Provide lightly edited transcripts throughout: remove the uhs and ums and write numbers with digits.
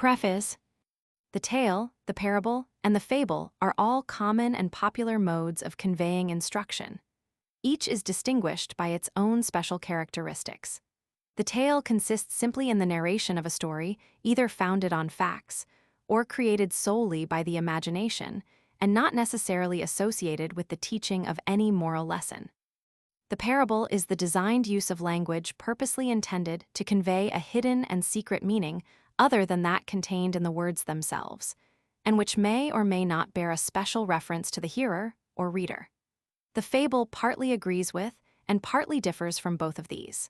Preface. The tale, the parable, and the fable are all common and popular modes of conveying instruction. Each is distinguished by its own special characteristics. The tale consists simply in the narration of a story, either founded on facts or created solely by the imagination, and not necessarily associated with the teaching of any moral lesson. The parable is the designed use of language purposely intended to convey a hidden and secret meaning other than that contained in the words themselves, and which may or may not bear a special reference to the hearer or reader. The fable partly agrees with and partly differs from both of these.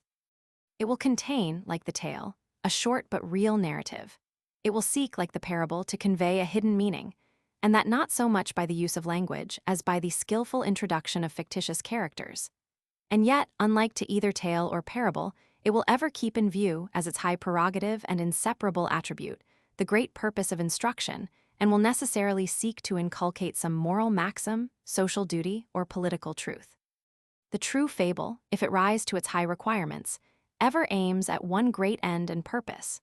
It will contain, like the tale, a short but real narrative. It will seek, like the parable, to convey a hidden meaning, and that not so much by the use of language as by the skillful introduction of fictitious characters. And yet, unlike to either tale or parable, it will ever keep in view, as its high prerogative and inseparable attribute, the great purpose of instruction, and will necessarily seek to inculcate some moral maxim, social duty, or political truth. The true fable, if it rise to its high requirements, ever aims at one great end and purpose: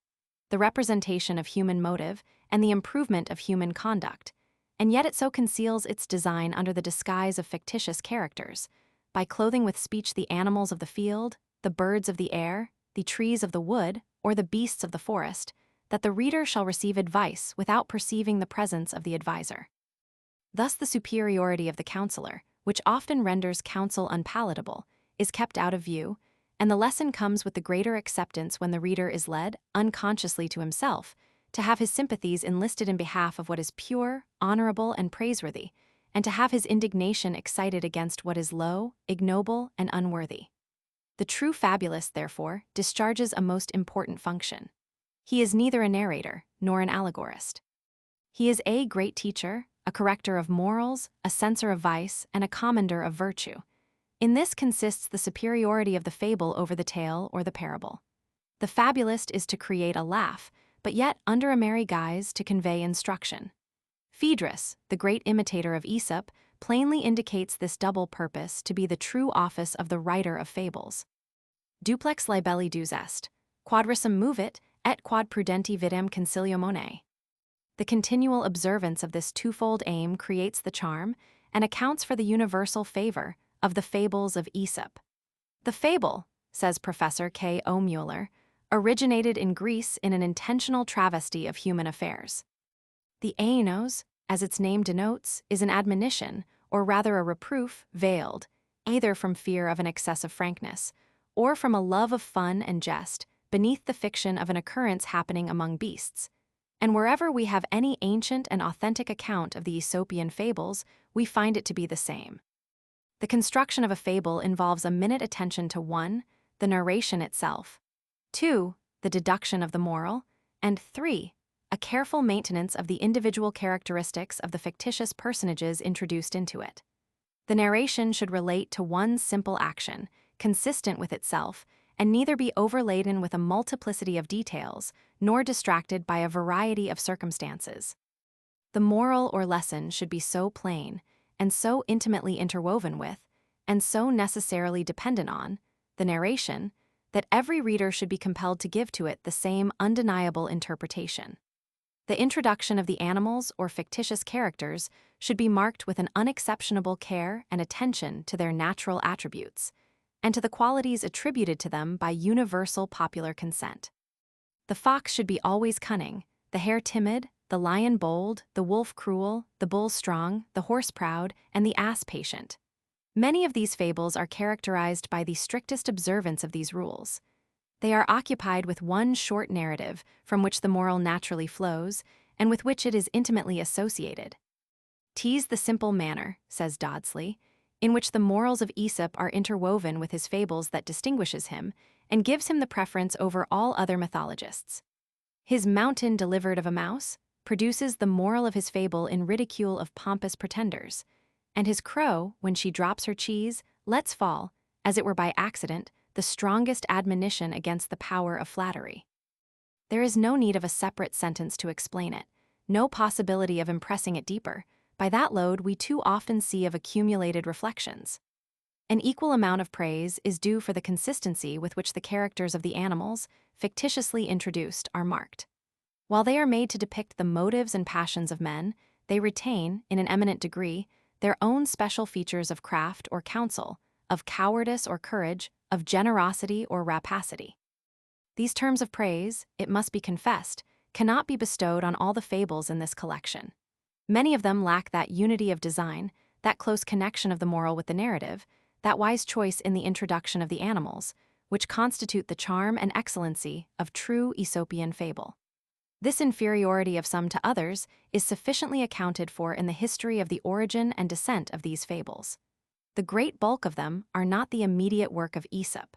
the representation of human motive and the improvement of human conduct, and yet it so conceals its design under the disguise of fictitious characters, by clothing with speech the animals of the field, the birds of the air, the trees of the wood, or the beasts of the forest, that the reader shall receive advice without perceiving the presence of the adviser. Thus the superiority of the counselor, which often renders counsel unpalatable, is kept out of view, and the lesson comes with the greater acceptance when the reader is led, unconsciously to himself, to have his sympathies enlisted in behalf of what is pure, honorable, and praiseworthy, and to have his indignation excited against what is low, ignoble, and unworthy. The true fabulist, therefore, discharges a most important function. He is neither a narrator nor an allegorist. He is a great teacher, a corrector of morals, a censor of vice, and a commender of virtue. In this consists the superiority of the fable over the tale or the parable. The fabulist is to create a laugh, but yet, under a merry guise, to convey instruction. Phaedrus, the great imitator of Aesop, plainly indicates this double purpose to be the true office of the writer of fables. Duplex libelli dus est, quadrasum movit, et quod prudenti videm concilio monet. The continual observance of this twofold aim creates the charm and accounts for the universal favor of the fables of Aesop. The fable, says Professor K. O. Mueller, originated in Greece in an intentional travesty of human affairs. The ainos, as its name denotes, is an admonition, or rather a reproof, veiled, either from fear of an excess of frankness, or from a love of fun and jest, beneath the fiction of an occurrence happening among beasts. And wherever we have any ancient and authentic account of the Aesopian fables, we find it to be the same. The construction of a fable involves a minute attention to 1, the narration itself, 2, the deduction of the moral, and 3, a careful maintenance of the individual characteristics of the fictitious personages introduced into it. The narration should relate to one simple action, consistent with itself, and neither be overladen with a multiplicity of details, nor distracted by a variety of circumstances. The moral or lesson should be so plain, and so intimately interwoven with, and so necessarily dependent on, the narration, that every reader should be compelled to give to it the same undeniable interpretation. The introduction of the animals or fictitious characters should be marked with an unexceptionable care and attention to their natural attributes, and to the qualities attributed to them by universal popular consent. The fox should be always cunning, the hare timid, the lion bold, the wolf cruel, the bull strong, the horse proud, and the ass patient. Many of these fables are characterized by the strictest observance of these rules. They are occupied with one short narrative from which the moral naturally flows, and with which it is intimately associated. "'Tis the simple manner," says Dodsley, "in which the morals of Aesop are interwoven with his fables that distinguishes him, and gives him the preference over all other mythologists. His mountain delivered of a mouse produces the moral of his fable in ridicule of pompous pretenders, and his crow, when she drops her cheese, lets fall, as it were by accident, the strongest admonition against the power of flattery." There is no need of a separate sentence to explain it, no possibility of impressing it deeper. By that load we too often see of accumulated reflections. An equal amount of praise is due for the consistency with which the characters of the animals, fictitiously introduced, are marked. While they are made to depict the motives and passions of men, they retain, in an eminent degree, their own special features of craft or counsel, of cowardice or courage, of generosity or rapacity. These terms of praise, it must be confessed, cannot be bestowed on all the fables in this collection. Many of them lack that unity of design, that close connection of the moral with the narrative, that wise choice in the introduction of the animals, which constitute the charm and excellency of true Aesopian fable. This inferiority of some to others is sufficiently accounted for in the history of the origin and descent of these fables. The great bulk of them are not the immediate work of Aesop.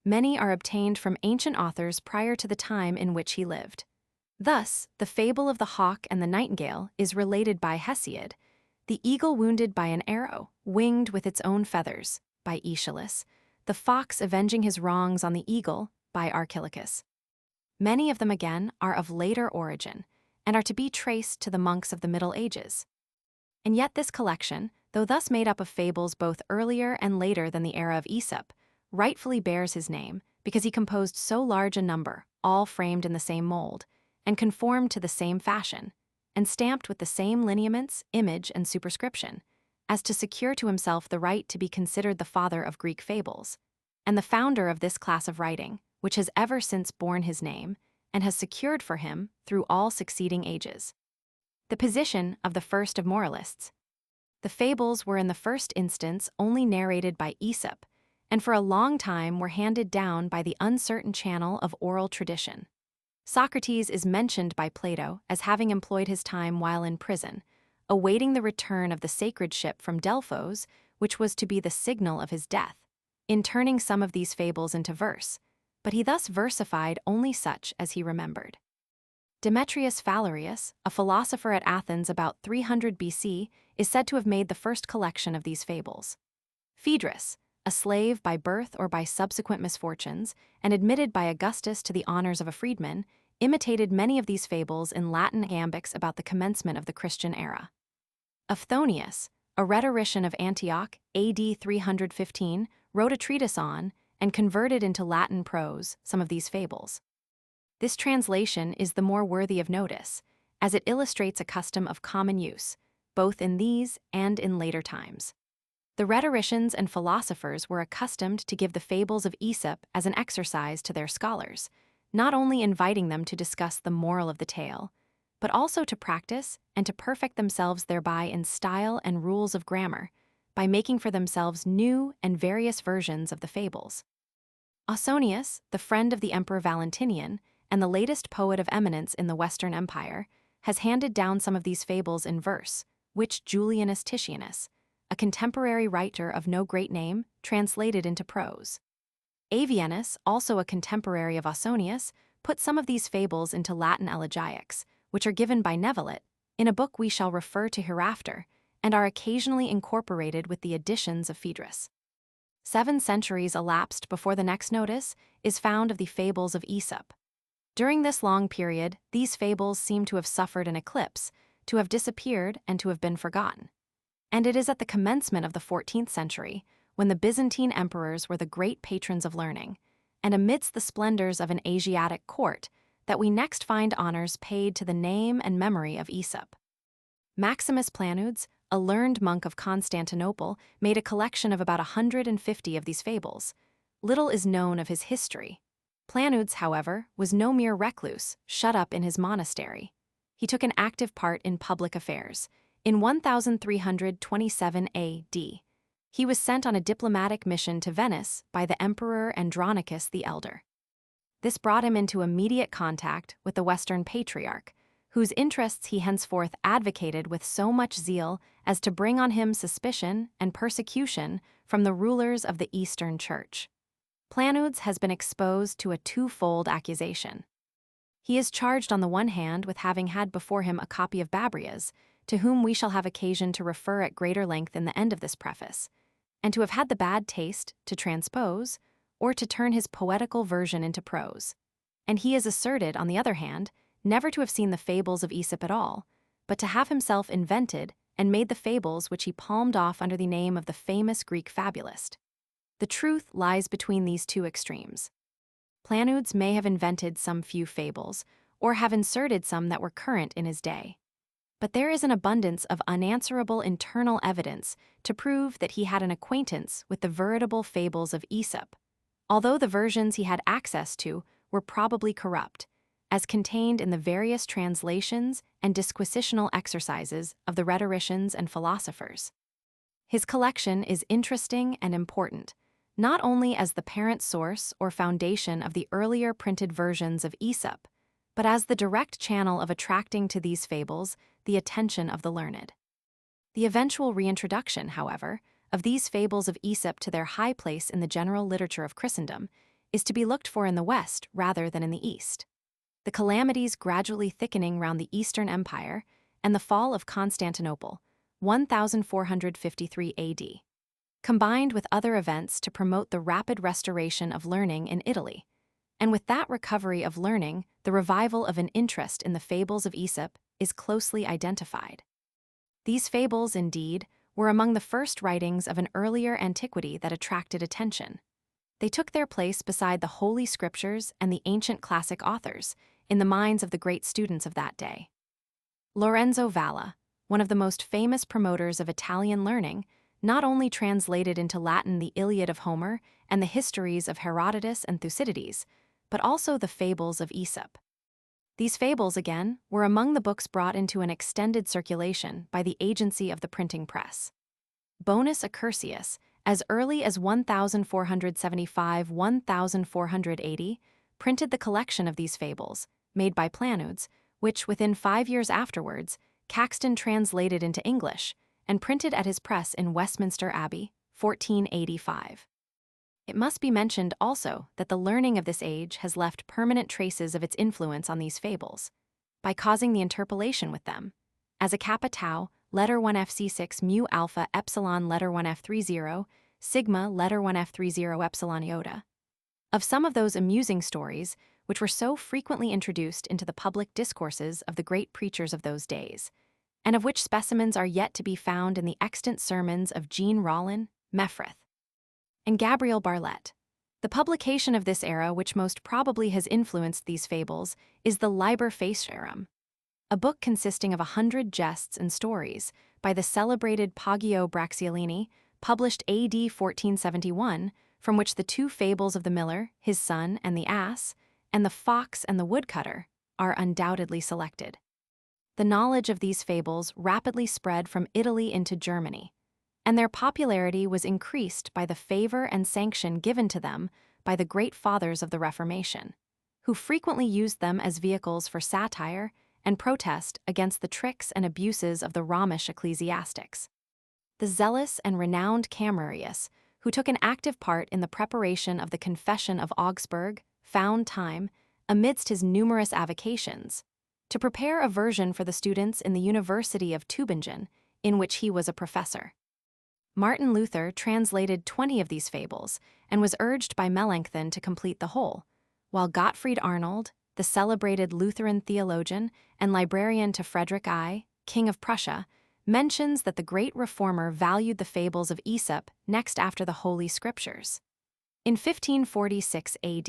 Many are obtained from ancient authors prior to the time in which he lived. Thus, the fable of the hawk and the nightingale is related by Hesiod, the eagle wounded by an arrow, winged with its own feathers, by Aeschylus, the fox avenging his wrongs on the eagle, by Archilochus. Many of them again are of later origin, and are to be traced to the monks of the Middle Ages. And yet this collection, though thus made up of fables both earlier and later than the era of Aesop, rightfully bears his name because he composed so large a number, all framed in the same mold, and conformed to the same fashion, and stamped with the same lineaments, image, and superscription, as to secure to himself the right to be considered the father of Greek fables, and the founder of this class of writing, which has ever since borne his name, and has secured for him through all succeeding ages the position of the first of moralists. The fables were in the first instance only narrated by Aesop, and for a long time were handed down by the uncertain channel of oral tradition. Socrates is mentioned by Plato as having employed his time while in prison, awaiting the return of the sacred ship from Delphos, which was to be the signal of his death, in turning some of these fables into verse, but he thus versified only such as he remembered. Demetrius Phalereus, a philosopher at Athens about 300 BC, is said to have made the first collection of these fables. Phaedrus, a slave by birth or by subsequent misfortunes, and admitted by Augustus to the honors of a freedman, imitated many of these fables in Latin iambics about the commencement of the Christian era. Aphthonius, a rhetorician of Antioch, AD 315, wrote a treatise on, and converted into Latin prose, some of these fables. This translation is the more worthy of notice, as it illustrates a custom of common use, both in these and in later times. The rhetoricians and philosophers were accustomed to give the fables of Aesop as an exercise to their scholars, not only inviting them to discuss the moral of the tale, but also to practice and to perfect themselves thereby in style and rules of grammar, by making for themselves new and various versions of the fables. Ausonius, the friend of the Emperor Valentinian, and the latest poet of eminence in the Western Empire, has handed down some of these fables in verse, which Julianus Titianus, a contemporary writer of no great name, translated into prose. Avienus, also a contemporary of Ausonius, put some of these fables into Latin elegiacs, which are given by Nevelet, in a book we shall refer to hereafter, and are occasionally incorporated with the additions of Phaedrus. 7 centuries elapsed before the next notice is found of the fables of Aesop. During this long period, these fables seem to have suffered an eclipse, to have disappeared, and to have been forgotten. And it is at the commencement of the 14th century, when the Byzantine emperors were the great patrons of learning, and amidst the splendors of an Asiatic court, that we next find honors paid to the name and memory of Aesop. Maximus Planudes, a learned monk of Constantinople, made a collection of about 150 of these fables. Little is known of his history. Planudes, however, was no mere recluse, shut up in his monastery. He took an active part in public affairs. In 1327 A.D., he was sent on a diplomatic mission to Venice by the Emperor Andronicus the Elder. This brought him into immediate contact with the Western Patriarch, whose interests he henceforth advocated with so much zeal as to bring on him suspicion and persecution from the rulers of the Eastern Church. Planudes has been exposed to a twofold accusation. He is charged on the one hand with having had before him a copy of Babrias, to whom we shall have occasion to refer at greater length in the end of this preface, and to have had the bad taste to transpose, or to turn his poetical version into prose. And he is asserted, on the other hand, never to have seen the fables of Aesop at all, but to have himself invented and made the fables which he palmed off under the name of the famous Greek fabulist. The truth lies between these two extremes. Planudes may have invented some few fables, or have inserted some that were current in his day. But there is an abundance of unanswerable internal evidence to prove that he had an acquaintance with the veritable fables of Aesop, although the versions he had access to were probably corrupt, as contained in the various translations and disquisitional exercises of the rhetoricians and philosophers. His collection is interesting and important, not only as the parent source or foundation of the earlier printed versions of Aesop, but as the direct channel of attracting to these fables the attention of the learned. The eventual reintroduction, however, of these fables of Aesop to their high place in the general literature of Christendom is to be looked for in the West rather than in the East. The calamities gradually thickening round the Eastern Empire and the fall of Constantinople, 1453 AD, combined with other events to promote the rapid restoration of learning in Italy, and with that recovery of learning, the revival of an interest in the fables of Aesop is closely identified. These fables, indeed, were among the first writings of an earlier antiquity that attracted attention. They took their place beside the Holy Scriptures and the ancient classic authors in the minds of the great students of that day. Lorenzo Valla, one of the most famous promoters of Italian learning, not only translated into Latin the Iliad of Homer and the histories of Herodotus and Thucydides, but also the fables of Aesop. These fables, again, were among the books brought into an extended circulation by the agency of the printing press. Bonus Accursius, as early as 1475–1480, printed the collection of these fables, made by Planudes, which, within 5 years afterwards, Caxton translated into English and printed at his press in Westminster Abbey, 1485. It must be mentioned also that the learning of this age has left permanent traces of its influence on these fables, by causing the interpolation with them, as a kappa tau, letter 1F C6 mu alpha epsilon letter 1F30, sigma letter 1F30 epsilon iota, of some of those amusing stories which were so frequently introduced into the public discourses of the great preachers of those days, and of which specimens are yet to be found in the extant sermons of Jean Rollin, Meffreth, and Gabriel Barlett. The publication of this era which most probably has influenced these fables is the Liber Faciarum, a book consisting of 100 jests and stories by the celebrated Poggio Bracciolini, published AD 1471, from which the 2 fables of the miller, his son, and the ass, and the fox and the woodcutter are undoubtedly selected. The knowledge of these fables rapidly spread from Italy into Germany, and their popularity was increased by the favor and sanction given to them by the great fathers of the Reformation, who frequently used them as vehicles for satire and protest against the tricks and abuses of the Romish ecclesiastics. The zealous and renowned Camerarius, who took an active part in the preparation of the Confession of Augsburg, found time, amidst his numerous avocations, to prepare a version for the students in the University of Tübingen, in which he was a professor. Martin Luther translated 20 of these fables and was urged by Melanchthon to complete the whole, while Gottfried Arnold, the celebrated Lutheran theologian and librarian to Frederick I, King of Prussia, mentions that the great reformer valued the fables of Aesop next after the Holy Scriptures. In 1546 AD,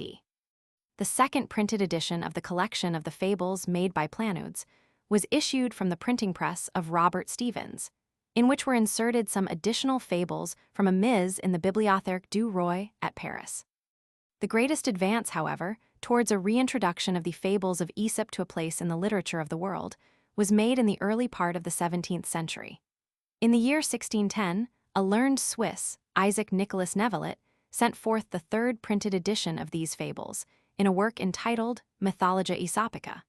the second printed edition of the collection of the fables made by Planudes was issued from the printing press of Robert Stevens, in which were inserted some additional fables from a mise in the Bibliothèque du Roi at Paris. The greatest advance, however, towards a reintroduction of the fables of Aesop to a place in the literature of the world was made in the early part of the 17th century. In the year 1610, a learned Swiss, Isaac Nicholas Nevelet, sent forth the third printed edition of these fables in a work entitled Mythologia Aesopica.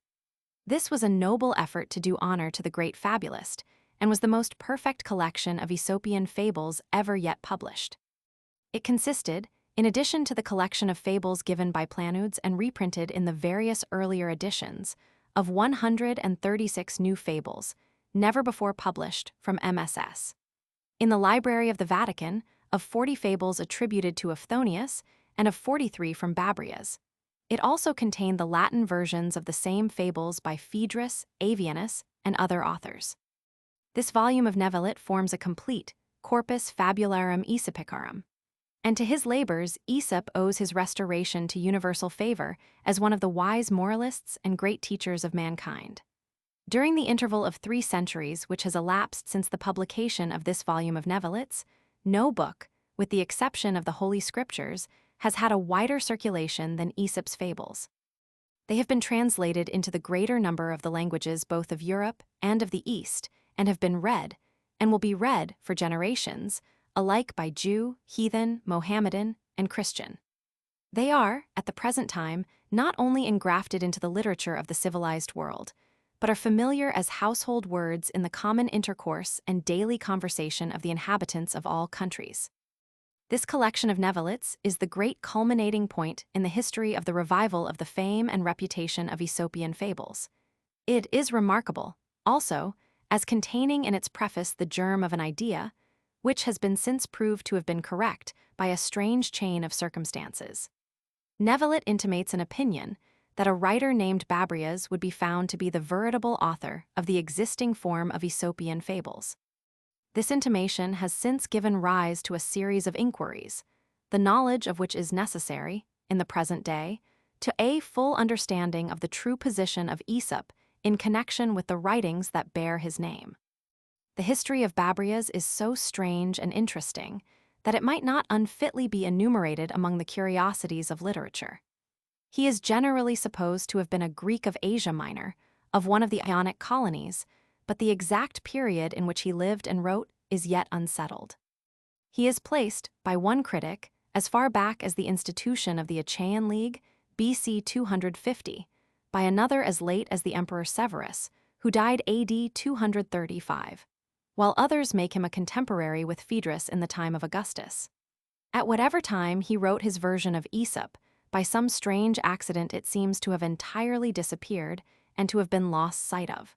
This was a noble effort to do honor to the great fabulist, and was the most perfect collection of Aesopian fables ever yet published. It consisted, in addition to the collection of fables given by Planudes and reprinted in the various earlier editions, of 136 new fables, never before published, from MSS. In the Library of the Vatican, of 40 fables attributed to Euphthonius, and of 43 from Babrias. It also contained the Latin versions of the same fables by Phaedrus, Avienus, and other authors. This volume of Nevelet forms a complete Corpus Fabularum Aesopicarum, And to his labors, Aesop owes his restoration to universal favor as one of the wise moralists and great teachers of mankind. During the interval of 3 centuries which has elapsed since the publication of this volume of Nevelitz, no book, with the exception of the Holy Scriptures, has had a wider circulation than Aesop's fables. They have been translated into the greater number of the languages both of Europe and of the East, and have been read, and will be read for generations, alike by Jew, heathen, Mohammedan, and Christian. They are, at the present time, not only engrafted into the literature of the civilized world, but are familiar as household words in the common intercourse and daily conversation of the inhabitants of all countries. This collection of Nevelitz is the great culminating point in the history of the revival of the fame and reputation of Aesopian fables. It is remarkable, also, as containing in its preface the germ of an idea, which has been since proved to have been correct by a strange chain of circumstances. Nevelet intimates an opinion that a writer named Babrias would be found to be the veritable author of the existing form of Aesopian fables. This intimation has since given rise to a series of inquiries, the knowledge of which is necessary, in the present day, to a full understanding of the true position of Aesop in connection with the writings that bear his name. The history of Babrias is so strange and interesting that it might not unfitly be enumerated among the curiosities of literature. He is generally supposed to have been a Greek of Asia Minor, of one of the Ionic colonies, but the exact period in which he lived and wrote is yet unsettled. He is placed, by one critic, as far back as the institution of the Achaean League, BC 250, by another as late as the Emperor Severus, who died AD 235, while others make him a contemporary with Phaedrus in the time of Augustus. At whatever time he wrote his version of Aesop, by some strange accident it seems to have entirely disappeared and to have been lost sight of.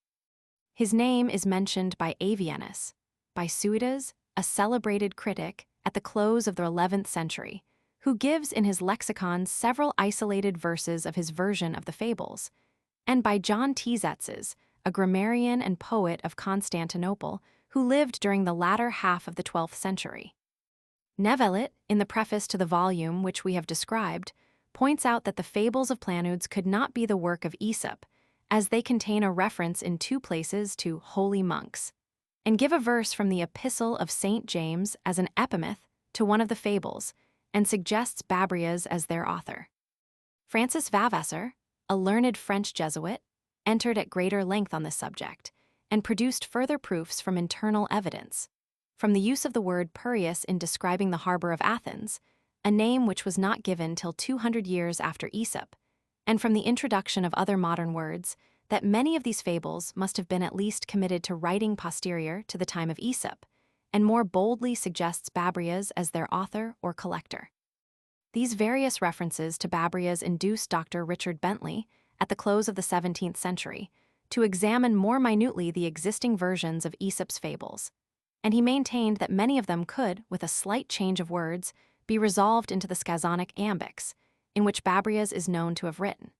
His name is mentioned by Avienus, by Suidas, a celebrated critic, at the close of the 11th century, who gives in his lexicon several isolated verses of his version of the fables, and by John Tzetzes, a grammarian and poet of Constantinople, who lived during the latter half of the 12th century. Nevelet, in the preface to the volume which we have described, points out that the fables of Planudes could not be the work of Aesop, as they contain a reference in 2 places to holy monks, and give a verse from the Epistle of St. James as an epimeth to one of the fables, and suggests Babrias as their author. Francis Vavasseur, a learned French Jesuit, entered at greater length on this subject, and produced further proofs from internal evidence, from the use of the word Piraeus in describing the harbor of Athens, a name which was not given till 200 years after Aesop, and from the introduction of other modern words, that many of these fables must have been at least committed to writing posterior to the time of Aesop, and more boldly suggests Babrias as their author or collector. These various references to Babrias induced Dr. Richard Bentley, at the close of the 17th century, to examine more minutely the existing versions of Aesop's fables, and he maintained that many of them could, with a slight change of words, be resolved into the Scazonic iambics, in which Babrias is known to have written.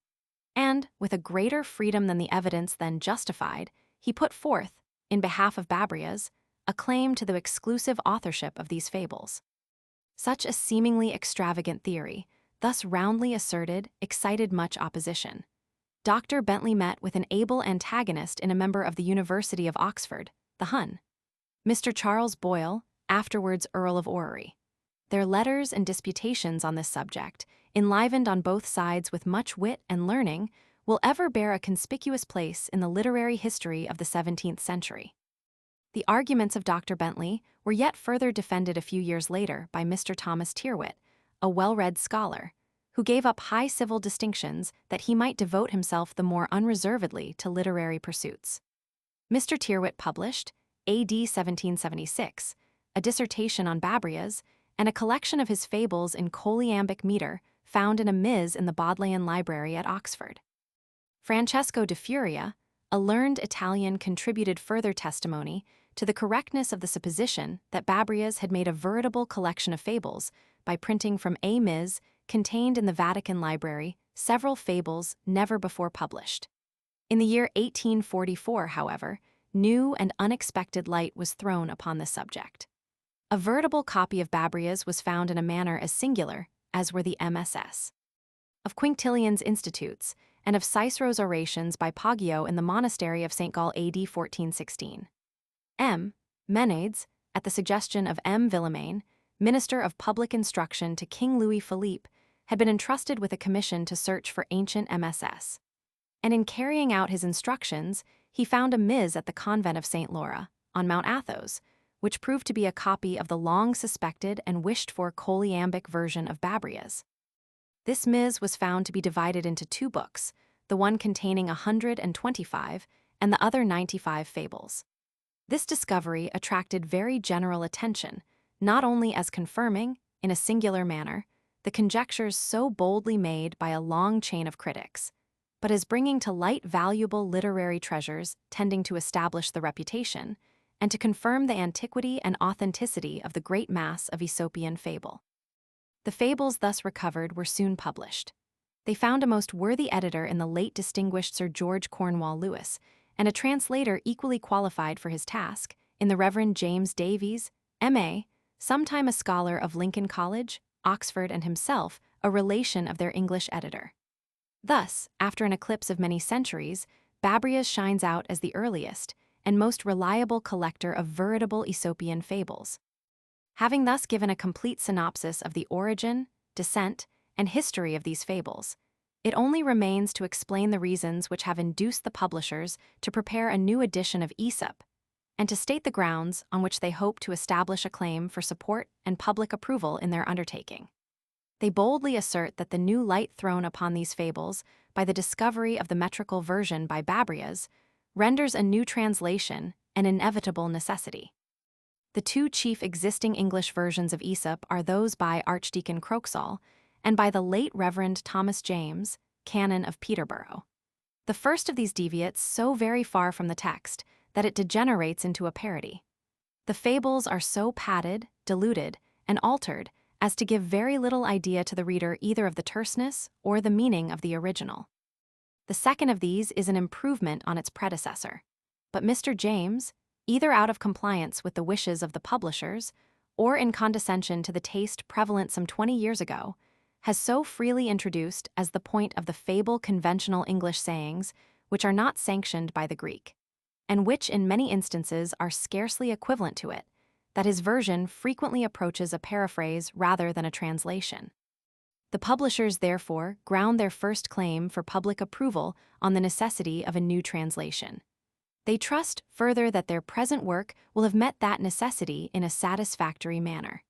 And, with a greater freedom than the evidence then justified, he put forth, in behalf of Babrias, a claim to the exclusive authorship of these fables. Such a seemingly extravagant theory, thus roundly asserted, excited much opposition. Dr. Bentley met with an able antagonist in a member of the University of Oxford, the Hun, Mr. Charles Boyle, afterwards Earl of Orrery. Their letters and disputations on this subject, enlivened on both sides with much wit and learning, will ever bear a conspicuous place in the literary history of the 17th century. The arguments of Dr. Bentley were yet further defended a few years later by Mr. Thomas Tyrwhitt, a well-read scholar, who gave up high civil distinctions that he might devote himself the more unreservedly to literary pursuits. Mr. Tyrwhitt published, A.D. 1776, a dissertation on Babrias, and a collection of his fables in choliambic meter found in a Ms. in the Bodleian Library at Oxford. Francesco de Furia, a learned Italian, contributed further testimony to the correctness of the supposition that Babrias had made a veritable collection of fables by printing from a Ms. contained in the Vatican Library several fables never before published. In the year 1844, however, new and unexpected light was thrown upon the subject. A veritable copy of Babria's was found in a manner as singular as were the MSS of Quintilian's Institutes and of Cicero's orations by Poggio in the monastery of St. Gall AD 1416. M. Menades, at the suggestion of M. Villemain, Minister of Public Instruction to King Louis Philippe, had been entrusted with a commission to search for ancient MSS. And in carrying out his instructions, he found a Ms. at the convent of St. Laura, on Mount Athos, which proved to be a copy of the long-suspected and wished-for choliambic version of Babria's. This Ms. was found to be divided into two books, the one containing 125 and the other 95 fables. This discovery attracted very general attention, not only as confirming, in a singular manner, the conjectures so boldly made by a long chain of critics, but as bringing to light valuable literary treasures tending to establish the reputation and to confirm the antiquity and authenticity of the great mass of Aesopian fable. The fables thus recovered were soon published. They found a most worthy editor in the late distinguished Sir George Cornwall Lewis, and a translator equally qualified for his task in the Reverend James Davies, M.A., sometime a scholar of Lincoln College, Oxford, and himself a relation of their English editor. Thus, after an eclipse of many centuries, Babria's shines out as the earliest and most reliable collector of veritable Aesopian fables. Having thus given a complete synopsis of the origin, descent, and history of these fables, it only remains to explain the reasons which have induced the publishers to prepare a new edition of Aesop, and to state the grounds on which they hope to establish a claim for support and public approval in their undertaking. They boldly assert that the new light thrown upon these fables by the discovery of the metrical version by Babria's renders a new translation an inevitable necessity. The two chief existing English versions of Aesop are those by Archdeacon Croxall and by the late Reverend Thomas James, Canon of Peterborough. The first of these deviates so very far from the text that it degenerates into a parody. The fables are so padded, diluted, and altered as to give very little idea to the reader either of the terseness or the meaning of the original. The second of these is an improvement on its predecessor, but Mr. James, either out of compliance with the wishes of the publishers or in condescension to the taste prevalent some 20 years ago, has so freely introduced as the point of the fable conventional English sayings which are not sanctioned by the Greek, and which in many instances are scarcely equivalent to it, that his version frequently approaches a paraphrase rather than a translation. The publishers therefore ground their first claim for public approval on the necessity of a new translation. They trust further that their present work will have met that necessity in a satisfactory manner.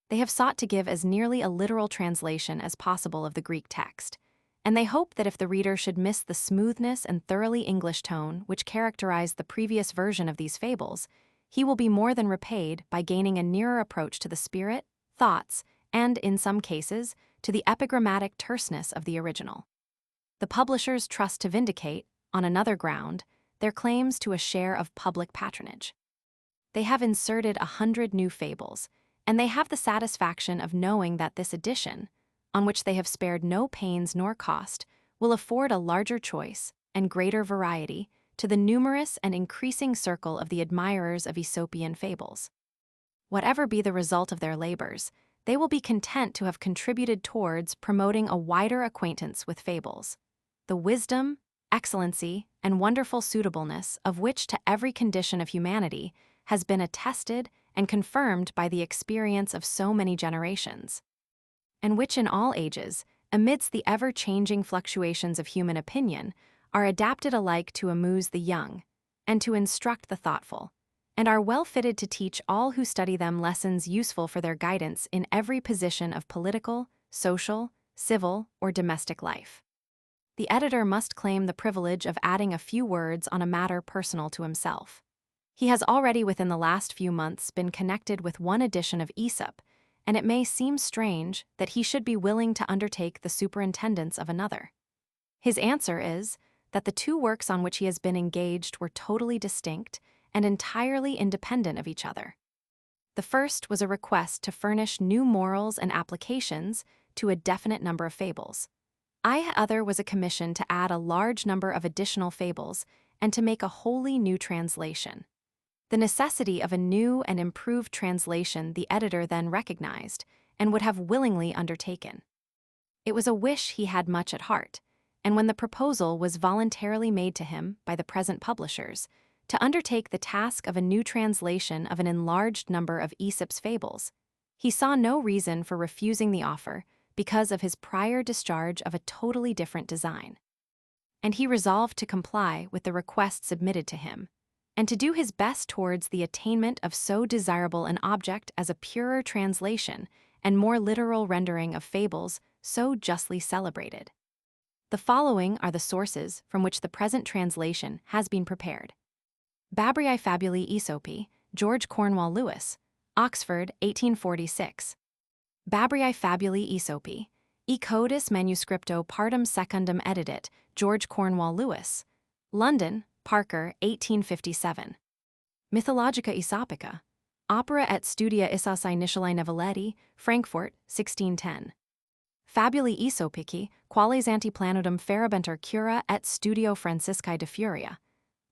They have sought to give as nearly a literal translation as possible of the Greek text, and they hope that if the reader should miss the smoothness and thoroughly English tone which characterized the previous version of these fables, he will be more than repaid by gaining a nearer approach to the spirit, thoughts, and, in some cases, to the epigrammatic terseness of the original. The publishers trust to vindicate, on another ground, their claims to a share of public patronage. They have inserted 100 new fables, and they have the satisfaction of knowing that this edition, on which they have spared no pains nor cost, will afford a larger choice and greater variety to the numerous and increasing circle of the admirers of Aesopian fables. Whatever be the result of their labors, they will be content to have contributed towards promoting a wider acquaintance with fables, the wisdom, excellency, and wonderful suitableness of which to every condition of humanity has been attested and confirmed by the experience of so many generations, and which in all ages, amidst the ever-changing fluctuations of human opinion, are adapted alike to amuse the young and to instruct the thoughtful, and are well fitted to teach all who study them lessons useful for their guidance in every position of political, social, civil, or domestic life. The editor must claim the privilege of adding a few words on a matter personal to himself. He has already within the last few months been connected with one edition of Aesop, and it may seem strange that he should be willing to undertake the superintendence of another. His answer is that the two works on which he has been engaged were totally distinct and entirely independent of each other. The first was a request to furnish new morals and applications to a definite number of fables. The other was a commission to add a large number of additional fables and to make a wholly new translation. the necessity of a new and improved translation the editor then recognized and would have willingly undertaken. It was a wish he had much at heart, and when the proposal was voluntarily made to him by the present publishers to undertake the task of a new translation of an enlarged number of Aesop's fables, he saw no reason for refusing the offer because of his prior discharge of a totally different design. And he resolved to comply with the request submitted to him, and to do his best towards the attainment of so desirable an object as a purer translation and more literal rendering of fables so justly celebrated. The following are the sources from which the present translation has been prepared. Babriae Fabulae Aesopi, George Cornwall Lewis, Oxford, 1846. Babriae Fabulae Aesopi, e codis manuscripto partum secundum edidit, George Cornwall Lewis, London, Parker, 1857. Mythologica Aesopica, Opera et Studia Issae Nicolae Nevoletti, Frankfurt, 1610. Fabulae Aesopici, quales antiplanodum ferabentur cura et studio Franciscae de Furia,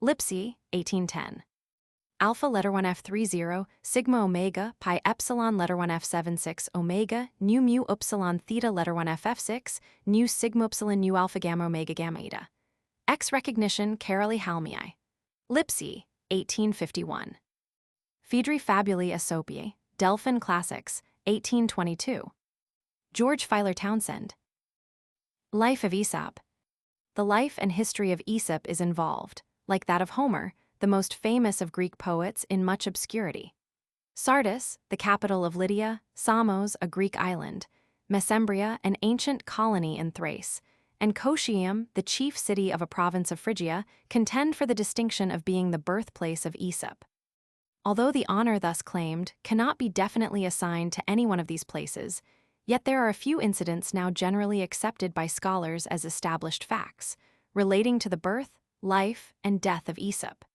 Lipsi, 1810. Alpha letter 1F30, sigma omega, pi epsilon letter 1F76 omega, nu mu upsilon theta letter 1F6, nu sigma upsilon nu alpha gamma omega gamma eta. Ex recognition Caroli Halmii. Lipsi, 1851. Phaedri Fabulae Aesopiae, Delphin Classics, 1822. George Filer Townsend. Life of Aesop. The life and history of Aesop is involved, like that of Homer, the most famous of Greek poets, in much obscurity. Sardis, the capital of Lydia, Samos, a Greek island, Mesembria, an ancient colony in Thrace, and Cocium, the chief city of a province of Phrygia, contend for the distinction of being the birthplace of Aesop. Although the honor thus claimed cannot be definitely assigned to any one of these places, yet there are a few incidents now generally accepted by scholars as established facts, relating to the birth, life, and death of Aesop.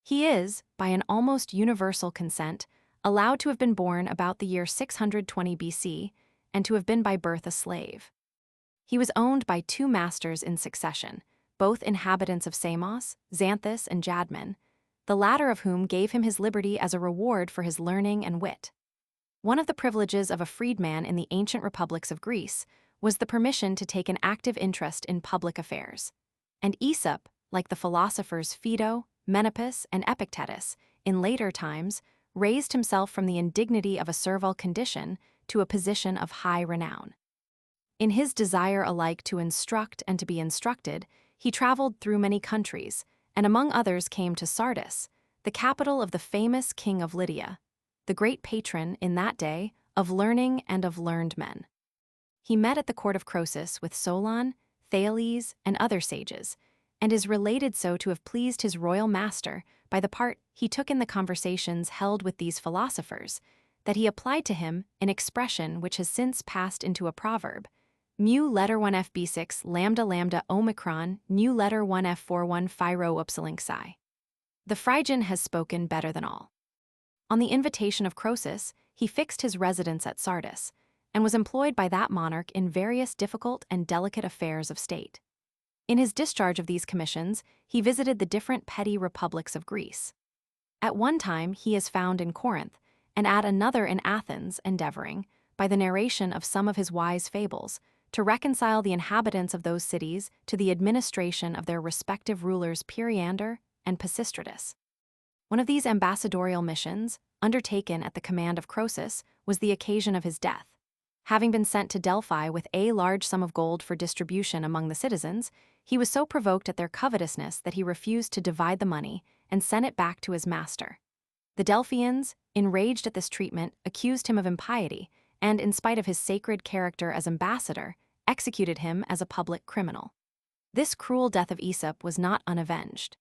He is, by an almost universal consent, allowed to have been born about the year 620 BC and to have been by birth a slave. He was owned by two masters in succession, both inhabitants of Samos, Xanthus, and Jadmon, the latter of whom gave him his liberty as a reward for his learning and wit. One of the privileges of a freedman in the ancient republics of Greece was the permission to take an active interest in public affairs. And Aesop, like the philosophers Phaedo, Menipus, and Epictetus, in later times, raised himself from the indignity of a servile condition to a position of high renown. In his desire alike to instruct and to be instructed, he traveled through many countries, and among others came to Sardis, the capital of the famous king of Lydia, the great patron, in that day, of learning and of learned men. He met at the court of Croesus with Solon, Thales, and other sages, and is related so to have pleased his royal master by the part he took in the conversations held with these philosophers, that he applied to him an expression which has since passed into a proverb: mu letter 1FB6 lambda lambda omicron nu letter 1F41 phi-rho upsilon psi. The Phrygian has spoken better than all. On the invitation of Croesus, he fixed his residence at Sardis, and was employed by that monarch in various difficult and delicate affairs of state. In his discharge of these commissions, he visited the different petty republics of Greece. At one time he is found in Corinth, and at another in Athens, endeavoring, by the narration of some of his wise fables, to reconcile the inhabitants of those cities to the administration of their respective rulers Periander and Pisistratus. One of these ambassadorial missions, undertaken at the command of Croesus, was the occasion of his death. Having been sent to Delphi with a large sum of gold for distribution among the citizens, he was so provoked at their covetousness that he refused to divide the money and sent it back to his master. The Delphians, enraged at this treatment, accused him of impiety, and, in spite of his sacred character as ambassador, executed him as a public criminal. This cruel death of Aesop was not unavenged.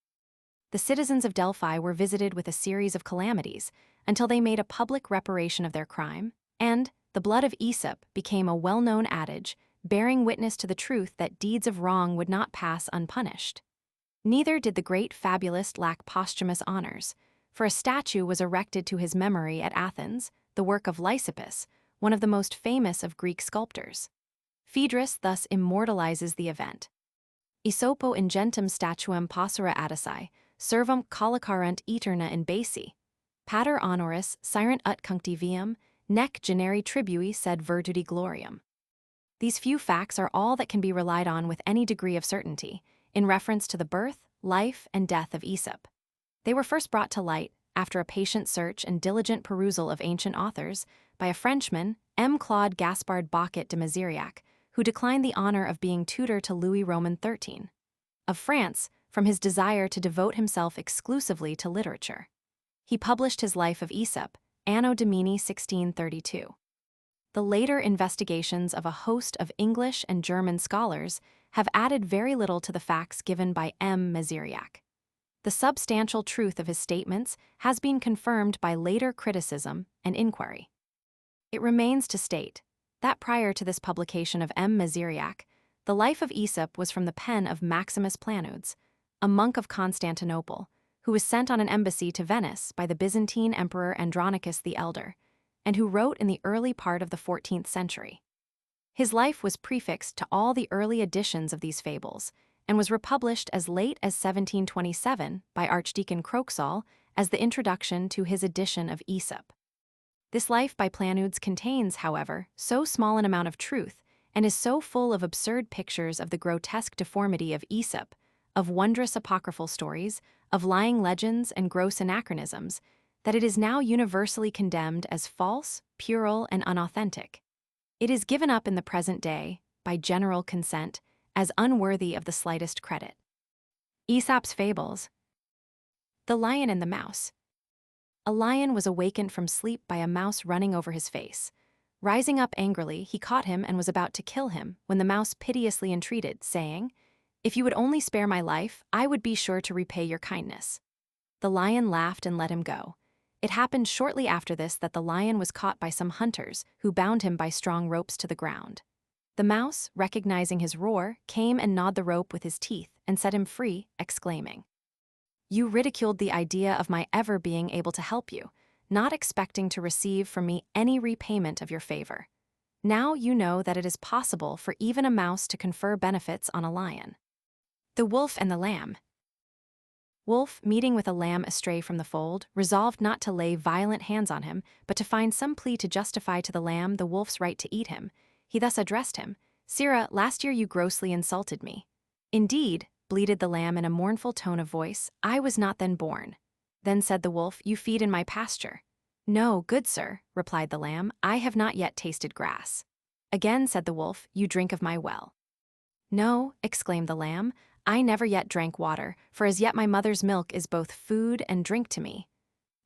The citizens of Delphi were visited with a series of calamities until they made a public reparation of their crime, and the blood of Aesop became a well-known adage, bearing witness to the truth that deeds of wrong would not pass unpunished. Neither did the great fabulist lack posthumous honors, for a statue was erected to his memory at Athens, the work of Lysippus, one of the most famous of Greek sculptors. Phaedrus thus immortalizes the event. Aesopo ingentem statuem possera Attici, servum collocarunt aeterna in basi, pater honoris sirent ut cunctivium, nec generi tribui sed virtudi gloriam. These few facts are all that can be relied on with any degree of certainty, in reference to the birth, life, and death of Aesop. They were first brought to light, after a patient search and diligent perusal of ancient authors, by a Frenchman, M. Claude Gaspard Bocquet de Maziriac, who declined the honor of being tutor to Louis Roman XIII of France from his desire to devote himself exclusively to literature. He published his Life of Aesop, Anno Domini 1632. The later investigations of a host of English and German scholars have added very little to the facts given by M. Maziriac. The substantial truth of his statements has been confirmed by later criticism and inquiry. It remains to state that prior to this publication of M. Maziriac, the Life of Aesop was from the pen of Maximus Planudes, a monk of Constantinople, who was sent on an embassy to Venice by the Byzantine Emperor Andronicus the Elder, and who wrote in the early part of the 14th century. His life was prefixed to all the early editions of these fables, and was republished as late as 1727 by Archdeacon Croxall as the introduction to his edition of Aesop. This life by Planudes contains, however, so small an amount of truth, and is so full of absurd pictures of the grotesque deformity of Aesop, of wondrous apocryphal stories, of lying legends and gross anachronisms, that it is now universally condemned as false, puerile, and unauthentic. It is given up in the present day, by general consent, as unworthy of the slightest credit. Aesop's Fables. The Lion and the Mouse. A lion was awakened from sleep by a mouse running over his face. Rising up angrily, he caught him and was about to kill him, when the mouse piteously entreated, saying, "If you would only spare my life, I would be sure to repay your kindness." The lion laughed and let him go. It happened shortly after this that the lion was caught by some hunters, who bound him by strong ropes to the ground. The mouse, recognizing his roar, came and gnawed the rope with his teeth and set him free, exclaiming, "You ridiculed the idea of my ever being able to help you, not expecting to receive from me any repayment of your favor. Now you know that it is possible for even a mouse to confer benefits on a lion." The Wolf and the Lamb. Wolf, meeting with a lamb astray from the fold, resolved not to lay violent hands on him, but to find some plea to justify to the lamb the wolf's right to eat him. He thus addressed him, "Sirrah, last year you grossly insulted me." "Indeed," bleated the lamb in a mournful tone of voice, "I was not then born." Then said the wolf, "You feed in my pasture." "No, good sir," replied the lamb, "I have not yet tasted grass." Again said the wolf, "You drink of my well." "No," exclaimed the lamb, "I never yet drank water, for as yet my mother's milk is both food and drink to me."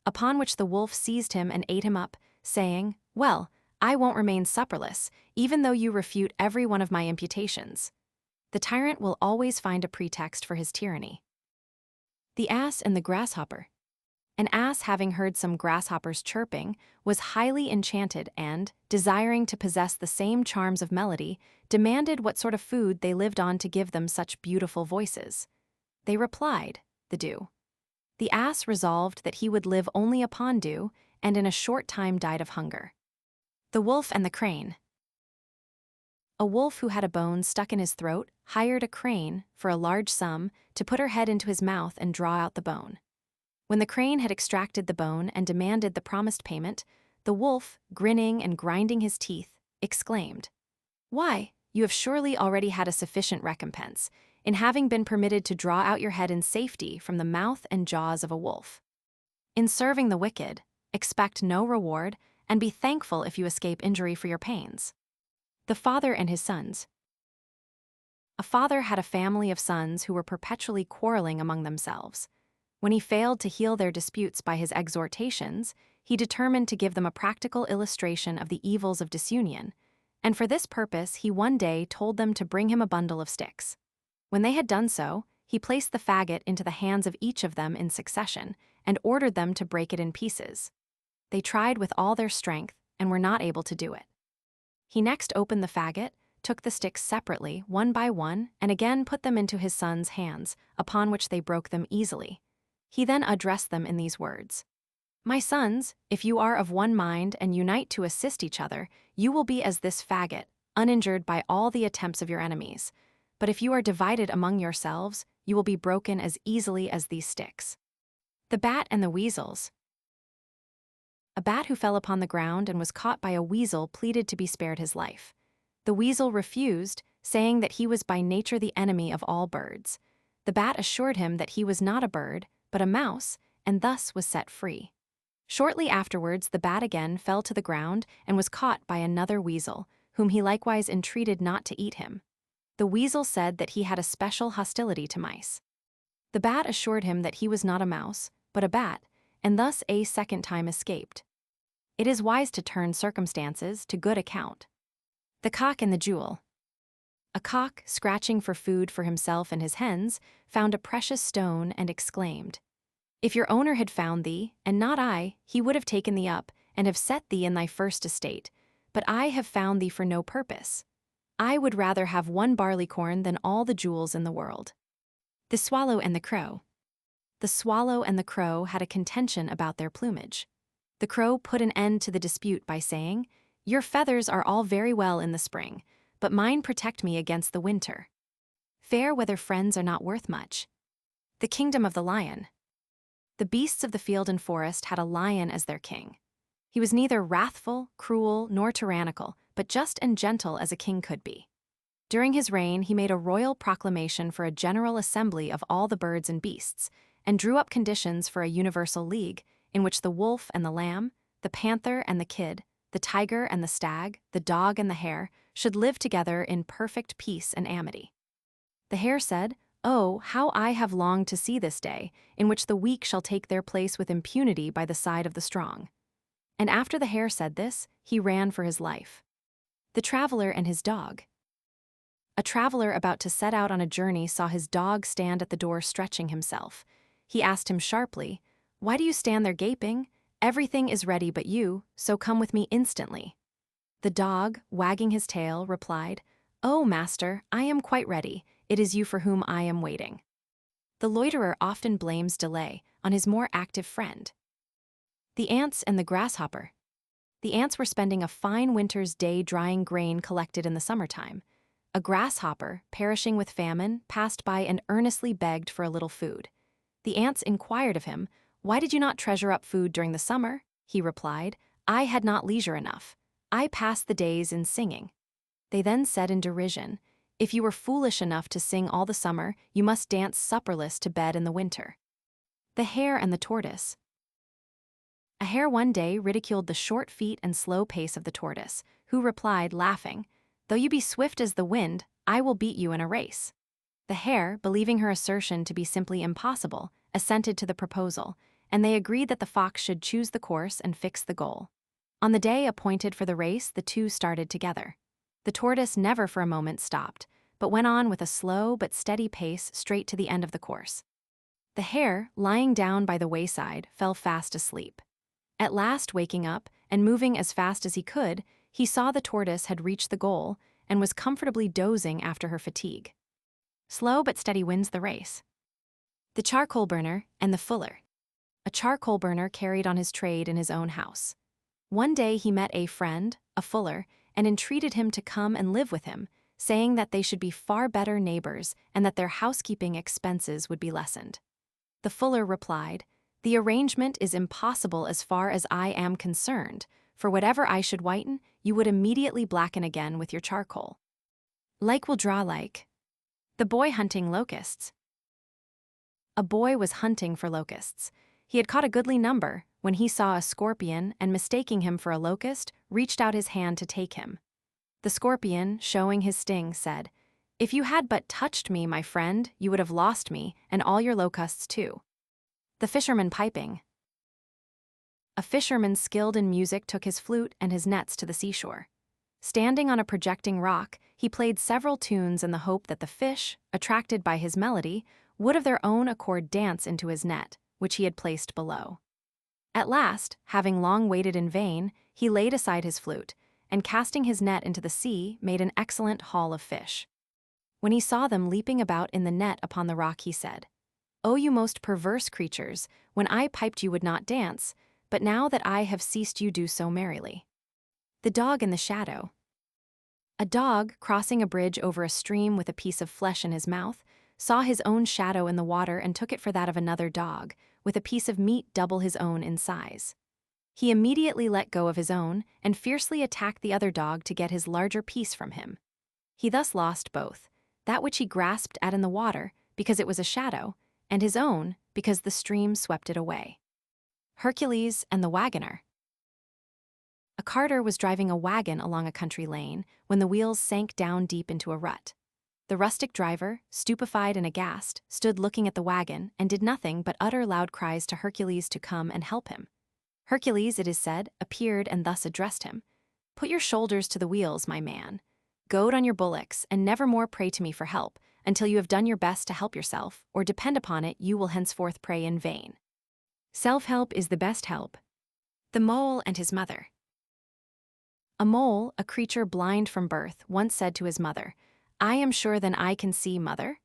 Upon which the wolf seized him and ate him up, saying, "Well, I won't remain supperless, even though you refute every one of my imputations." The tyrant will always find a pretext for his tyranny. The Ass and the Grasshopper. An ass, having heard some grasshoppers chirping, was highly enchanted and, desiring to possess the same charms of melody, demanded what sort of food they lived on to give them such beautiful voices. They replied, "The dew." The ass resolved that he would live only upon dew, and in a short time died of hunger. The Wolf and the Crane. A wolf who had a bone stuck in his throat hired a crane, for a large sum, to put her head into his mouth and draw out the bone. When the crane had extracted the bone and demanded the promised payment, the wolf, grinning and grinding his teeth, exclaimed, "Why, you have surely already had a sufficient recompense, in having been permitted to draw out your head in safety from the mouth and jaws of a wolf. In serving the wicked, expect no reward, and be thankful if you escape injury for your pains." The Father and His Sons. A father had a family of sons who were perpetually quarreling among themselves. When he failed to heal their disputes by his exhortations, he determined to give them a practical illustration of the evils of disunion, and for this purpose he one day told them to bring him a bundle of sticks. When they had done so, he placed the faggot into the hands of each of them in succession, and ordered them to break it in pieces. They tried with all their strength, and were not able to do it. He next opened the faggot, took the sticks separately, one by one, and again put them into his sons' hands, upon which they broke them easily. He then addressed them in these words, "My sons, if you are of one mind and unite to assist each other, you will be as this faggot, uninjured by all the attempts of your enemies. But if you are divided among yourselves, you will be broken as easily as these sticks." The Bat and the Weasels. A bat who fell upon the ground and was caught by a weasel pleaded to be spared his life. The weasel refused, saying that he was by nature the enemy of all birds. The bat assured him that he was not a bird, but a mouse, and thus was set free. Shortly afterwards, the bat again fell to the ground and was caught by another weasel, whom he likewise entreated not to eat him. The weasel said that he had a special hostility to mice. The bat assured him that he was not a mouse, but a bat, and thus a second time escaped. It is wise to turn circumstances to good account. The Cock and the Jewel. A cock, scratching for food for himself and his hens, found a precious stone and exclaimed, "If your owner had found thee, and not I, he would have taken thee up, and have set thee in thy first estate. But I have found thee for no purpose. I would rather have one barleycorn than all the jewels in the world." The Swallow and the Crow. The swallow and the crow had a contention about their plumage. The crow put an end to the dispute by saying, "Your feathers are all very well in the spring, but mine protect me against the winter. Fair weather friends are not worth much." The Kingdom of the Lion. The beasts of the field and forest had a lion as their king. He was neither wrathful, cruel, nor tyrannical, but just and gentle as a king could be. During his reign, he made a royal proclamation for a general assembly of all the birds and beasts, and drew up conditions for a universal league, in which the wolf and the lamb, the panther and the kid, the tiger and the stag, the dog and the hare, should live together in perfect peace and amity. The hare said, "Oh, how I have longed to see this day, in which the weak shall take their place with impunity by the side of the strong." And after the hare said this, he ran for his life. The Traveler and His Dog. A traveler about to set out on a journey saw his dog stand at the door stretching himself. He asked him sharply, "Why do you stand there gaping? Everything is ready but you, so come with me instantly." The dog, wagging his tail, replied, "Oh, master, I am quite ready. It is you for whom I am waiting." The loiterer often blames delay on his more active friend. The Ants and the Grasshopper. The ants were spending a fine winter's day drying grain collected in the summertime. A grasshopper, perishing with famine, passed by and earnestly begged for a little food. The ants inquired of him, "Why did you not treasure up food during the summer?" He replied, "I had not leisure enough. I passed the days in singing." They then said in derision, "If you were foolish enough to sing all the summer, you must dance supperless to bed in the winter." The Hare and the Tortoise. A hare one day ridiculed the short feet and slow pace of the tortoise, who replied, laughing, "Though you be swift as the wind, I will beat you in a race." The hare, believing her assertion to be simply impossible, assented to the proposal, and they agreed that the fox should choose the course and fix the goal. On the day appointed for the race, the two started together. The tortoise never for a moment stopped, but went on with a slow but steady pace straight to the end of the course. The hare, lying down by the wayside, fell fast asleep. At last, waking up and moving as fast as he could, he saw the tortoise had reached the goal and was comfortably dozing after her fatigue. Slow but steady wins the race. The Charcoal Burner and the Fuller. A charcoal burner carried on his trade in his own house. One day he met a friend, a fuller, and entreated him to come and live with him, saying that they should be far better neighbors and that their housekeeping expenses would be lessened. The fuller replied, "The arrangement is impossible as far as I am concerned, for whatever I should whiten, you would immediately blacken again with your charcoal. Like will draw like." The Boy Hunting Locusts. A boy was hunting for locusts. He had caught a goodly number when he saw a scorpion and, mistaking him for a locust, reached out his hand to take him. The scorpion, showing his sting, said, "If you had but touched me, my friend, you would have lost me, and all your locusts too." The Fisherman Piping. A fisherman skilled in music took his flute and his nets to the seashore. Standing on a projecting rock, he played several tunes in the hope that the fish, attracted by his melody, would of their own accord dance into his net, which he had placed below. At last, having long waited in vain, he laid aside his flute, and casting his net into the sea, made an excellent haul of fish. When he saw them leaping about in the net upon the rock, he said, "O you most perverse creatures, when I piped you would not dance, but now that I have ceased you do so merrily." The Dog and the Shadow. A dog, crossing a bridge over a stream with a piece of flesh in his mouth, saw his own shadow in the water and took it for that of another dog, with a piece of meat double his own in size. He immediately let go of his own and fiercely attacked the other dog to get his larger piece from him. He thus lost both, that which he grasped at in the water, because it was a shadow, and his own, because the stream swept it away. Hercules and the Wagoner. A carter was driving a wagon along a country lane when the wheels sank down deep into a rut. The rustic driver, stupefied and aghast, stood looking at the wagon and did nothing but utter loud cries to Hercules to come and help him. Hercules, it is said, appeared and thus addressed him. "Put your shoulders to the wheels, my man. Goad on your bullocks and never more pray to me for help until you have done your best to help yourself, or depend upon it you will henceforth pray in vain. Self-help is the best help." The Mole and His Mother. A mole, a creature blind from birth, once said to his mother, "I am sure then I can see, mother."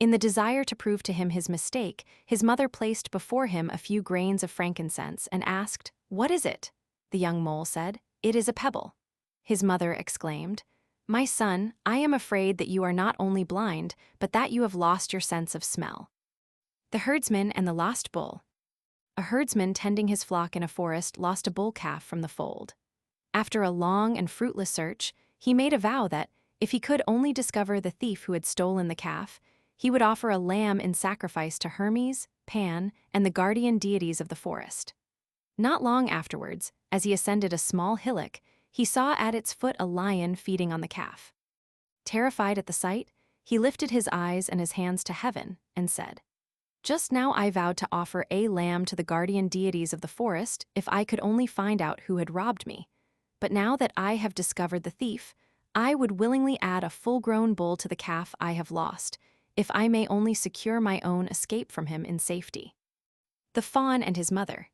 In the desire to prove to him his mistake, his mother placed before him a few grains of frankincense and asked, "What is it?" The young mole said, "It is a pebble." His mother exclaimed, "My son, I am afraid that you are not only blind, but that you have lost your sense of smell." The Herdsman and the Lost Bull. A herdsman tending his flock in a forest lost a bull calf from the fold. After a long and fruitless search, he made a vow that, if he could only discover the thief who had stolen the calf, he would offer a lamb in sacrifice to Hermes, Pan, and the guardian deities of the forest. Not long afterwards, as he ascended a small hillock, he saw at its foot a lion feeding on the calf. Terrified at the sight, he lifted his eyes and his hands to heaven and said, "Just now I vowed to offer a lamb to the guardian deities of the forest if I could only find out who had robbed me. But now that I have discovered the thief, I would willingly add a full-grown bull to the calf I have lost, if I may only secure my own escape from him in safety." The Fawn and His Mother.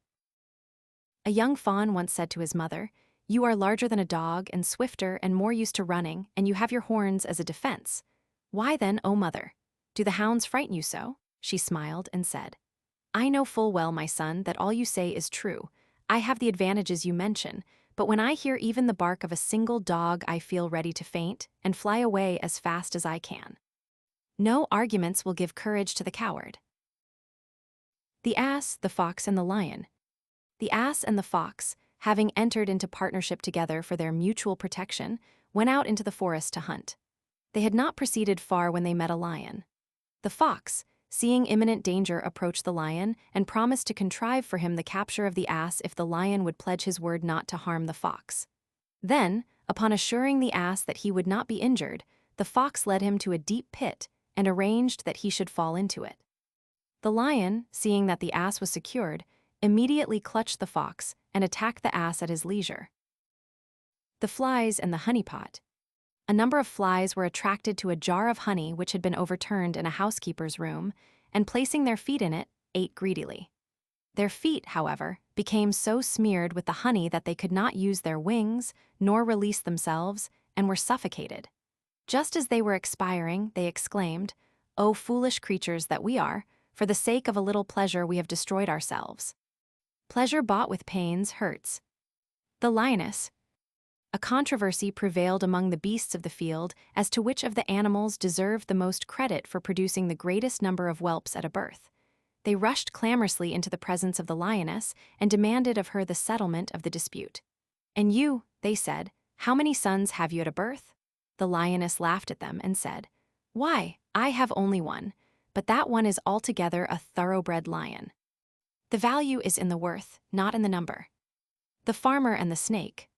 A young fawn once said to his mother, "You are larger than a dog and swifter and more used to running, and you have your horns as a defense. Why then, O mother, do the hounds frighten you so?" She smiled and said, "I know full well, my son, that all you say is true. I have the advantages you mention, but when I hear even the bark of a single dog I feel ready to faint and fly away as fast as I can. No arguments will give courage to the coward." The Ass, the Fox, and the Lion. The ass and the fox, having entered into partnership together for their mutual protection, went out into the forest to hunt. They had not proceeded far when they met a lion. The fox, seeing imminent danger, approached the lion and promised to contrive for him the capture of the ass if the lion would pledge his word not to harm the fox. Then, upon assuring the ass that he would not be injured, the fox led him to a deep pit and arranged that he should fall into it. The lion, seeing that the ass was secured, immediately clutched the fox and attacked the ass at his leisure. The Flies and the Honey Pot. A number of flies were attracted to a jar of honey which had been overturned in a housekeeper's room, and placing their feet in it, ate greedily. Their feet, however, became so smeared with the honey that they could not use their wings, nor release themselves, and were suffocated. Just as they were expiring, they exclaimed, "O foolish creatures that we are, for the sake of a little pleasure we have destroyed ourselves." Pleasure bought with pains hurts. The Lioness. A controversy prevailed among the beasts of the field as to which of the animals deserved the most credit for producing the greatest number of whelps at a birth. They rushed clamorously into the presence of the lioness and demanded of her the settlement of the dispute. "And you," they said, "how many sons have you at a birth?" The lioness laughed at them and said, "Why, I have only one, but that one is altogether a thoroughbred lion." The value is in the worth, not in the number. The Farmer and the Snake.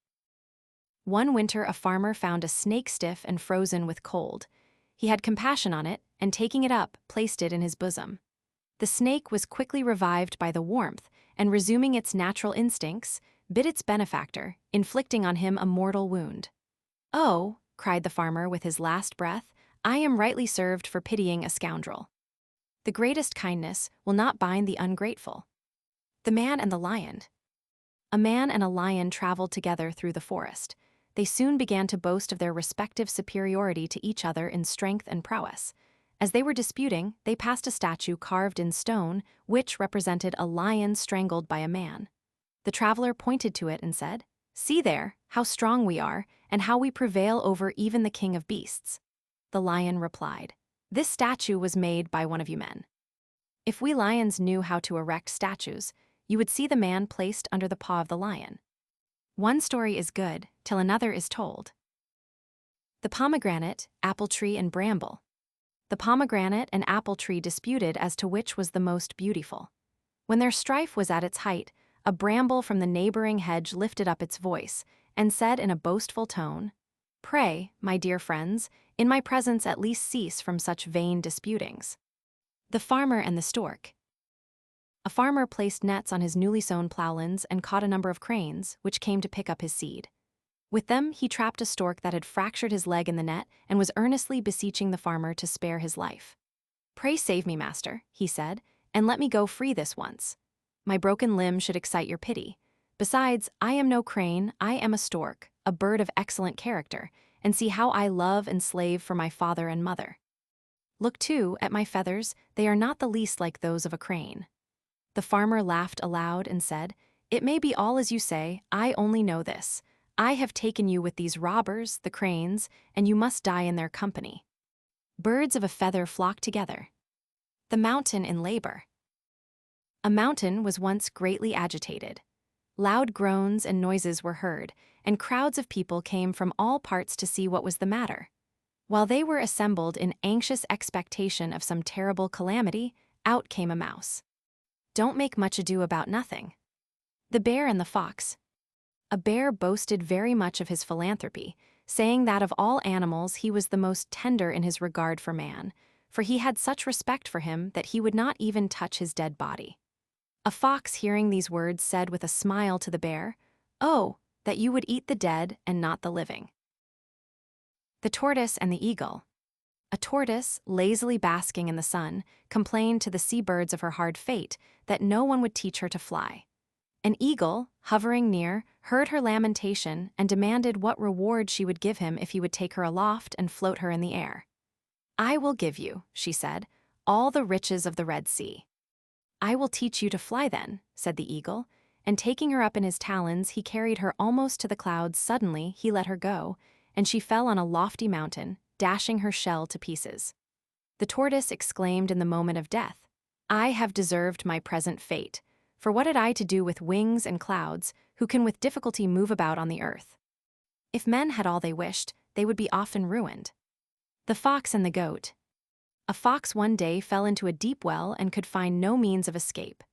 One winter a farmer found a snake stiff and frozen with cold. He had compassion on it, and taking it up, placed it in his bosom. The snake was quickly revived by the warmth, and resuming its natural instincts, bit its benefactor, inflicting on him a mortal wound. "Oh," cried the farmer with his last breath, "I am rightly served for pitying a scoundrel." The greatest kindness will not bind the ungrateful. The Man and the Lion. A man and a lion traveled together through the forest. They soon began to boast of their respective superiority to each other in strength and prowess. As they were disputing, they passed a statue carved in stone, which represented a lion strangled by a man. The traveler pointed to it and said, "See there, how strong we are, and how we prevail over even the king of beasts." The lion replied, "This statue was made by one of you men. If we lions knew how to erect statues, you would see the man placed under the paw of the lion. One story is good till another is told. The pomegranate, apple tree, and bramble. The pomegranate and apple tree disputed as to which was the most beautiful. When their strife was at its height, a bramble from the neighboring hedge lifted up its voice and said in a boastful tone, "Pray, my dear friends, in my presence at least cease from such vain disputings." The farmer and the stork. A farmer placed nets on his newly sown plowlands and caught a number of cranes, which came to pick up his seed. With them he trapped a stork that had fractured his leg in the net and was earnestly beseeching the farmer to spare his life. "Pray save me, master," he said, "and let me go free this once. My broken limb should excite your pity. Besides, I am no crane, I am a stork, a bird of excellent character, and see how I love and slave for my father and mother. Look, too, at my feathers, they are not the least like those of a crane." The farmer laughed aloud and said, "It may be all as you say, I only know this. I have taken you with these robbers, the cranes, and you must die in their company." Birds of a feather flock together. The mountain in labor. A mountain was once greatly agitated. Loud groans and noises were heard, and crowds of people came from all parts to see what was the matter. While they were assembled in anxious expectation of some terrible calamity, out came a mouse. Don't make much ado about nothing. The bear and the fox. A bear boasted very much of his philanthropy, saying that of all animals he was the most tender in his regard for man, for he had such respect for him that he would not even touch his dead body. A fox, hearing these words, said with a smile to the bear, "Oh, that you would eat the dead and not the living." The tortoise and the eagle. A tortoise, lazily basking in the sun, complained to the seabirds of her hard fate, that no one would teach her to fly. An eagle, hovering near, heard her lamentation and demanded what reward she would give him if he would take her aloft and float her in the air. "I will give you," she said, "all the riches of the Red Sea." "I will teach you to fly then," said the eagle, and taking her up in his talons he carried her almost to the clouds. Suddenly he let her go, and she fell on a lofty mountain, dashing her shell to pieces. The tortoise exclaimed in the moment of death, "I have deserved my present fate, for what had I to do with wings and clouds, who can with difficulty move about on the earth? If men had all they wished, they would be often ruined." The fox and the goat. A fox one day fell into a deep well and could find no means of escape.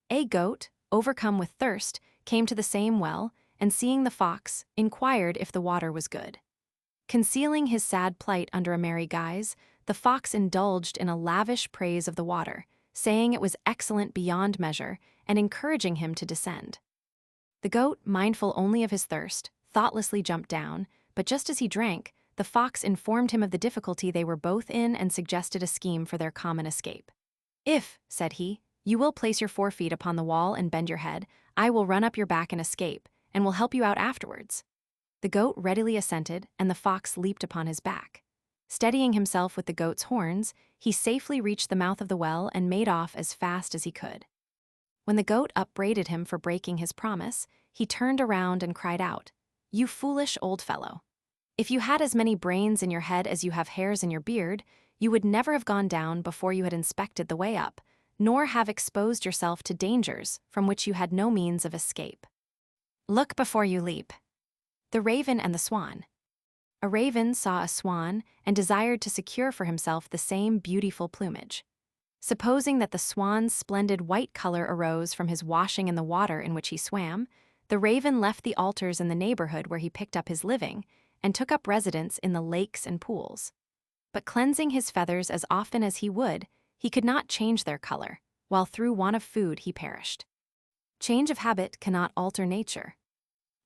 A goat, overcome with thirst, came to the same well, and seeing the fox, inquired if the water was good. Concealing his sad plight under a merry guise, the fox indulged in a lavish praise of the water, saying it was excellent beyond measure, and encouraging him to descend. The goat, mindful only of his thirst, thoughtlessly jumped down, but just as he drank, the fox informed him of the difficulty they were both in and suggested a scheme for their common escape. "If," said he, "you will place your forefeet upon the wall and bend your head, I will run up your back and escape, and will help you out afterwards." The goat readily assented, and the fox leaped upon his back. Steadying himself with the goat's horns, he safely reached the mouth of the well and made off as fast as he could. When the goat upbraided him for breaking his promise, he turned around and cried out, "You foolish old fellow! If you had as many brains in your head as you have hairs in your beard, you would never have gone down before you had inspected the way up, nor have exposed yourself to dangers from which you had no means of escape. Look before you leap." The raven and the swan. A raven saw a swan and desired to secure for himself the same beautiful plumage. Supposing that the swan's splendid white color arose from his washing in the water in which he swam, the raven left the altars in the neighborhood where he picked up his living and took up residence in the lakes and pools. But cleansing his feathers as often as he would, he could not change their color, while through want of food he perished. Change of habit cannot alter nature.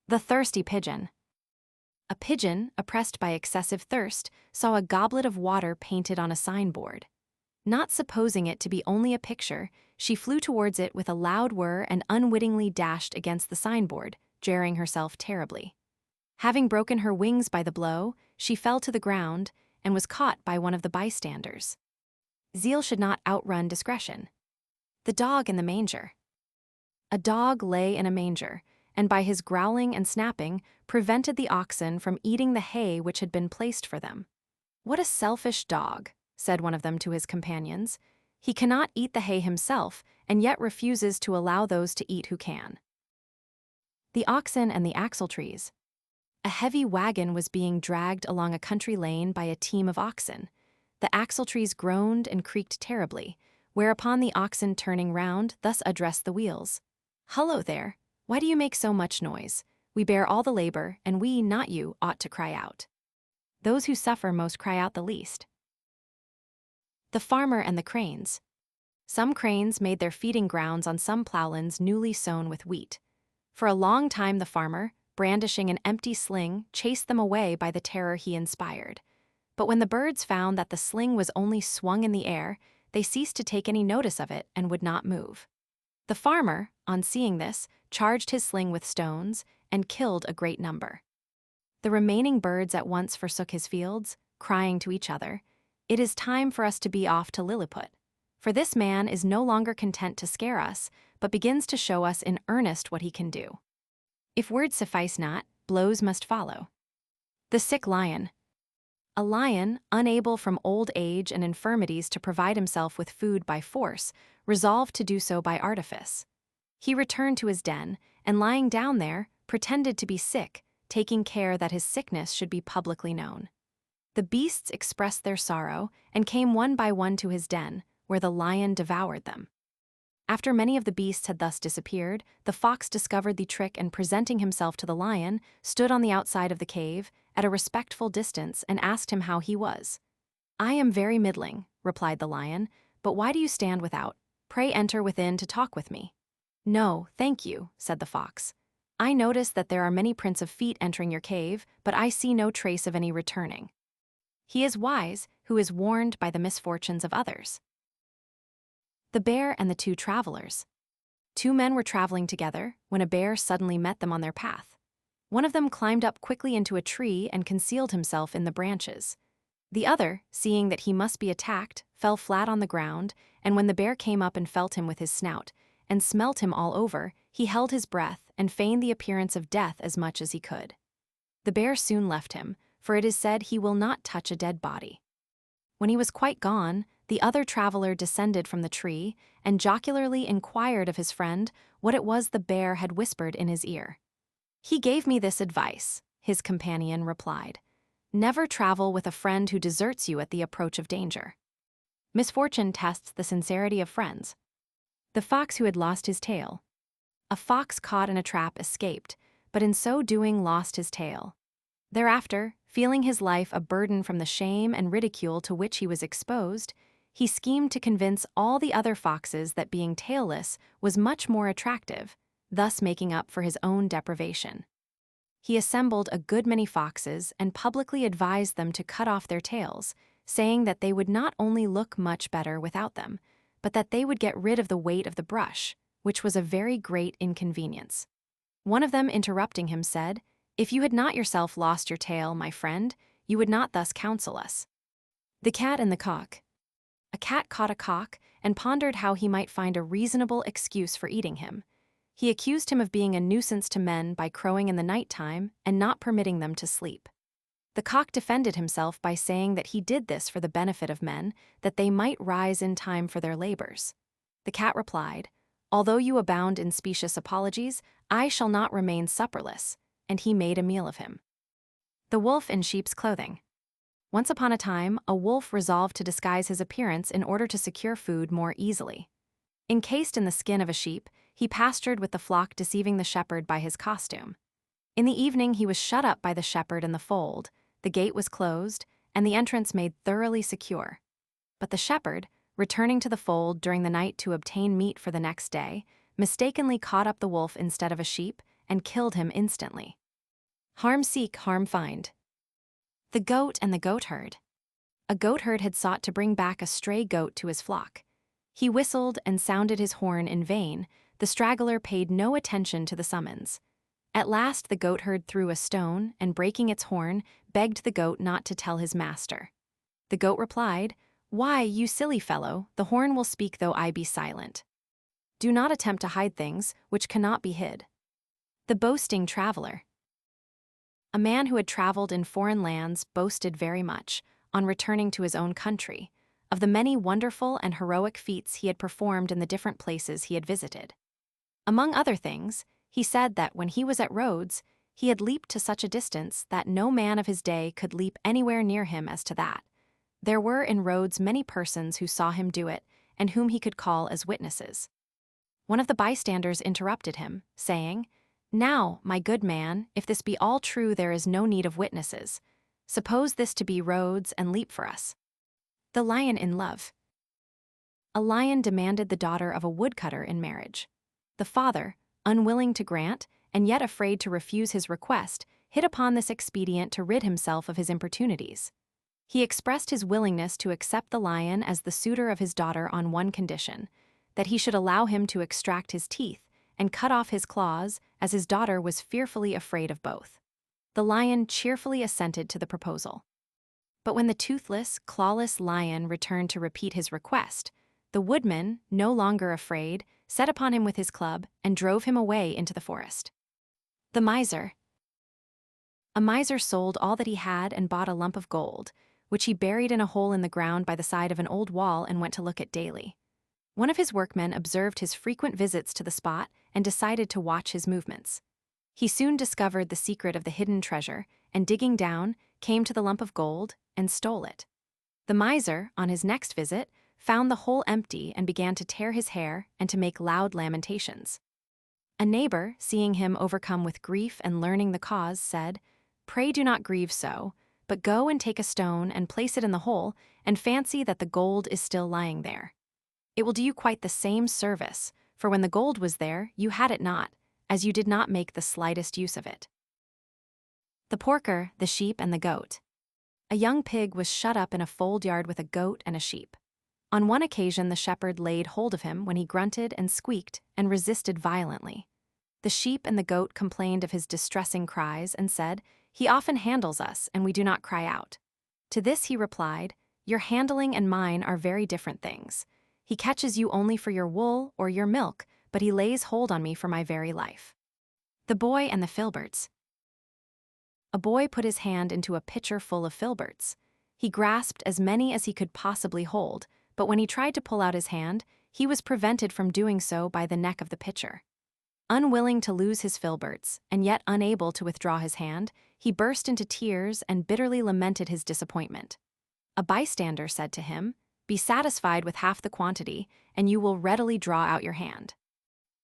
The thirsty pigeon. A pigeon, oppressed by excessive thirst, saw a goblet of water painted on a signboard. Not supposing it to be only a picture, she flew towards it with a loud whir and unwittingly dashed against the signboard, jarring herself terribly. Having broken her wings by the blow, she fell to the ground and was caught by one of the bystanders. Zeal should not outrun discretion. The dog in the manger. A dog lay in a manger, and by his growling and snapping prevented the oxen from eating the hay which had been placed for them. "What a selfish dog," said one of them to his companions. He cannot eat the hay himself, and yet refuses to allow those to eat who can. The oxen and the axletrees. A heavy wagon was being dragged along a country lane by a team of oxen. The axletrees groaned and creaked terribly, whereupon the oxen, turning round, thus addressed the wheels. "Hullo there, why do you make so much noise? We bear all the labor, and we, not you, ought to cry out. Those who suffer most cry out the least." The farmer and the cranes. Some cranes made their feeding grounds on some plowlands newly sown with wheat. For a long time the farmer, brandishing an empty sling, chased them away by the terror he inspired. But when the birds found that the sling was only swung in the air, they ceased to take any notice of it and would not move. The farmer, on seeing this, charged his sling with stones and killed a great number. The remaining birds at once forsook his fields, crying to each other, "It is time for us to be off to Lilliput. For this man is no longer content to scare us, but begins to show us in earnest what he can do. If words suffice not, blows must follow." The sick lion. A lion, unable from old age and infirmities to provide himself with food by force, resolved to do so by artifice. He returned to his den, and lying down there, pretended to be sick, taking care that his sickness should be publicly known. The beasts expressed their sorrow, and came one by one to his den, where the lion devoured them. After many of the beasts had thus disappeared, the fox discovered the trick and, presenting himself to the lion, stood on the outside of the cave, at a respectful distance, and asked him how he was. "I am very middling," replied the lion, "but why do you stand without? Pray enter within to talk with me." "No, thank you," said the fox. "I notice that there are many prints of feet entering your cave, but I see no trace of any returning." He is wise who is warned by the misfortunes of others. The bear and the two travelers. Two men were traveling together when a bear suddenly met them on their path. One of them climbed up quickly into a tree and concealed himself in the branches. The other, seeing that he must be attacked, fell flat on the ground, and when the bear came up and felt him with his snout, and smelt him all over, he held his breath and feigned the appearance of death as much as he could. The bear soon left him, for it is said he will not touch a dead body. When he was quite gone, the other traveler descended from the tree and jocularly inquired of his friend what it was the bear had whispered in his ear. "He gave me this advice," his companion replied. "Never travel with a friend who deserts you at the approach of danger." Misfortune tests the sincerity of friends. The fox who had lost his tail. A fox caught in a trap escaped, but in so doing lost his tail. Thereafter, feeling his life a burden from the shame and ridicule to which he was exposed, he schemed to convince all the other foxes that being tailless was much more attractive, thus making up for his own deprivation. He assembled a good many foxes and publicly advised them to cut off their tails, saying that they would not only look much better without them, but that they would get rid of the weight of the brush, which was a very great inconvenience. One of them, interrupting him, said, "If you had not yourself lost your tail, my friend, you would not thus counsel us." The cat and the cock. A cat caught a cock and pondered how he might find a reasonable excuse for eating him. He accused him of being a nuisance to men by crowing in the night time and not permitting them to sleep. The cock defended himself by saying that he did this for the benefit of men, that they might rise in time for their labors. The cat replied, "Although you abound in specious apologies, I shall not remain supperless," and he made a meal of him. The wolf in sheep's clothing. Once upon a time, a wolf resolved to disguise his appearance in order to secure food more easily. Encased in the skin of a sheep, he pastured with the flock, deceiving the shepherd by his costume. In the evening he was shut up by the shepherd in the fold, the gate was closed, and the entrance made thoroughly secure. But the shepherd, returning to the fold during the night to obtain meat for the next day, mistakenly caught up the wolf instead of a sheep and killed him instantly. Harm seek, harm find. The goat and the goatherd. A goatherd had sought to bring back a stray goat to his flock. He whistled and sounded his horn in vain. The straggler paid no attention to the summons. At last the goatherd threw a stone and, breaking its horn, begged the goat not to tell his master. The goat replied, "Why, you silly fellow, the horn will speak though I be silent. Do not attempt to hide things which cannot be hid." The boasting traveler. A man who had traveled in foreign lands boasted very much, on returning to his own country, of the many wonderful and heroic feats he had performed in the different places he had visited. Among other things, he said that when he was at Rhodes, he had leaped to such a distance that no man of his day could leap anywhere near him as to that. There were in Rhodes many persons who saw him do it, and whom he could call as witnesses. One of the bystanders interrupted him, saying, "Now, my good man, if this be all true, there is no need of witnesses. Suppose this to be Rhodes, and leap for us." The lion in love. A lion demanded the daughter of a woodcutter in marriage. The father, unwilling to grant, and yet afraid to refuse his request, hit upon this expedient to rid himself of his importunities. He expressed his willingness to accept the lion as the suitor of his daughter on one condition, that he should allow him to extract his teeth and cut off his claws, as his daughter was fearfully afraid of both. The lion cheerfully assented to the proposal. But when the toothless, clawless lion returned to repeat his request, the woodman, no longer afraid, set upon him with his club and drove him away into the forest. The miser. A miser sold all that he had and bought a lump of gold, which he buried in a hole in the ground by the side of an old wall and went to look at daily. One of his workmen observed his frequent visits to the spot and decided to watch his movements. He soon discovered the secret of the hidden treasure, and digging down, came to the lump of gold and stole it. The miser, on his next visit, found the hole empty and began to tear his hair and to make loud lamentations. A neighbor, seeing him overcome with grief and learning the cause, said, "Pray do not grieve so, but go and take a stone and place it in the hole, and fancy that the gold is still lying there. It will do you quite the same service, for when the gold was there, you had it not, as you did not make the slightest use of it." The porker, the sheep, and the goat. A young pig was shut up in a fold yard with a goat and a sheep. On one occasion the shepherd laid hold of him when he grunted and squeaked and resisted violently. The sheep and the goat complained of his distressing cries and said, "He often handles us, and we do not cry out." To this he replied, "Your handling and mine are very different things. He catches you only for your wool or your milk, but he lays hold on me for my very life." The boy and the filberts. A boy put his hand into a pitcher full of filberts. He grasped as many as he could possibly hold, but when he tried to pull out his hand, he was prevented from doing so by the neck of the pitcher. Unwilling to lose his filberts, and yet unable to withdraw his hand, he burst into tears and bitterly lamented his disappointment. A bystander said to him, "Be satisfied with half the quantity, and you will readily draw out your hand.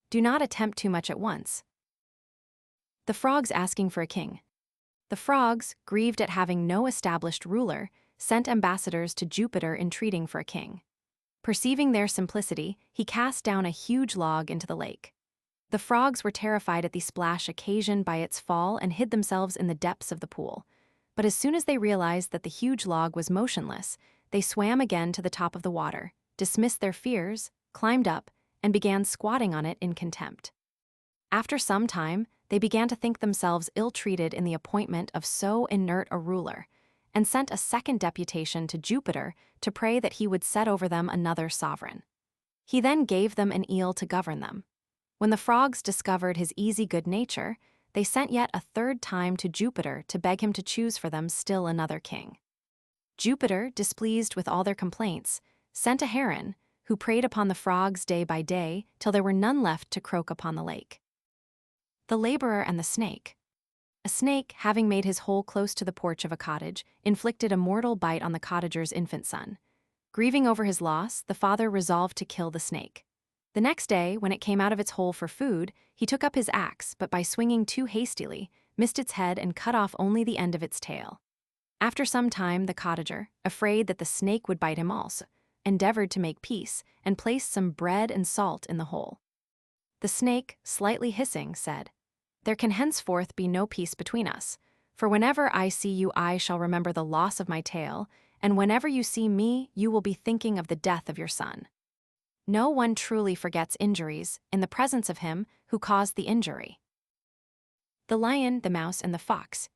Do not attempt too much at once." The frogs asking for a king. The frogs, grieved at having no established ruler, sent ambassadors to Jupiter entreating for a king. Perceiving their simplicity, he cast down a huge log into the lake. The frogs were terrified at the splash occasioned by its fall and hid themselves in the depths of the pool. But as soon as they realized that the huge log was motionless, they swam again to the top of the water, dismissed their fears, climbed up, and began squatting on it in contempt. After some time, they began to think themselves ill-treated in the appointment of so inert a ruler, and sent a second deputation to Jupiter to pray that he would set over them another sovereign. He then gave them an eel to govern them. When the frogs discovered his easy good nature, they sent yet a third time to Jupiter to beg him to choose for them still another king. Jupiter, displeased with all their complaints, sent a heron, who preyed upon the frogs day by day till there were none left to croak upon the lake. The laborer and the snake. A snake, having made his hole close to the porch of a cottage, inflicted a mortal bite on the cottager's infant son. Grieving over his loss, the father resolved to kill the snake. The next day, when it came out of its hole for food, he took up his axe, but by swinging too hastily, missed its head and cut off only the end of its tail. After some time, the cottager, afraid that the snake would bite him also, endeavored to make peace and placed some bread and salt in the hole. The snake, slightly hissing, said, "There can henceforth be no peace between us, for whenever I see you I shall remember the loss of my tail, and whenever you see me you will be thinking of the death of your son. No one truly forgets injuries in the presence of him who caused the injury." The lion, the mouse, and the fox.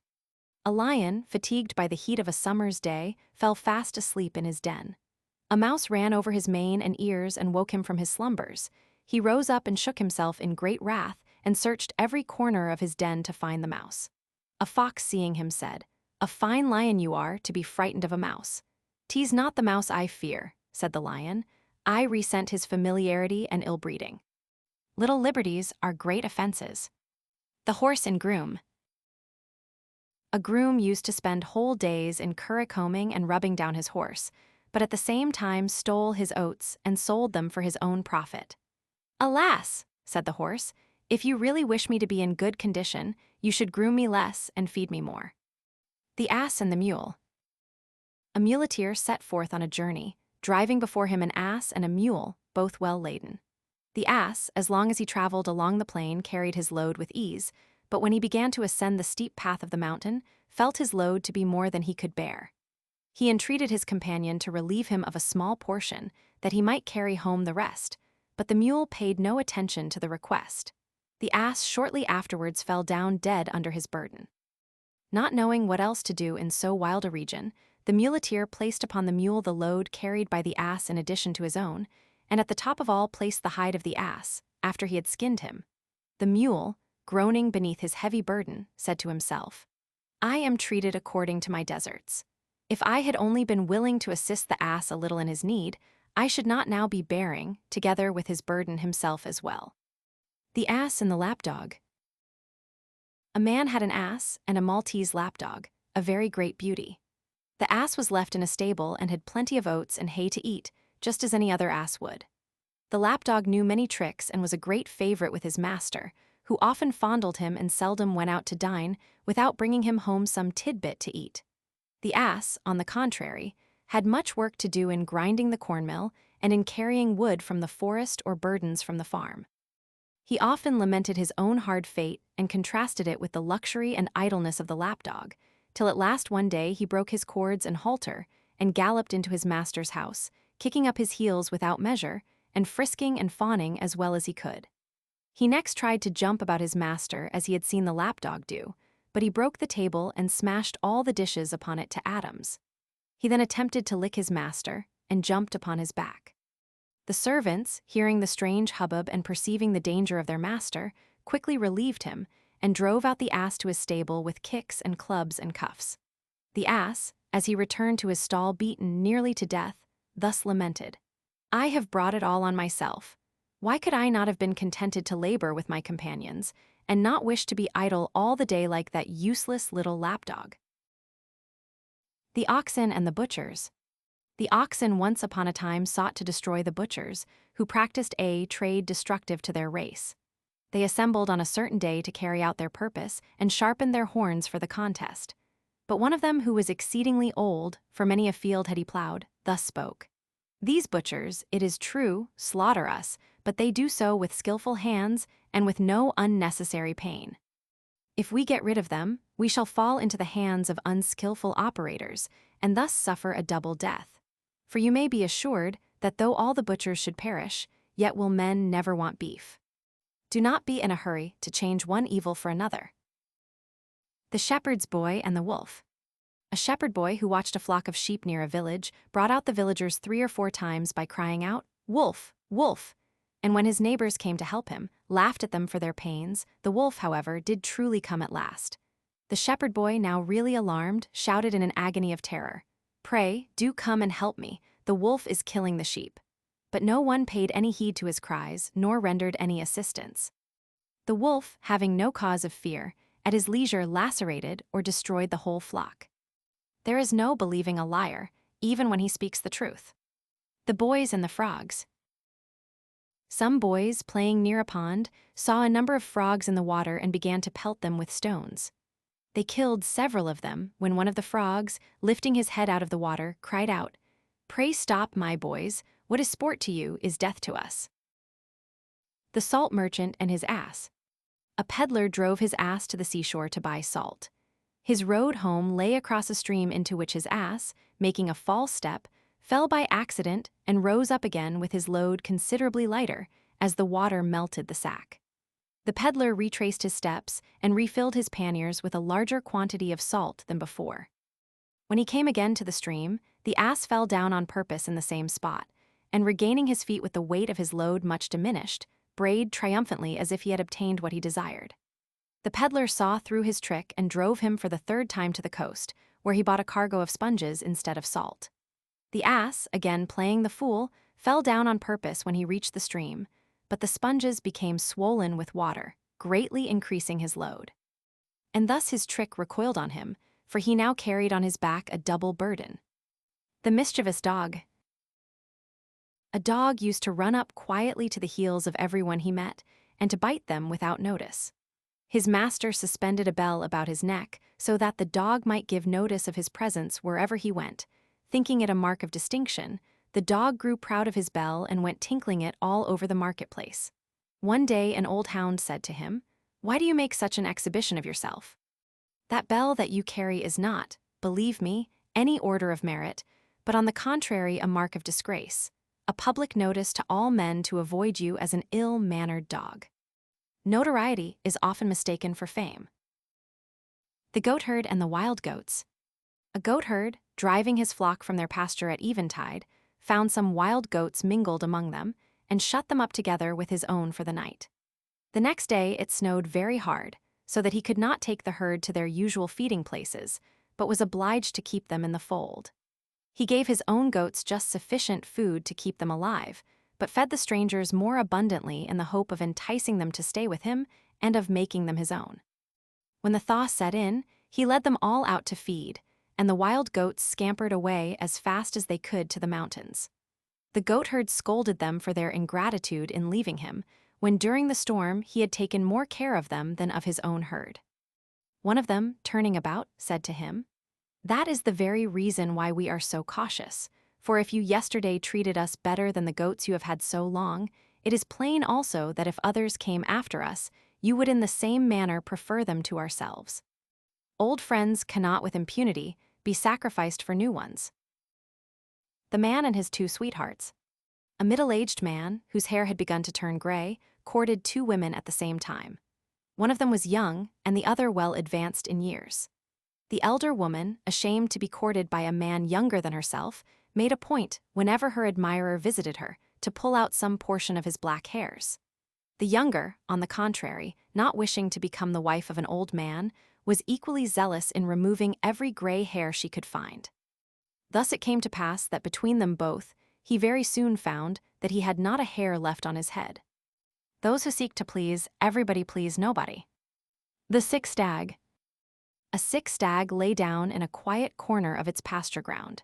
A lion, fatigued by the heat of a summer's day, fell fast asleep in his den. A mouse ran over his mane and ears and woke him from his slumbers. He rose up and shook himself in great wrath and searched every corner of his den to find the mouse. A fox, seeing him, said, "A fine lion you are to be frightened of a mouse. 'Tis not the mouse I fear, said the lion. I resent his familiarity and ill-breeding. Little liberties are great offenses. The Horse and Groom. A groom used to spend whole days in curricombing and rubbing down his horse, but at the same time stole his oats and sold them for his own profit. Alas, said the horse, if you really wish me to be in good condition, you should groom me less and feed me more. The Ass and the Mule. A muleteer set forth on a journey, driving before him an ass and a mule, both well laden. The ass, as long as he traveled along the plain, carried his load with ease, but when he began to ascend the steep path of the mountain, felt his load to be more than he could bear. He entreated his companion to relieve him of a small portion, that he might carry home the rest, but the mule paid no attention to the request. The ass shortly afterwards fell down dead under his burden. Not knowing what else to do in so wild a region, the muleteer placed upon the mule the load carried by the ass in addition to his own, and at the top of all placed the hide of the ass, after he had skinned him. The mule, groaning beneath his heavy burden, said to himself, I am treated according to my deserts. If I had only been willing to assist the ass a little in his need, I should not now be bearing, together with his burden himself as well. The Ass and the Lapdog. A man had an ass and a Maltese lapdog, a very great beauty. The ass was left in a stable and had plenty of oats and hay to eat, just as any other ass would. The lapdog knew many tricks and was a great favorite with his master, who often fondled him and seldom went out to dine without bringing him home some tidbit to eat. The ass, on the contrary, had much work to do in grinding the cornmill and in carrying wood from the forest or burdens from the farm. He often lamented his own hard fate and contrasted it with the luxury and idleness of the lapdog, till at last one day he broke his cords and halter and galloped into his master's house, kicking up his heels without measure and frisking and fawning as well as he could. He next tried to jump about his master as he had seen the lapdog do, but he broke the table and smashed all the dishes upon it to atoms. He then attempted to lick his master and jumped upon his back. The servants, hearing the strange hubbub and perceiving the danger of their master, quickly relieved him and drove out the ass to his stable with kicks and clubs and cuffs. The ass, as he returned to his stall beaten nearly to death, thus lamented, I have brought it all on myself. Why could I not have been contented to labor with my companions, and not wish to be idle all the day like that useless little lapdog? The Oxen and the Butchers. The oxen once upon a time sought to destroy the butchers, who practiced a trade destructive to their race. They assembled on a certain day to carry out their purpose and sharpened their horns for the contest. But one of them, who was exceedingly old, for many a field had he plowed, thus spoke. These butchers, it is true, slaughter us, but they do so with skillful hands and with no unnecessary pain. If we get rid of them, we shall fall into the hands of unskillful operators, and thus suffer a double death. For you may be assured that though all the butchers should perish, yet will men never want beef. Do not be in a hurry to change one evil for another. The Shepherd's Boy and the Wolf. A shepherd boy who watched a flock of sheep near a village brought out the villagers 3 or 4 times by crying out, Wolf, wolf, and when his neighbors came to help him, laughed at them for their pains. The wolf, however, did truly come at last. The shepherd boy, now really alarmed, shouted in an agony of terror, Pray, do come and help me, the wolf is killing the sheep. But no one paid any heed to his cries, nor rendered any assistance. The wolf, having no cause of fear, at his leisure lacerated or destroyed the whole flock. There is no believing a liar, even when he speaks the truth. The Boys and the Frogs. Some boys, playing near a pond, saw a number of frogs in the water and began to pelt them with stones. They killed several of them when one of the frogs, lifting his head out of the water, cried out, Pray stop, my boys, what is sport to you is death to us. The Salt Merchant and his Ass. A peddler drove his ass to the seashore to buy salt. His road home lay across a stream into which his ass, making a false step, fell by accident and rose up again with his load considerably lighter as the water melted the sack. The peddler retraced his steps and refilled his panniers with a larger quantity of salt than before. When he came again to the stream, the ass fell down on purpose in the same spot, and regaining his feet with the weight of his load much diminished, brayed triumphantly as if he had obtained what he desired. The peddler saw through his trick and drove him for the 3rd time to the coast, where he bought a cargo of sponges instead of salt. The ass, again playing the fool, fell down on purpose when he reached the stream, but the sponges became swollen with water, greatly increasing his load. And thus his trick recoiled on him, for he now carried on his back a double burden. The mischievous dog. A dog used to run up quietly to the heels of everyone he met, and to bite them without notice. His master suspended a bell about his neck so that the dog might give notice of his presence wherever he went. Thinking it a mark of distinction, the dog grew proud of his bell and went tinkling it all over the marketplace. One day an old hound said to him, "Why do you make such an exhibition of yourself? That bell that you carry is not, believe me, any order of merit, but on the contrary a mark of disgrace, a public notice to all men to avoid you as an ill-mannered dog." Notoriety is often mistaken for fame. The goatherd and the wild goats. A goatherd, driving his flock from their pasture at eventide, found some wild goats mingled among them, and shut them up together with his own for the night. The next day it snowed very hard, so that he could not take the herd to their usual feeding places, but was obliged to keep them in the fold. He gave his own goats just sufficient food to keep them alive, but fed the strangers more abundantly in the hope of enticing them to stay with him and of making them his own. When the thaw set in, he led them all out to feed, and the wild goats scampered away as fast as they could to the mountains. The goatherd scolded them for their ingratitude in leaving him, when during the storm he had taken more care of them than of his own herd. One of them, turning about, said to him, "That is the very reason why we are so cautious, for if you yesterday treated us better than the goats you have had so long, it is plain also that if others came after us, you would in the same manner prefer them to ourselves. Old friends cannot with impunity be sacrificed for new ones." The man and his two sweethearts. A middle-aged man, whose hair had begun to turn gray, courted two women at the same time. One of them was young, and the other well advanced in years. The elder woman, ashamed to be courted by a man younger than herself, made a point, whenever her admirer visited her, to pull out some portion of his black hairs. The younger, on the contrary, not wishing to become the wife of an old man, was equally zealous in removing every gray hair she could find. Thus it came to pass that between them both, he very soon found that he had not a hair left on his head. Those who seek to please everybody please nobody. The sick stag. A sick stag lay down in a quiet corner of its pasture ground.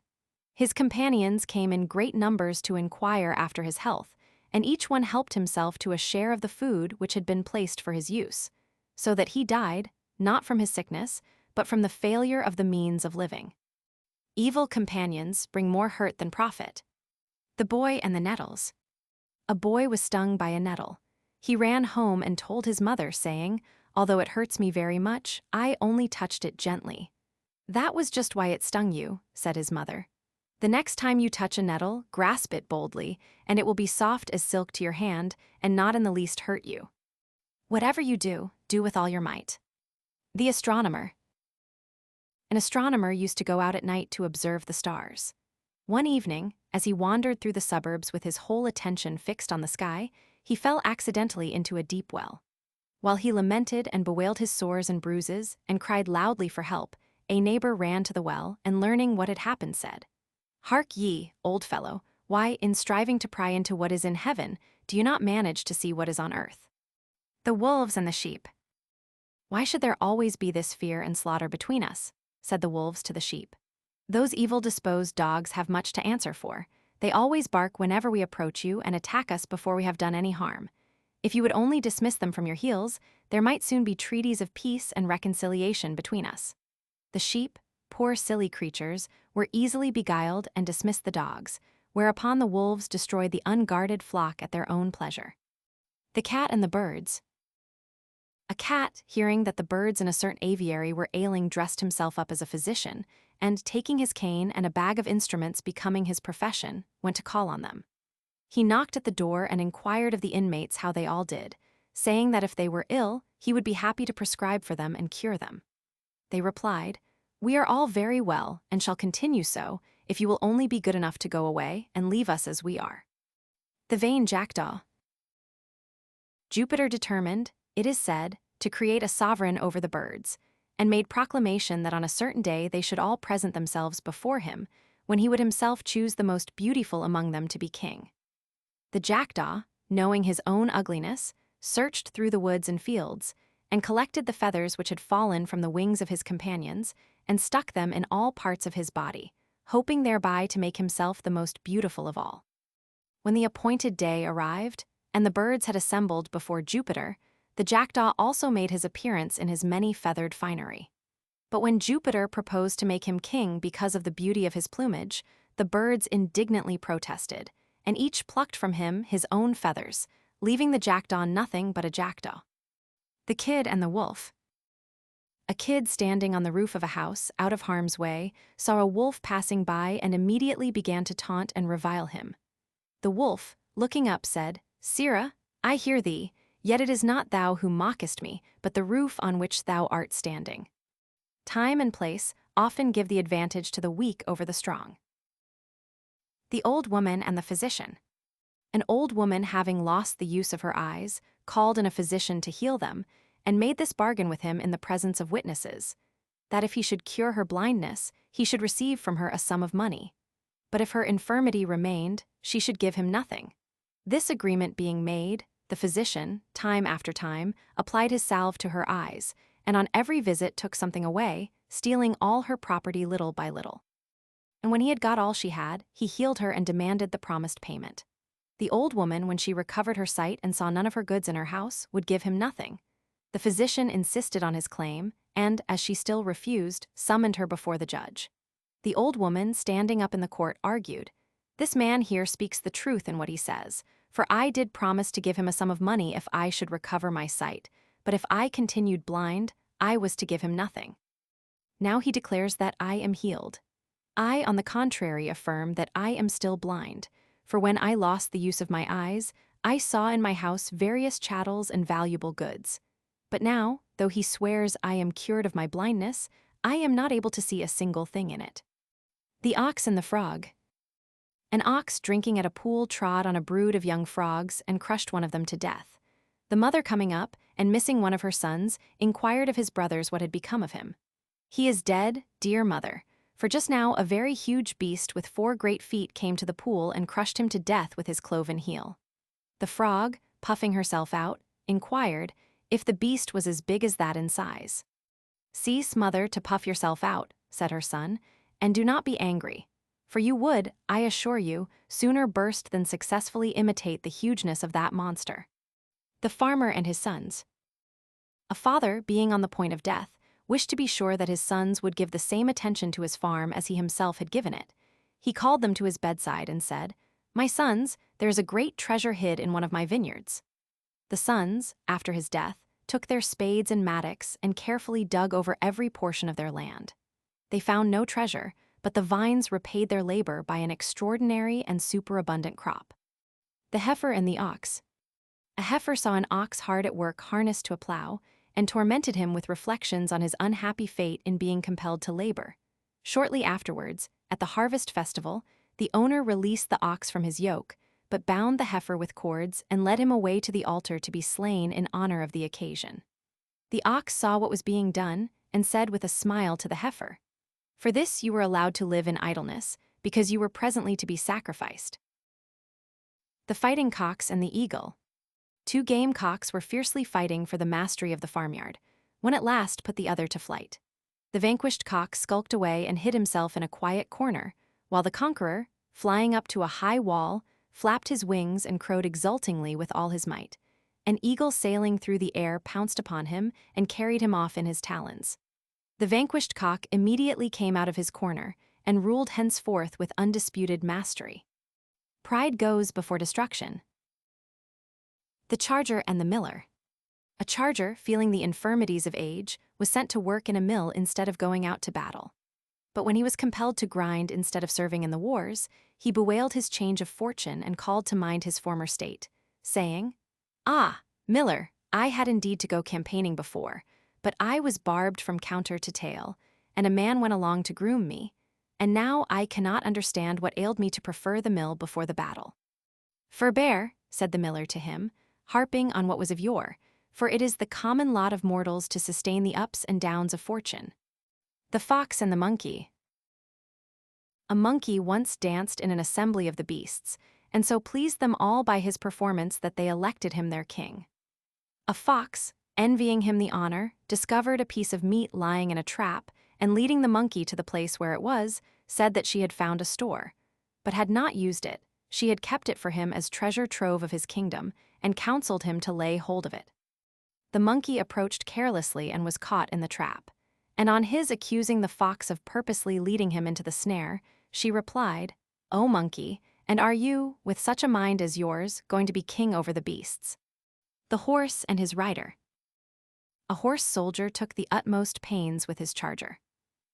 His companions came in great numbers to inquire after his health, and each one helped himself to a share of the food which had been placed for his use, so that he died, not from his sickness, but from the failure of the means of living. Evil companions bring more hurt than profit. The boy and the nettles. A boy was stung by a nettle. He ran home and told his mother, saying, "Although it hurts me very much, I only touched it gently." "That was just why it stung you," said his mother. "The next time you touch a nettle, grasp it boldly, and it will be soft as silk to your hand and not in the least hurt you. Whatever you do, do with all your might." The astronomer. An astronomer used to go out at night to observe the stars. One evening, as he wandered through the suburbs with his whole attention fixed on the sky, he fell accidentally into a deep well. While he lamented and bewailed his sores and bruises, and cried loudly for help, a neighbor ran to the well, and learning what had happened said, "Hark ye, old fellow, why, in striving to pry into what is in heaven, do you not manage to see what is on earth?" The wolves and the sheep. "Why should there always be this fear and slaughter between us?" said the wolves to the sheep. "Those evil-disposed dogs have much to answer for. They always bark whenever we approach you and attack us before we have done any harm. If you would only dismiss them from your heels, there might soon be treaties of peace and reconciliation between us." The sheep, poor silly creatures, were easily beguiled and dismissed the dogs, whereupon the wolves destroyed the unguarded flock at their own pleasure. The cat and the birds. A cat, hearing that the birds in a certain aviary were ailing, dressed himself up as a physician, and, taking his cane and a bag of instruments becoming his profession, went to call on them. He knocked at the door and inquired of the inmates how they all did, saying that if they were ill, he would be happy to prescribe for them and cure them. They replied, "We are all very well, and shall continue so, if you will only be good enough to go away and leave us as we are." The Vain Jackdaw. Jupiter determined, it is said, to create a sovereign over the birds, and made proclamation that on a certain day they should all present themselves before him, when he would himself choose the most beautiful among them to be king. The jackdaw, knowing his own ugliness, searched through the woods and fields, and collected the feathers which had fallen from the wings of his companions, and stuck them in all parts of his body, hoping thereby to make himself the most beautiful of all. When the appointed day arrived, and the birds had assembled before Jupiter, the jackdaw also made his appearance in his many feathered finery. But when Jupiter proposed to make him king because of the beauty of his plumage, the birds indignantly protested, and each plucked from him his own feathers, leaving the jackdaw nothing but a jackdaw. The Kid and the Wolf. A kid standing on the roof of a house, out of harm's way, saw a wolf passing by and immediately began to taunt and revile him. The wolf, looking up, said, "Sirrah, I hear thee, yet it is not thou who mockest me, but the roof on which thou art standing." Time and place often give the advantage to the weak over the strong. The Old Woman and the Physician. An old woman, having lost the use of her eyes, called in a physician to heal them, and made this bargain with him in the presence of witnesses, that if he should cure her blindness, he should receive from her a sum of money. But if her infirmity remained, she should give him nothing. This agreement being made, the physician, time after time, applied his salve to her eyes, and on every visit took something away, stealing all her property little by little. And when he had got all she had, he healed her and demanded the promised payment. The old woman, when she recovered her sight and saw none of her goods in her house, would give him nothing. The physician insisted on his claim, and, as she still refused, summoned her before the judge. The old woman, standing up in the court, argued, "This man here speaks the truth in what he says, for I did promise to give him a sum of money if I should recover my sight, but if I continued blind, I was to give him nothing. Now he declares that I am healed. I, on the contrary, affirm that I am still blind, for when I lost the use of my eyes, I saw in my house various chattels and valuable goods. But now, though he swears I am cured of my blindness, I am not able to see a single thing in it." The Ox and the Frog. An ox drinking at a pool trod on a brood of young frogs and crushed one of them to death. The mother, coming up and missing one of her sons, inquired of his brothers what had become of him. "He is dead, dear mother, for just now a very huge beast with 4 great feet came to the pool and crushed him to death with his cloven heel." The frog, puffing herself out, inquired if the beast was as big as that in size. "Cease, mother, to puff yourself out," said her son, "and do not be angry, for you would, I assure you, sooner burst than successfully imitate the hugeness of that monster." The Farmer and His Sons. A father, being on the point of death, wished to be sure that his sons would give the same attention to his farm as he himself had given it. He called them to his bedside and said, "My sons, there is a great treasure hid in one of my vineyards." The sons, after his death, took their spades and mattocks and carefully dug over every portion of their land. They found no treasure, but the vines repaid their labor by an extraordinary and superabundant crop. The Heifer and the Ox. A heifer saw an ox hard at work harnessed to a plow, and tormented him with reflections on his unhappy fate in being compelled to labor. Shortly afterwards, at the harvest festival, the owner released the ox from his yoke, but bound the heifer with cords and led him away to the altar to be slain in honor of the occasion. The ox saw what was being done and said with a smile to the heifer, "For this you were allowed to live in idleness, because you were presently to be sacrificed." The Fighting Cocks and the Eagle. 2 game cocks were fiercely fighting for the mastery of the farmyard. One at last put the other to flight. The vanquished cock skulked away and hid himself in a quiet corner, while the conqueror, flying up to a high wall, flapped his wings and crowed exultingly with all his might. An eagle sailing through the air pounced upon him and carried him off in his talons. The vanquished cock immediately came out of his corner and ruled henceforth with undisputed mastery. Pride goes before destruction. The Charger and the Miller. A charger, feeling the infirmities of age, was sent to work in a mill instead of going out to battle. But when he was compelled to grind instead of serving in the wars, he bewailed his change of fortune and called to mind his former state, saying, "Ah, Miller, I had indeed to go campaigning before, but I was barbed from counter to tail, and a man went along to groom me, and now I cannot understand what ailed me to prefer the mill before the battle." "Forbear," said the miller to him, harping on what was of yore, "for it is the common lot of mortals to sustain the ups and downs of fortune." The Fox and the Monkey. A monkey once danced in an assembly of the beasts, and so pleased them all by his performance that they elected him their king. A fox, envying him the honor, discovered a piece of meat lying in a trap, and leading the monkey to the place where it was, said that she had found a store, but had not used it. She had kept it for him as treasure trove of his kingdom, and counseled him to lay hold of it. The monkey approached carelessly and was caught in the trap, and on his accusing the fox of purposely leading him into the snare, she replied, "O monkey, and are you, with such a mind as yours, going to be king over the beasts?" The horse and his rider. A horse soldier took the utmost pains with his charger.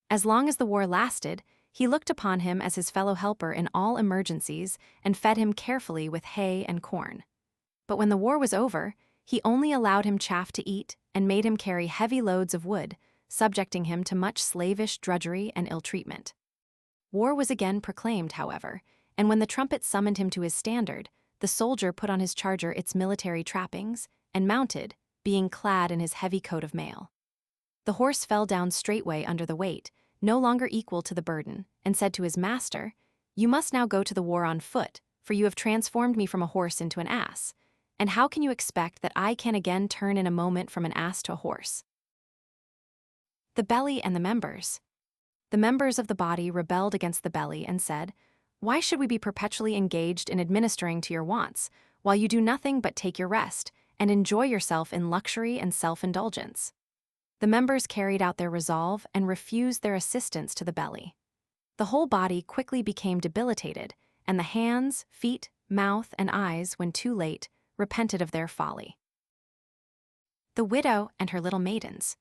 As long as the war lasted, he looked upon him as his fellow helper in all emergencies and fed him carefully with hay and corn. But when the war was over, he only allowed him chaff to eat and made him carry heavy loads of wood, subjecting him to much slavish drudgery and ill-treatment. War was again proclaimed, however, and when the trumpet summoned him to his standard, the soldier put on his charger its military trappings and mounted, being clad in his heavy coat of mail. The horse fell down straightway under the weight, no longer equal to the burden, and said to his master, "You must now go to the war on foot, for you have transformed me from a horse into an ass. And how can you expect that I can again turn in a moment from an ass to a horse?" The belly and the members. The members of the body rebelled against the belly and said, "Why should we be perpetually engaged in administering to your wants, while you do nothing but take your rest, and enjoy yourself in luxury and self-indulgence?" The members carried out their resolve and refused their assistance to the belly. The whole body quickly became debilitated, and the hands, feet, mouth, and eyes, when too late, repented of their folly. The widow and her little maidens.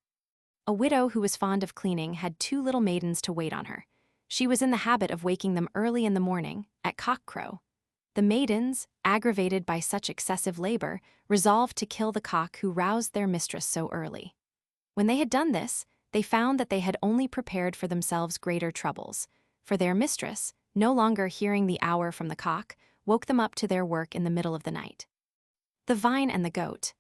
A widow who was fond of cleaning had 2 little maidens to wait on her. She was in the habit of waking them early in the morning, at cock-crow. The maidens, aggravated by such excessive labor, resolved to kill the cock who roused their mistress so early. When they had done this, they found that they had only prepared for themselves greater troubles, for their mistress, no longer hearing the hour from the cock, woke them up to their work in the middle of the night. The vine and the goat.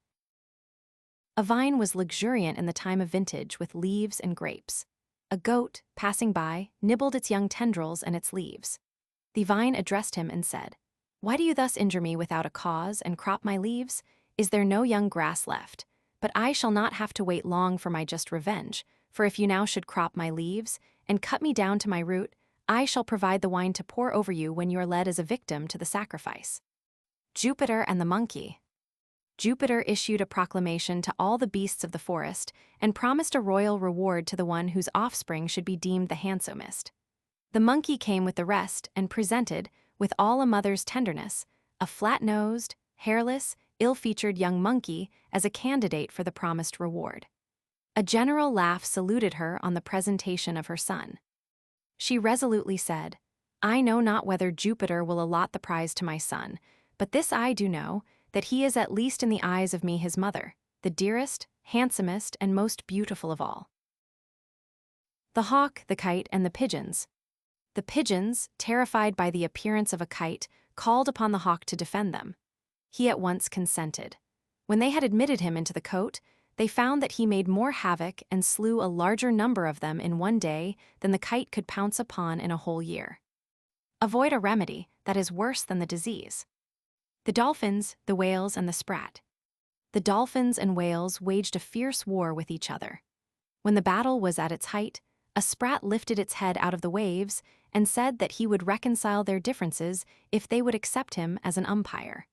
A vine was luxuriant in the time of vintage with leaves and grapes. A goat, passing by, nibbled its young tendrils and its leaves. The vine addressed him and said, "Why do you thus injure me without a cause and crop my leaves? Is there no young grass left? But I shall not have to wait long for my just revenge, for if you now should crop my leaves and cut me down to my root, I shall provide the wine to pour over you when you are led as a victim to the sacrifice." Jupiter and the monkey. Jupiter issued a proclamation to all the beasts of the forest and promised a royal reward to the one whose offspring should be deemed the handsomest. The monkey came with the rest and presented, with all a mother's tenderness, a flat-nosed, hairless, ill-featured young monkey as a candidate for the promised reward. A general laugh saluted her on the presentation of her son. She resolutely said, "I know not whether Jupiter will allot the prize to my son, but this I do know, that he is at least in the eyes of me his mother, the dearest, handsomest, and most beautiful of all." The hawk, the kite, and the pigeons. The pigeons, terrified by the appearance of a kite, called upon the hawk to defend them. He at once consented. When they had admitted him into the cote, they found that he made more havoc and slew a larger number of them in one day than the kite could pounce upon in a whole year. Avoid a remedy that is worse than the disease. The dolphins, the whales, and the sprat. The dolphins and whales waged a fierce war with each other. When the battle was at its height, a sprat lifted its head out of the waves and said that he would reconcile their differences if they would accept him as an umpire.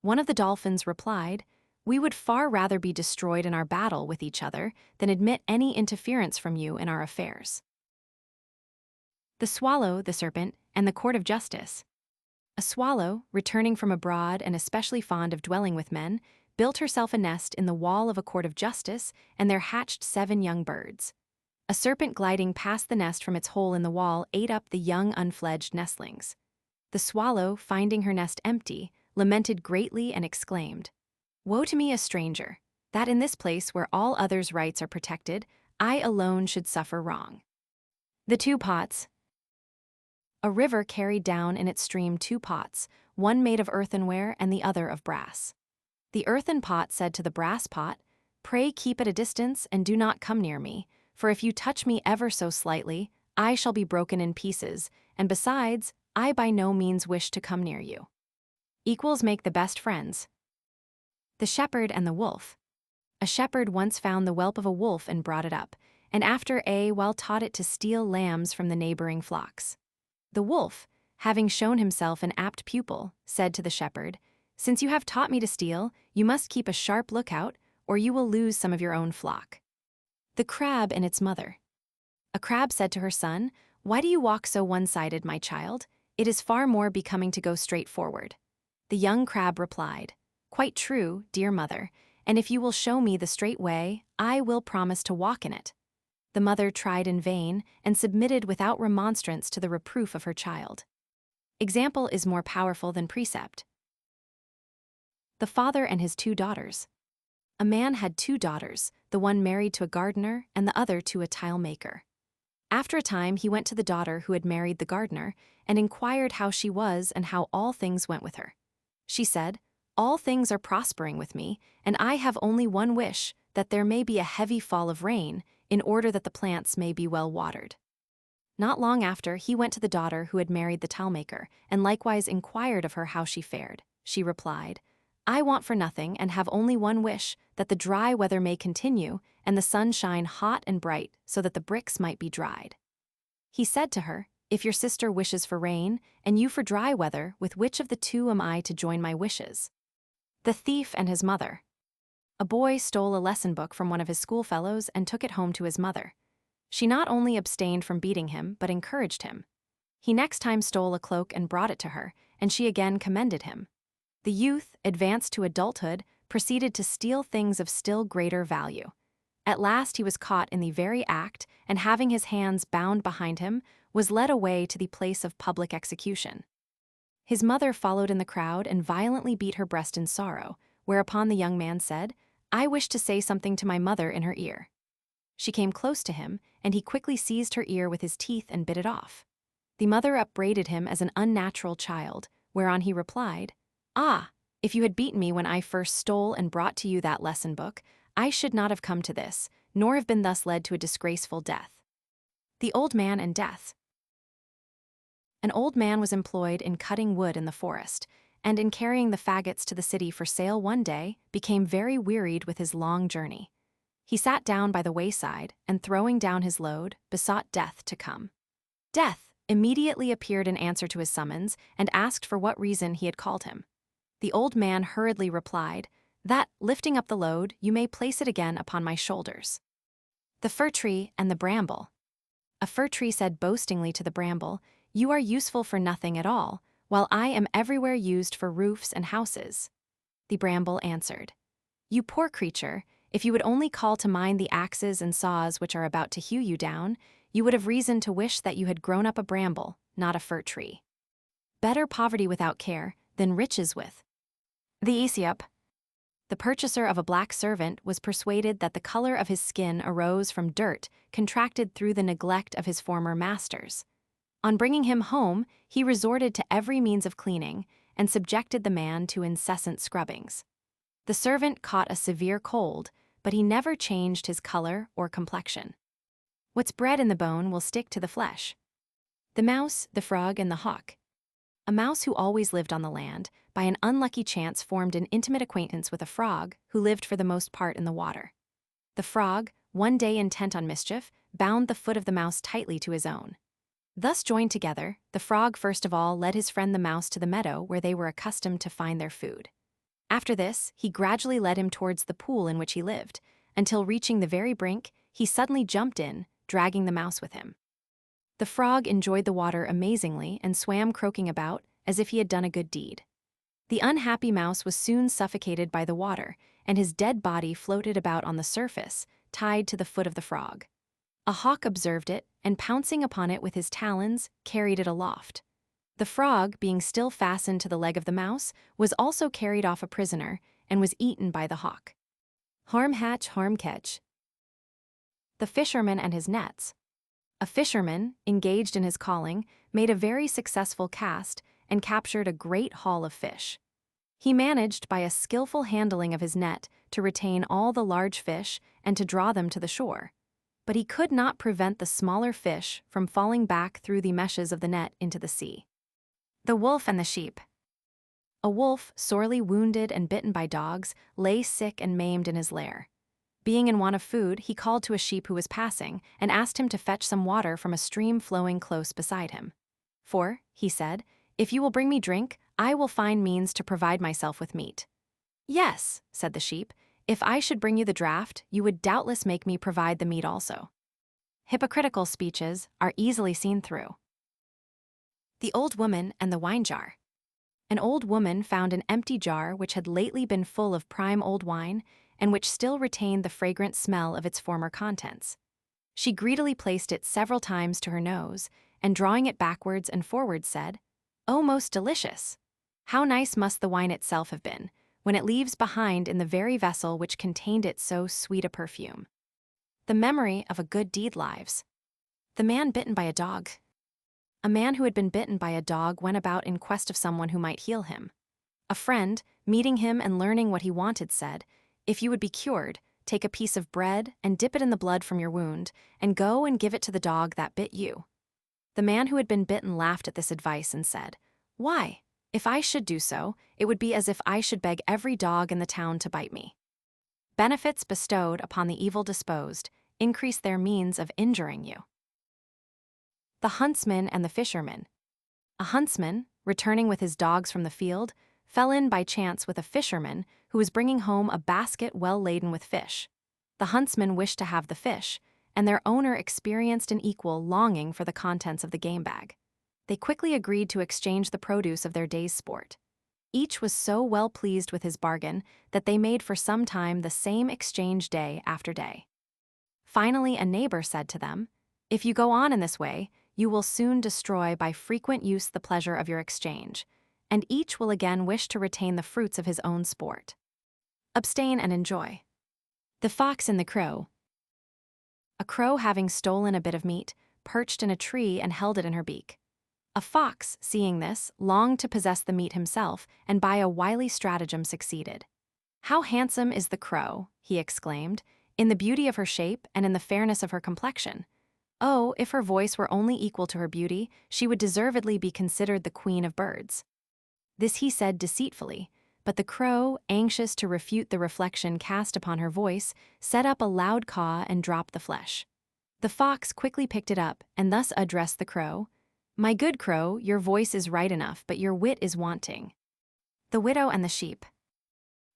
One of the dolphins replied, "We would far rather be destroyed in our battle with each other than admit any interference from you in our affairs." The swallow, the serpent, and the court of justice. A swallow, returning from abroad and especially fond of dwelling with men, built herself a nest in the wall of a court of justice, and there hatched 7 young birds. A serpent gliding past the nest from its hole in the wall ate up the young unfledged nestlings. The swallow, finding her nest empty, lamented greatly and exclaimed, "Woe to me, a stranger, that in this place where all others' rights are protected, I alone should suffer wrong." The 2 pots. A river carried down in its stream 2 pots, one made of earthenware and the other of brass. The earthen pot said to the brass pot, "Pray keep at a distance and do not come near me, for if you touch me ever so slightly, I shall be broken in pieces, and besides, I by no means wish to come near you. Equals make the best friends. The Shepherd and the Wolf. A shepherd once found the whelp of a wolf and brought it up, and after a while taught it to steal lambs from the neighboring flocks. The wolf, having shown himself an apt pupil, said to the shepherd, "Since you have taught me to steal, you must keep a sharp lookout, or you will lose some of your own flock." The Crab and its Mother. A crab said to her son, "Why do you walk so one-sided, my child? It is far more becoming to go straight forward." The young crab replied, "Quite true, dear mother, and if you will show me the straight way, I will promise to walk in it." The mother tried in vain and submitted without remonstrance to the reproof of her child. Example is more powerful than precept. The Father and His Two Daughters. A man had two daughters, the one married to a gardener and the other to a tile maker. After a time he went to the daughter who had married the gardener and inquired how she was and how all things went with her. She said, "All things are prospering with me, and I have only one wish, that there may be a heavy fall of rain, in order that the plants may be well watered." Not long after, he went to the daughter who had married the tile maker, and likewise inquired of her how she fared. She replied, "I want for nothing and have only one wish, that the dry weather may continue, and the sun shine hot and bright, so that the bricks might be dried." He said to her, "If your sister wishes for rain, and you for dry weather, with which of the two am I to join my wishes?" The Thief and His Mother. A boy stole a lesson book from one of his schoolfellows and took it home to his mother. She not only abstained from beating him, but encouraged him. He next time stole a cloak and brought it to her, and she again commended him. The youth, advanced to adulthood, proceeded to steal things of still greater value. At last he was caught in the very act, and having his hands bound behind him, was led away to the place of public execution. His mother followed in the crowd and violently beat her breast in sorrow, whereupon the young man said, "I wish to say something to my mother in her ear." She came close to him, and he quickly seized her ear with his teeth and bit it off. The mother upbraided him as an unnatural child, whereon he replied, "Ah, if you had beaten me when I first stole and brought to you that lesson book, I should not have come to this, nor have been thus led to a disgraceful death." The Old Man and Death. An old man was employed in cutting wood in the forest, and in carrying the faggots to the city for sale one day, became very wearied with his long journey. He sat down by the wayside, and throwing down his load, besought Death to come. Death immediately appeared in answer to his summons, and asked for what reason he had called him. The old man hurriedly replied, "That, lifting up the load, you may place it again upon my shoulders." The Fir-Tree and the Bramble. A fir-tree said boastingly to the bramble, "You are useful for nothing at all, while I am everywhere used for roofs and houses." The bramble answered, "You poor creature, if you would only call to mind the axes and saws which are about to hew you down, you would have reason to wish that you had grown up a bramble, not a fir-tree. Better poverty without care than riches with. The Aesop. The purchaser of a black servant was persuaded that the color of his skin arose from dirt contracted through the neglect of his former masters. On bringing him home, he resorted to every means of cleaning, and subjected the man to incessant scrubbings. The servant caught a severe cold, but he never changed his color or complexion. What's bred in the bone will stick to the flesh. The Mouse, the Frog, and the Hawk. A mouse who always lived on the land, by an unlucky chance formed an intimate acquaintance with a frog who lived for the most part in the water. The frog, one day intent on mischief, bound the foot of the mouse tightly to his own. Thus joined together, the frog first of all led his friend the mouse to the meadow where they were accustomed to find their food. After this, he gradually led him towards the pool in which he lived, until reaching the very brink, he suddenly jumped in, dragging the mouse with him. The frog enjoyed the water amazingly and swam croaking about as if he had done a good deed. The unhappy mouse was soon suffocated by the water, and his dead body floated about on the surface, tied to the foot of the frog. A hawk observed it, and pouncing upon it with his talons, carried it aloft. The frog, being still fastened to the leg of the mouse, was also carried off a prisoner, and was eaten by the hawk. Harm hatch, harm catch. The Fisherman and His Nets. A fisherman, engaged in his calling, made a very successful cast and captured a great haul of fish. He managed, by a skillful handling of his net, to retain all the large fish and to draw them to the shore. but he could not prevent the smaller fish from falling back through the meshes of the net into the sea. The wolf and the sheep. A wolf, sorely wounded and bitten by dogs, lay sick and maimed in his lair. Being in want of food, he called to a sheep who was passing and asked him to fetch some water from a stream flowing close beside him. "For," he said, "if you will bring me drink, I will find means to provide myself with meat." "Yes," said the sheep, "if I should bring you the draught, you would doubtless make me provide the meat also." Hypocritical speeches are easily seen through. The old woman and the wine jar. An old woman found an empty jar which had lately been full of prime old wine, and which still retained the fragrant smell of its former contents. She greedily placed it several times to her nose, and drawing it backwards and forwards said, "Oh, most delicious! How nice must the wine itself have been, when it leaves behind in the very vessel which contained it so sweet a perfume." The memory of a good deed lives. The man bitten by a dog. A man who had been bitten by a dog went about in quest of someone who might heal him. A friend, meeting him and learning what he wanted, said, "If you would be cured, take a piece of bread and dip it in the blood from your wound, and go and give it to the dog that bit you." The man who had been bitten laughed at this advice and said, "Why, if I should do so, it would be as if I should beg every dog in the town to bite me." Benefits bestowed upon the evil disposed increase their means of injuring you. The huntsman and the fisherman. A huntsman, returning with his dogs from the field, fell in by chance with a fisherman who was bringing home a basket well laden with fish. The huntsman wished to have the fish, and their owner experienced an equal longing for the contents of the game bag. They quickly agreed to exchange the produce of their day's sport. Each was so well pleased with his bargain that they made for some time the same exchange day after day. Finally, a neighbor said to them, "If you go on in this way, you will soon destroy by frequent use the pleasure of your exchange, and each will again wish to retain the fruits of his own sport. Abstain and enjoy." The fox and the crow. A crow, having stolen a bit of meat, perched in a tree and held it in her beak. A fox, seeing this, longed to possess the meat himself, and by a wily stratagem succeeded. "How handsome is the crow," he exclaimed, "in the beauty of her shape and in the fairness of her complexion. Oh, if her voice were only equal to her beauty, she would deservedly be considered the queen of birds." This he said deceitfully, but the crow, anxious to refute the reflection cast upon her voice, set up a loud caw and dropped the flesh. The fox quickly picked it up and thus addressed the crow, "My good crow, your voice is right enough, but your wit is wanting." The widow and the sheep.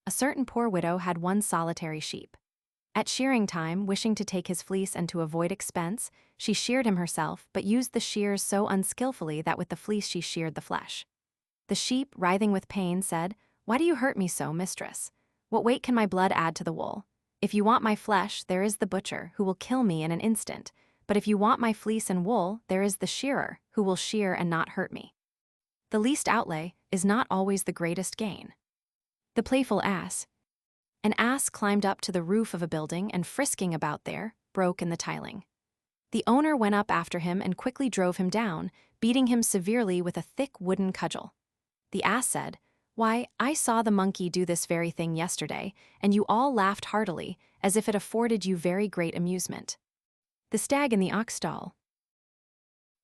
A certain poor widow had one solitary sheep. At shearing time, wishing to take his fleece and to avoid expense, she sheared him herself, but used the shears so unskillfully that with the fleece she sheared the flesh. The sheep, writhing with pain, said, "Why do you hurt me so, mistress? What weight can my blood add to the wool? If you want my flesh, there is the butcher, who will kill me in an instant. But if you want my fleece and wool, there is the shearer, who will shear and not hurt me." The least outlay is not always the greatest gain. The playful ass. An ass climbed up to the roof of a building and, frisking about there, broke in the tiling. The owner went up after him and quickly drove him down, beating him severely with a thick wooden cudgel. The ass said, "Why, I saw the monkey do this very thing yesterday, and you all laughed heartily, as if it afforded you very great amusement." The stag in the ox stall.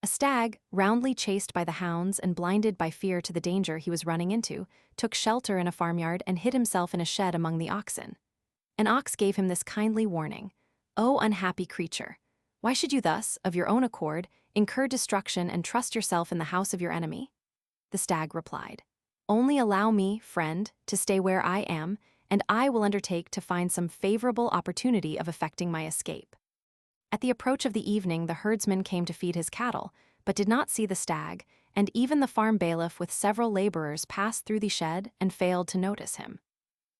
A stag, roundly chased by the hounds and blinded by fear to the danger he was running into, took shelter in a farmyard and hid himself in a shed among the oxen. An ox gave him this kindly warning, "O unhappy creature, why should you thus, of your own accord, incur destruction and trust yourself in the house of your enemy?" The stag replied, "Only allow me, friend, to stay where I am, and I will undertake to find some favorable opportunity of effecting my escape." At the approach of the evening, the herdsman came to feed his cattle, but did not see the stag, and even the farm bailiff with several laborers passed through the shed and failed to notice him.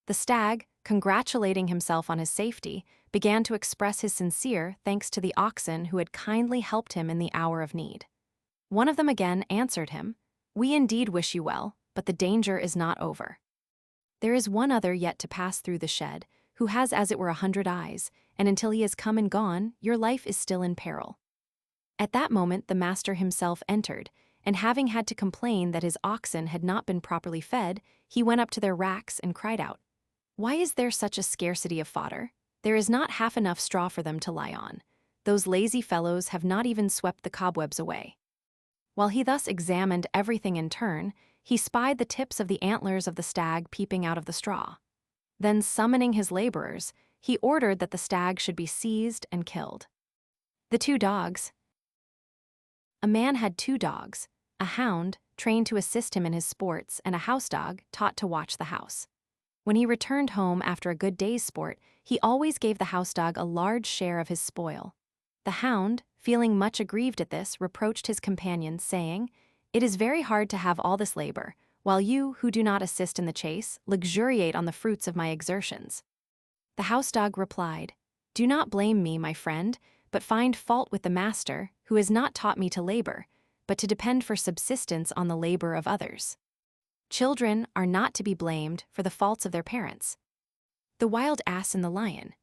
The stag, congratulating himself on his safety, began to express his sincere thanks to the oxen who had kindly helped him in the hour of need. One of them again answered him, "We indeed wish you well, but the danger is not over. There is one other yet to pass through the shed, who has as it were 100 eyes, and until he has come and gone, your life is still in peril." At that moment the master himself entered, and having had to complain that his oxen had not been properly fed, he went up to their racks and cried out, "Why is there such a scarcity of fodder? There is not half enough straw for them to lie on. those lazy fellows have not even swept the cobwebs away." While he thus examined everything in turn, he spied the tips of the antlers of the stag peeping out of the straw. Then, summoning his laborers, he ordered that the stag should be seized and killed. The two dogs. A man had two dogs, a hound, trained to assist him in his sports, and a house dog, taught to watch the house. When he returned home after a good day's sport, he always gave the house dog a large share of his spoil. The hound, feeling much aggrieved at this, reproached his companion, saying, "It is very hard to have all this labor, while you, who do not assist in the chase, luxuriate on the fruits of my exertions." The house dog replied, "Do not blame me, my friend, but find fault with the master, who has not taught me to labor, but to depend for subsistence on the labor of others. Children are not to be blamed for the faults of their parents." The wild ass and the lion.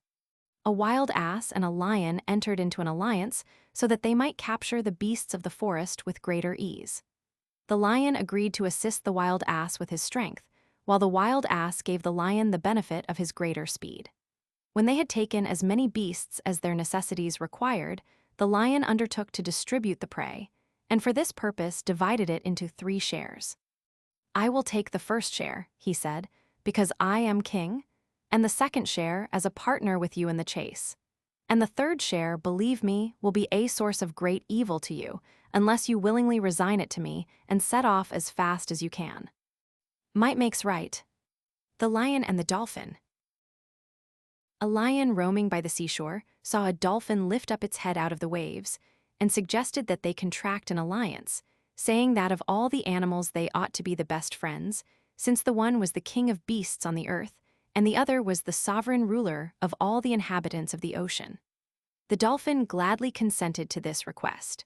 A wild ass and a lion entered into an alliance so that they might capture the beasts of the forest with greater ease. The lion agreed to assist the wild ass with his strength, while the wild ass gave the lion the benefit of his greater speed. When they had taken as many beasts as their necessities required, the lion undertook to distribute the prey, and for this purpose divided it into 3 shares. "I will take the first share," he said, "because I am king, and the second share as a partner with you in the chase. And the third share, believe me, will be a source of great evil to you, unless you willingly resign it to me and set off as fast as you can." Might makes right. The lion and the dolphin. A lion roaming by the seashore saw a dolphin lift up its head out of the waves and suggested that they contract an alliance, saying that of all the animals they ought to be the best friends, since the one was the king of beasts on the earth, and the other was the sovereign ruler of all the inhabitants of the ocean. The dolphin gladly consented to this request.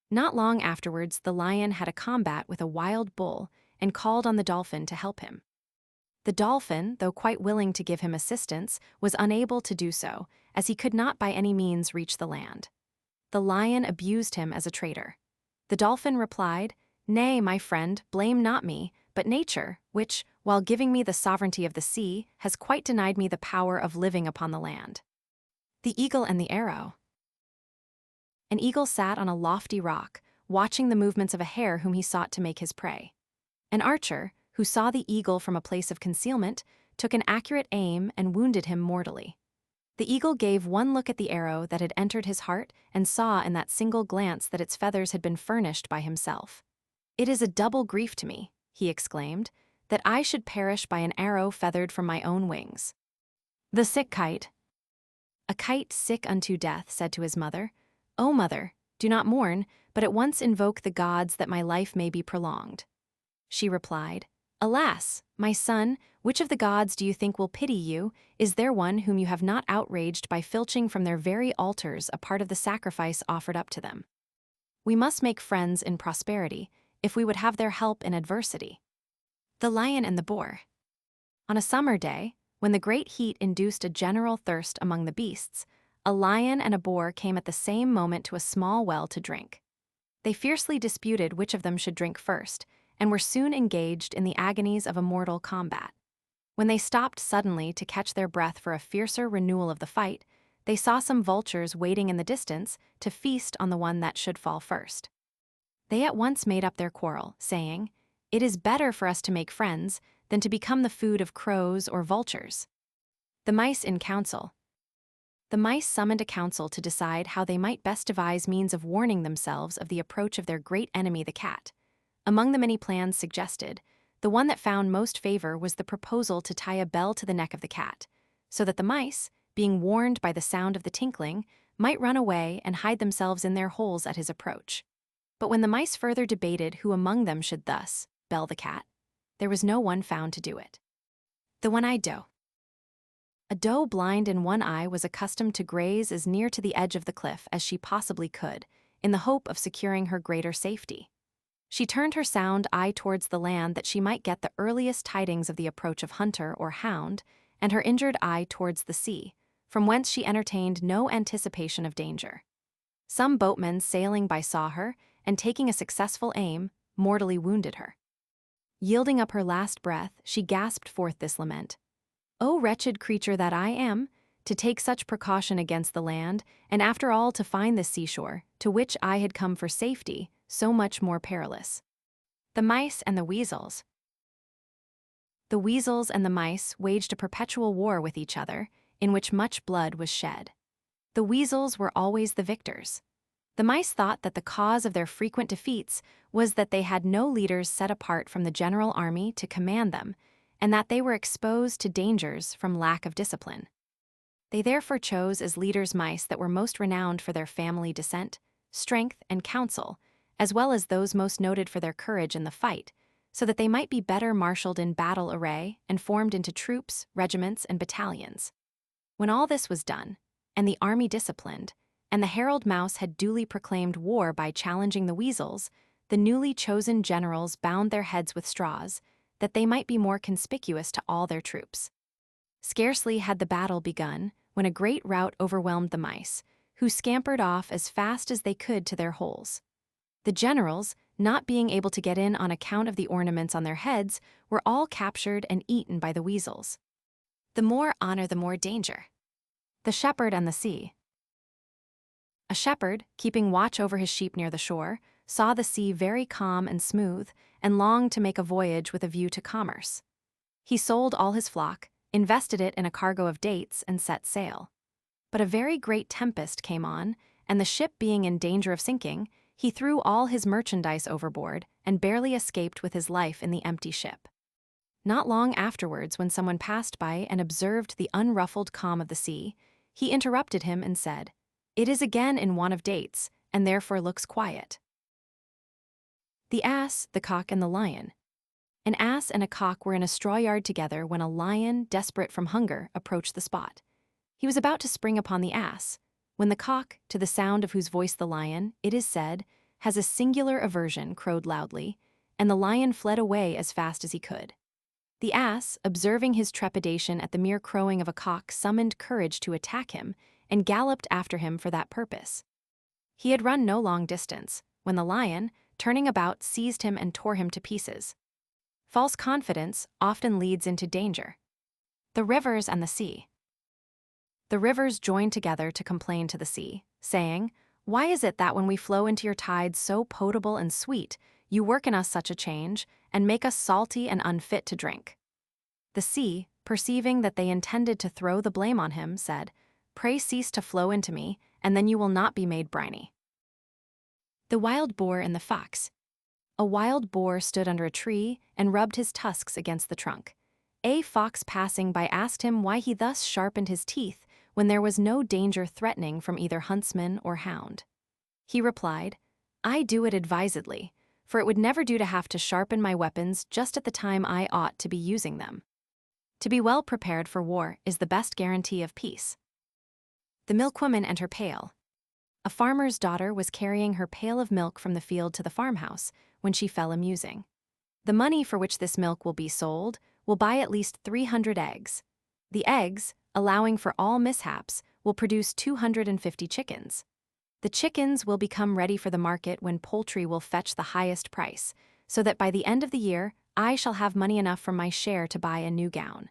Not long afterwards, the lion had a combat with a wild bull and called on the dolphin to help him. The dolphin, though quite willing to give him assistance, was unable to do so, as he could not by any means reach the land. The lion abused him as a traitor. The dolphin replied, "Nay, my friend, blame not me, but nature, which, while giving me the sovereignty of the sea, has quite denied me the power of living upon the land." The eagle and the arrow. An eagle sat on a lofty rock, watching the movements of a hare whom he sought to make his prey. An archer, who saw the eagle from a place of concealment, took an accurate aim and wounded him mortally. The eagle gave one look at the arrow that had entered his heart and saw in that single glance that its feathers had been furnished by himself. "It is a double grief to me," he exclaimed, "that I should perish by an arrow feathered from my own wings." The sick kite. A kite sick unto death said to his mother, "O mother, do not mourn, but at once invoke the gods that my life may be prolonged." She replied, "Alas, my son, which of the gods do you think will pity you? Is there one whom you have not outraged by filching from their very altars a part of the sacrifice offered up to them? We must make friends in prosperity, if we would have their help in adversity." The lion and the boar. On a summer day, when the great heat induced a general thirst among the beasts, a lion and a boar came at the same moment to a small well to drink. They fiercely disputed which of them should drink first, and were soon engaged in the agonies of a mortal combat. When they stopped suddenly to catch their breath for a fiercer renewal of the fight, they saw some vultures waiting in the distance to feast on the one that should fall first. They at once made up their quarrel, saying, "It is better for us to make friends than to become the food of crows or vultures." The mice in council. The mice summoned a council to decide how they might best devise means of warning themselves of the approach of their great enemy the cat. Among the many plans suggested, the one that found most favor was the proposal to tie a bell to the neck of the cat, so that the mice, being warned by the sound of the tinkling, might run away and hide themselves in their holes at his approach. But when the mice further debated who among them should thus bell the cat, there was no one found to do it. The One-Eyed Doe. A doe blind in one eye was accustomed to graze as near to the edge of the cliff as she possibly could, in the hope of securing her greater safety. She turned her sound eye towards the land that she might get the earliest tidings of the approach of hunter or hound, and her injured eye towards the sea, from whence she entertained no anticipation of danger. Some boatmen sailing by saw her, and taking a successful aim, mortally wounded her. Yielding up her last breath, she gasped forth this lament: "O wretched creature that I am, to take such precaution against the land, and after all to find this seashore, to which I had come for safety, so much more perilous. The Mice and the Weasels. The weasels and the mice waged a perpetual war with each other, in which much blood was shed. The weasels were always the victors. The mice thought that the cause of their frequent defeats was that they had no leaders set apart from the general army to command them, and that they were exposed to dangers from lack of discipline. They therefore chose as leaders mice that were most renowned for their family descent, strength, and counsel, as well as those most noted for their courage in the fight, so that they might be better marshaled in battle array and formed into troops, regiments, and battalions. When all this was done, and the army disciplined, and the herald mouse had duly proclaimed war by challenging the weasels, the newly chosen generals bound their heads with straws, that they might be more conspicuous to all their troops. Scarcely had the battle begun, when a great rout overwhelmed the mice, who scampered off as fast as they could to their holes. The generals, not being able to get in on account of the ornaments on their heads, were all captured and eaten by the weasels. The more honor, the more danger. The Shepherd and the Sea. A shepherd, keeping watch over his sheep near the shore, saw the sea very calm and smooth, and longed to make a voyage with a view to commerce. He sold all his flock, invested it in a cargo of dates, and set sail. But a very great tempest came on, and the ship being in danger of sinking, he threw all his merchandise overboard and barely escaped with his life in the empty ship. Not long afterwards, when someone passed by and observed the unruffled calm of the sea, he interrupted him and said, "It is again in want of dates, and therefore looks quiet." The Ass, the Cock, and the Lion. An ass and a cock were in a straw yard together when a lion, desperate from hunger, approached the spot. He was about to spring upon the ass, when the cock, to the sound of whose voice the lion, it is said, has a singular aversion, crowed loudly, and the lion fled away as fast as he could. The ass, observing his trepidation at the mere crowing of a cock, summoned courage to attack him, and galloped after him for that purpose. He had run no long distance, when the lion, turning about, seized him and tore him to pieces. False confidence often leads into danger. The Rivers and the Sea. The rivers joined together to complain to the sea, saying, "Why is it that when we flow into your tides so potable and sweet, you work in us such a change, and make us salty and unfit to drink?" The sea, perceiving that they intended to throw the blame on him, said, "Pray cease to flow into me, and then you will not be made briny." The Wild Boar and the Fox. A wild boar stood under a tree and rubbed his tusks against the trunk. A fox passing by asked him why he thus sharpened his teeth when there was no danger threatening from either huntsman or hound. He replied, "I do it advisedly, for it would never do to have to sharpen my weapons just at the time I ought to be using them. To be well prepared for war is the best guarantee of peace." The Milk-Woman and Her Pail. A farmer's daughter was carrying her pail of milk from the field to the farmhouse when she fell a-musing. The money for which this milk will be sold will buy at least 300 eggs. The eggs, allowing for all mishaps, will produce 250 chickens. The chickens will become ready for the market when poultry will fetch the highest price, so that by the end of the year I shall have money enough from my share to buy a new gown.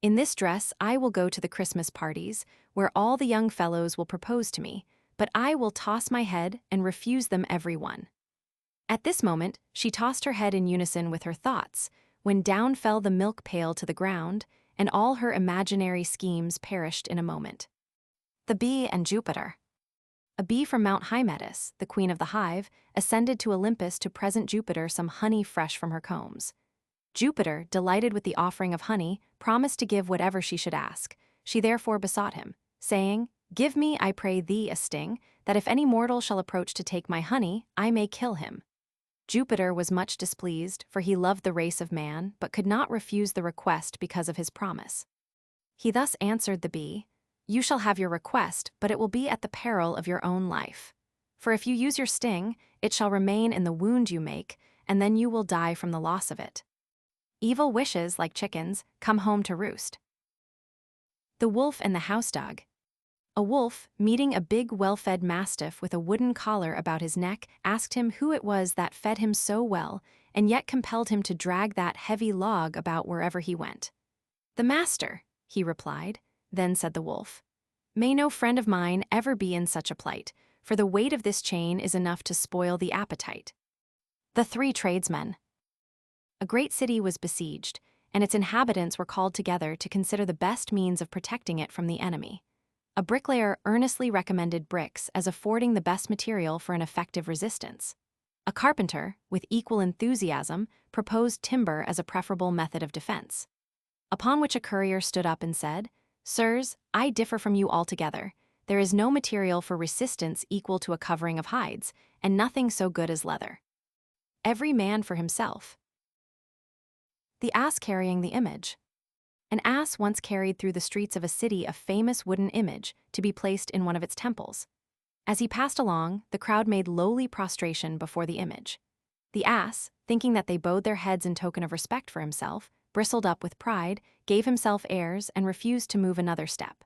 In this dress I will go to the Christmas parties, where all the young fellows will propose to me, but I will toss my head and refuse them every one. At this moment she tossed her head in unison with her thoughts, when down fell the milk pail to the ground, and all her imaginary schemes perished in a moment. The Bee and Jupiter. A bee from Mount Hymettus, the queen of the hive, ascended to Olympus to present Jupiter some honey fresh from her combs. Jupiter, delighted with the offering of honey, promised to give whatever she should ask. She therefore besought him, saying, "Give me, I pray thee, a sting, that if any mortal shall approach to take my honey, I may kill him." Jupiter was much displeased, for he loved the race of man, but could not refuse the request because of his promise. He thus answered the bee, "You shall have your request, but it will be at the peril of your own life. For if you use your sting, it shall remain in the wound you make, and then you will die from the loss of it." Evil wishes, like chickens, come home to roost. The Wolf and the Housedog. A wolf, meeting a big well-fed mastiff with a wooden collar about his neck, asked him who it was that fed him so well, and yet compelled him to drag that heavy log about wherever he went. "The master," he replied. Then said the wolf, "May no friend of mine ever be in such a plight, for the weight of this chain is enough to spoil the appetite." The Three Tradesmen. A great city was besieged, and its inhabitants were called together to consider the best means of protecting it from the enemy. A bricklayer earnestly recommended bricks as affording the best material for an effective resistance. A carpenter, with equal enthusiasm, proposed timber as a preferable method of defense. Upon which a courier stood up and said, "Sirs, I differ from you altogether. There is no material for resistance equal to a covering of hides, and nothing so good as leather. Every man for himself." The ass carrying the image. An ass once carried through the streets of a city a famous wooden image to be placed in one of its temples. As he passed along, the crowd made lowly prostration before the image. The ass, thinking that they bowed their heads in token of respect for himself, bristled up with pride, gave himself airs, and refused to move another step.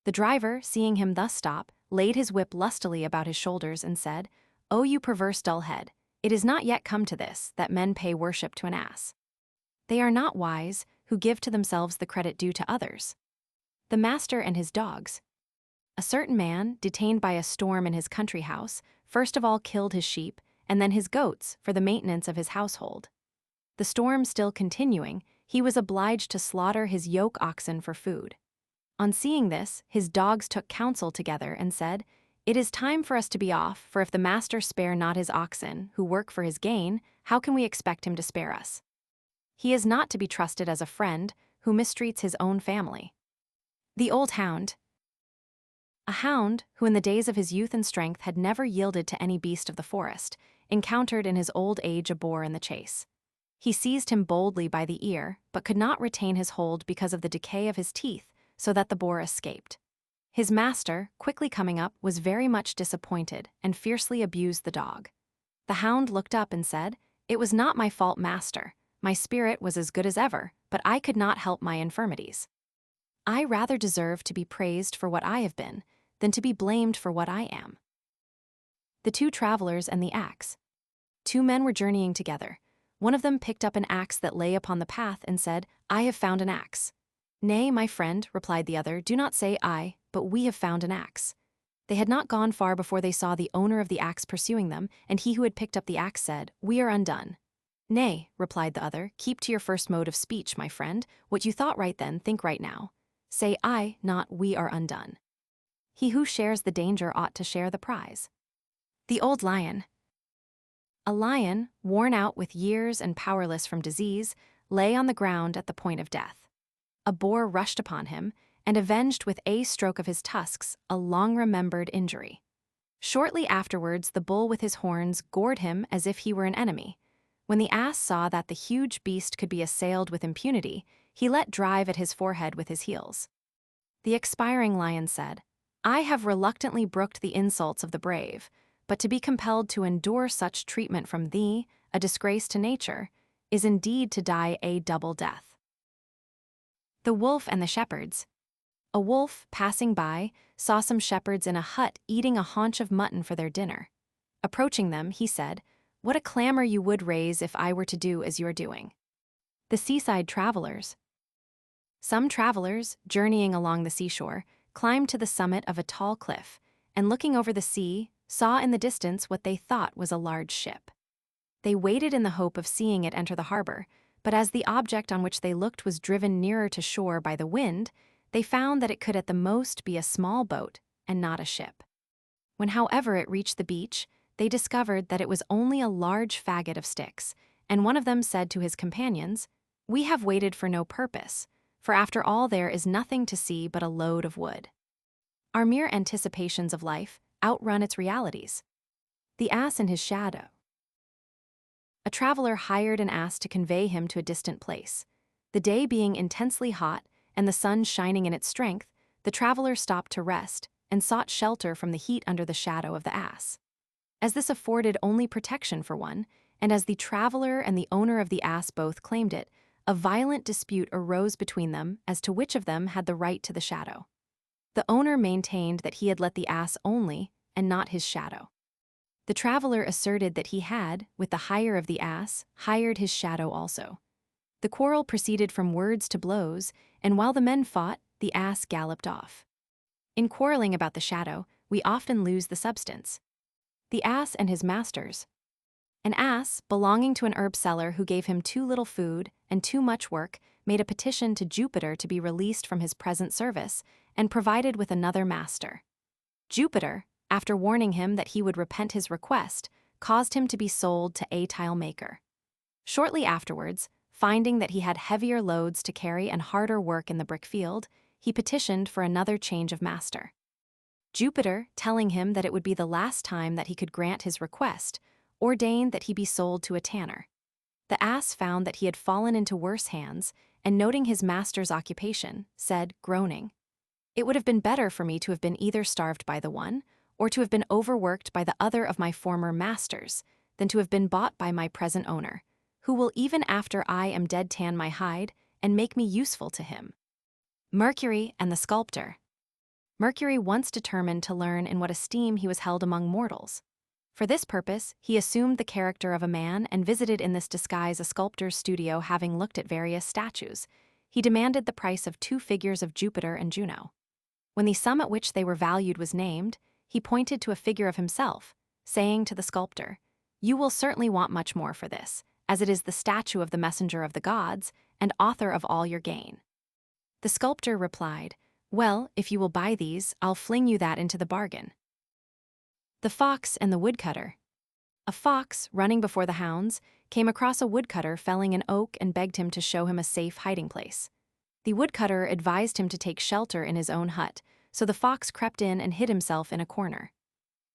The driver, seeing him thus stop, laid his whip lustily about his shoulders and said, "O you perverse dull head, it is not yet come to this, that men pay worship to an ass. They are not wise, who give to themselves the credit due to others." The master and his dogs. A certain man, detained by a storm in his country house, first of all killed his sheep, and then his goats, for the maintenance of his household. The storm still continuing, he was obliged to slaughter his yoke oxen for food. On seeing this, his dogs took counsel together and said, "It is time for us to be off, for if the master spare not his oxen, who work for his gain, how can we expect him to spare us? He is not to be trusted as a friend, who mistreats his own family." The old hound. A hound, who in the days of his youth and strength had never yielded to any beast of the forest, encountered in his old age a boar in the chase. He seized him boldly by the ear, but could not retain his hold because of the decay of his teeth, so that the boar escaped. His master, quickly coming up, was very much disappointed and fiercely abused the dog. The hound looked up and said, "It was not my fault, master. My spirit was as good as ever, but I could not help my infirmities. I rather deserve to be praised for what I have been than to be blamed for what I am." The Two Travelers and the Axe. Two men were journeying together. One of them picked up an axe that lay upon the path and said, "I have found an axe." "Nay, my friend," replied the other, "do not say I, but we have found an axe." They had not gone far before they saw the owner of the axe pursuing them, and he who had picked up the axe said, "We are undone." "Nay," replied the other, "keep to your first mode of speech, my friend. What you thought right then, think right now. Say I, not we are undone. He who shares the danger ought to share the prize." The Old Lion. A lion, worn out with years and powerless from disease, lay on the ground at the point of death. A boar rushed upon him, and avenged with a stroke of his tusks a long-remembered injury. Shortly afterwards the bull with his horns gored him as if he were an enemy. When the ass saw that the huge beast could be assailed with impunity, he let drive at his forehead with his heels. The expiring lion said, "I have reluctantly brooked the insults of the brave, but to be compelled to endure such treatment from thee, a disgrace to nature, is indeed to die a double death." The Wolf and the Shepherds. A wolf, passing by, saw some shepherds in a hut eating a haunch of mutton for their dinner. Approaching them, he said, "What a clamor you would raise if I were to do as you are doing." The Seaside Travelers. Some travelers, journeying along the seashore, climbed to the summit of a tall cliff, and looking over the sea, saw in the distance what they thought was a large ship. They waited in the hope of seeing it enter the harbor, but as the object on which they looked was driven nearer to shore by the wind, they found that it could at the most be a small boat and not a ship. When, however, it reached the beach, they discovered that it was only a large faggot of sticks, and one of them said to his companions, "We have waited for no purpose, for after all there is nothing to see but a load of wood." Our mere anticipations of life outrun its realities. The Ass and His Shadow. A traveler hired an ass to convey him to a distant place. The day being intensely hot and the sun shining in its strength, the traveler stopped to rest and sought shelter from the heat under the shadow of the ass. As this afforded only protection for one, and as the traveler and the owner of the ass both claimed it, a violent dispute arose between them as to which of them had the right to the shadow. The owner maintained that he had let the ass only, and not his shadow. The traveler asserted that he had, with the hire of the ass, hired his shadow also. The quarrel proceeded from words to blows, and while the men fought, the ass galloped off. In quarreling about the shadow, we often lose the substance. The ass and his masters. An ass, belonging to an herb seller who gave him too little food and too much work, made a petition to Jupiter to be released from his present service and provided with another master. Jupiter, after warning him that he would repent his request, caused him to be sold to a tile maker. Shortly afterwards, finding that he had heavier loads to carry and harder work in the brick field, he petitioned for another change of master. Jupiter, telling him that it would be the last time that he could grant his request, ordained that he be sold to a tanner. The ass found that he had fallen into worse hands, and noting his master's occupation, said, groaning, "It would have been better for me to have been either starved by the one, or to have been overworked by the other of my former masters, than to have been bought by my present owner, who will even after I am dead tan my hide, and make me useful to him." Mercury and the Sculptor. Mercury once determined to learn in what esteem he was held among mortals. For this purpose, he assumed the character of a man and visited in this disguise a sculptor's studio. Having looked at various statues, he demanded the price of 2 figures of Jupiter and Juno. When the sum at which they were valued was named, he pointed to a figure of himself, saying to the sculptor, "You will certainly want much more for this, as it is the statue of the messenger of the gods and author of all your gain." The sculptor replied, "Well, if you will buy these, I'll fling you that into the bargain." The Fox and the Woodcutter. A fox, running before the hounds, came across a woodcutter felling an oak and begged him to show him a safe hiding place. The woodcutter advised him to take shelter in his own hut, so the fox crept in and hid himself in a corner.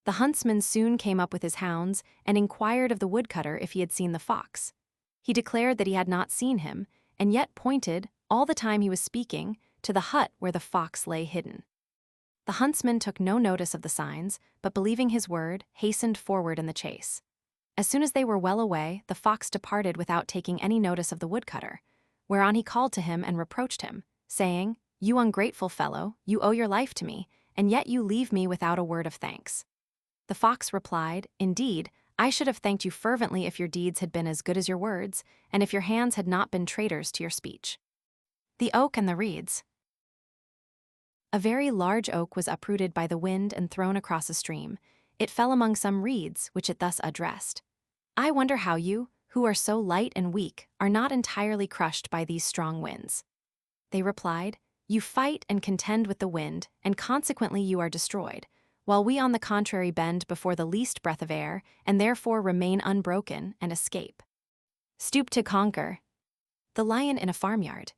The huntsman soon came up with his hounds and inquired of the woodcutter if he had seen the fox. He declared that he had not seen him, and yet pointed, all the time he was speaking, to the hut where the fox lay hidden. The huntsman took no notice of the signs, but believing his word, hastened forward in the chase. As soon as they were well away, the fox departed without taking any notice of the woodcutter, whereon he called to him and reproached him, saying, "You ungrateful fellow, you owe your life to me, and yet you leave me without a word of thanks." The fox replied, "Indeed, I should have thanked you fervently if your deeds had been as good as your words, and if your hands had not been traitors to your speech." The Oak and the Reeds. A very large oak was uprooted by the wind and thrown across a stream. It fell among some reeds, which it thus addressed: "I wonder how you, who are so light and weak, are not entirely crushed by these strong winds." They replied, "You fight and contend with the wind, and consequently you are destroyed, while we on the contrary bend before the least breath of air, and therefore remain unbroken and escape." Stoop to conquer. The Lion in a Farmyard.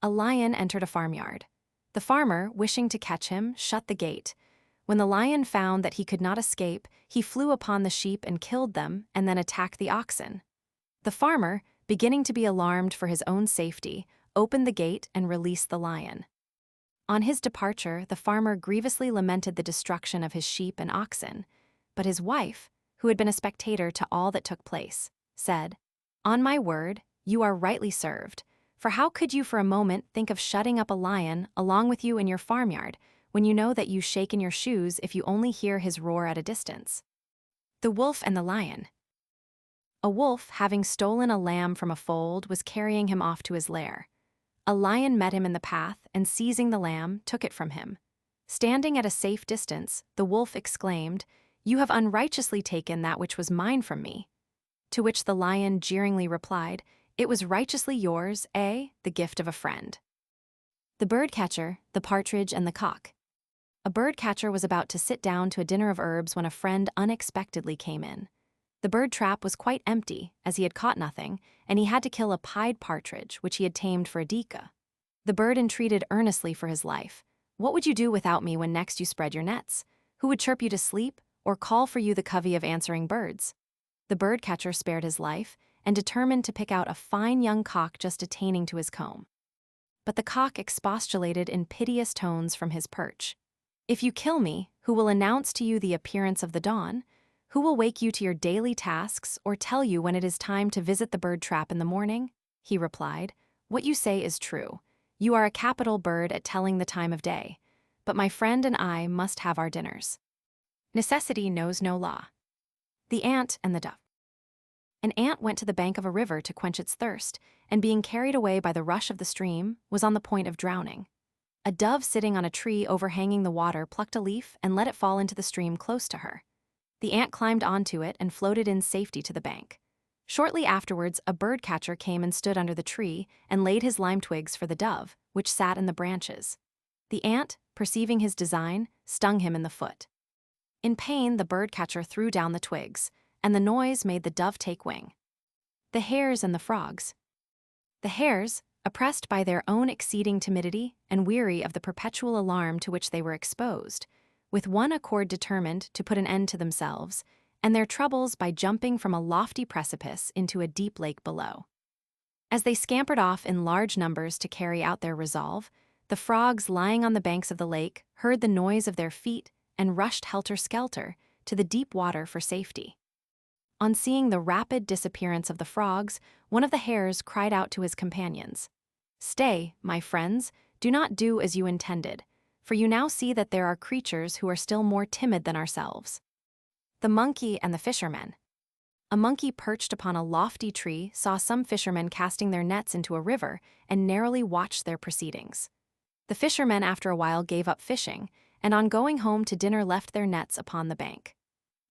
A lion entered a farmyard. The farmer, wishing to catch him, shut the gate. When the lion found that he could not escape, he flew upon the sheep and killed them, and then attacked the oxen. The farmer, beginning to be alarmed for his own safety, opened the gate and released the lion. On his departure, the farmer grievously lamented the destruction of his sheep and oxen, but his wife, who had been a spectator to all that took place, said, "On my word, you are rightly served, for how could you for a moment think of shutting up a lion along with you in your farmyard, when you know that you shake in your shoes if you only hear his roar at a distance?" The Wolf and the Lion. A wolf, having stolen a lamb from a fold, was carrying him off to his lair. A lion met him in the path, and seizing the lamb, took it from him. Standing at a safe distance, the wolf exclaimed, "You have unrighteously taken that which was mine from me." To which the lion jeeringly replied, "It was righteously yours, the gift of a friend." The Birdcatcher, the Partridge, and the Cock. A birdcatcher was about to sit down to a dinner of herbs when a friend unexpectedly came in. The bird trap was quite empty, as he had caught nothing, and he had to kill a pied partridge, which he had tamed for a deca. The bird entreated earnestly for his life. "What would you do without me when next you spread your nets? Who would chirp you to sleep, or call for you the covey of answering birds?" The birdcatcher spared his life, and determined to pick out a fine young cock just attaining to his comb. But the cock expostulated in piteous tones from his perch. "If you kill me, who will announce to you the appearance of the dawn? Who will wake you to your daily tasks, or tell you when it is time to visit the bird trap in the morning?" He replied, "What you say is true. You are a capital bird at telling the time of day, but my friend and I must have our dinners." Necessity knows no law. The Ant and the Dove. An ant went to the bank of a river to quench its thirst, and being carried away by the rush of the stream, was on the point of drowning. A dove sitting on a tree overhanging the water plucked a leaf and let it fall into the stream close to her. The ant climbed onto it and floated in safety to the bank. Shortly afterwards, a bird catcher came and stood under the tree and laid his lime twigs for the dove, which sat in the branches. The ant, perceiving his design, stung him in the foot. In pain, the bird catcher threw down the twigs, and the noise made the dove take wing. The hares and the frogs. The hares, oppressed by their own exceeding timidity and weary of the perpetual alarm to which they were exposed, with one accord determined to put an end to themselves and their troubles by jumping from a lofty precipice into a deep lake below. As they scampered off in large numbers to carry out their resolve, the frogs lying on the banks of the lake heard the noise of their feet and rushed helter-skelter to the deep water for safety. On seeing the rapid disappearance of the frogs, one of the hares cried out to his companions, "Stay, my friends, do not do as you intended, for you now see that there are creatures who are still more timid than ourselves." The monkey and the fisherman. A monkey perched upon a lofty tree saw some fishermen casting their nets into a river and narrowly watched their proceedings. The fishermen after a while gave up fishing, and on going home to dinner left their nets upon the bank.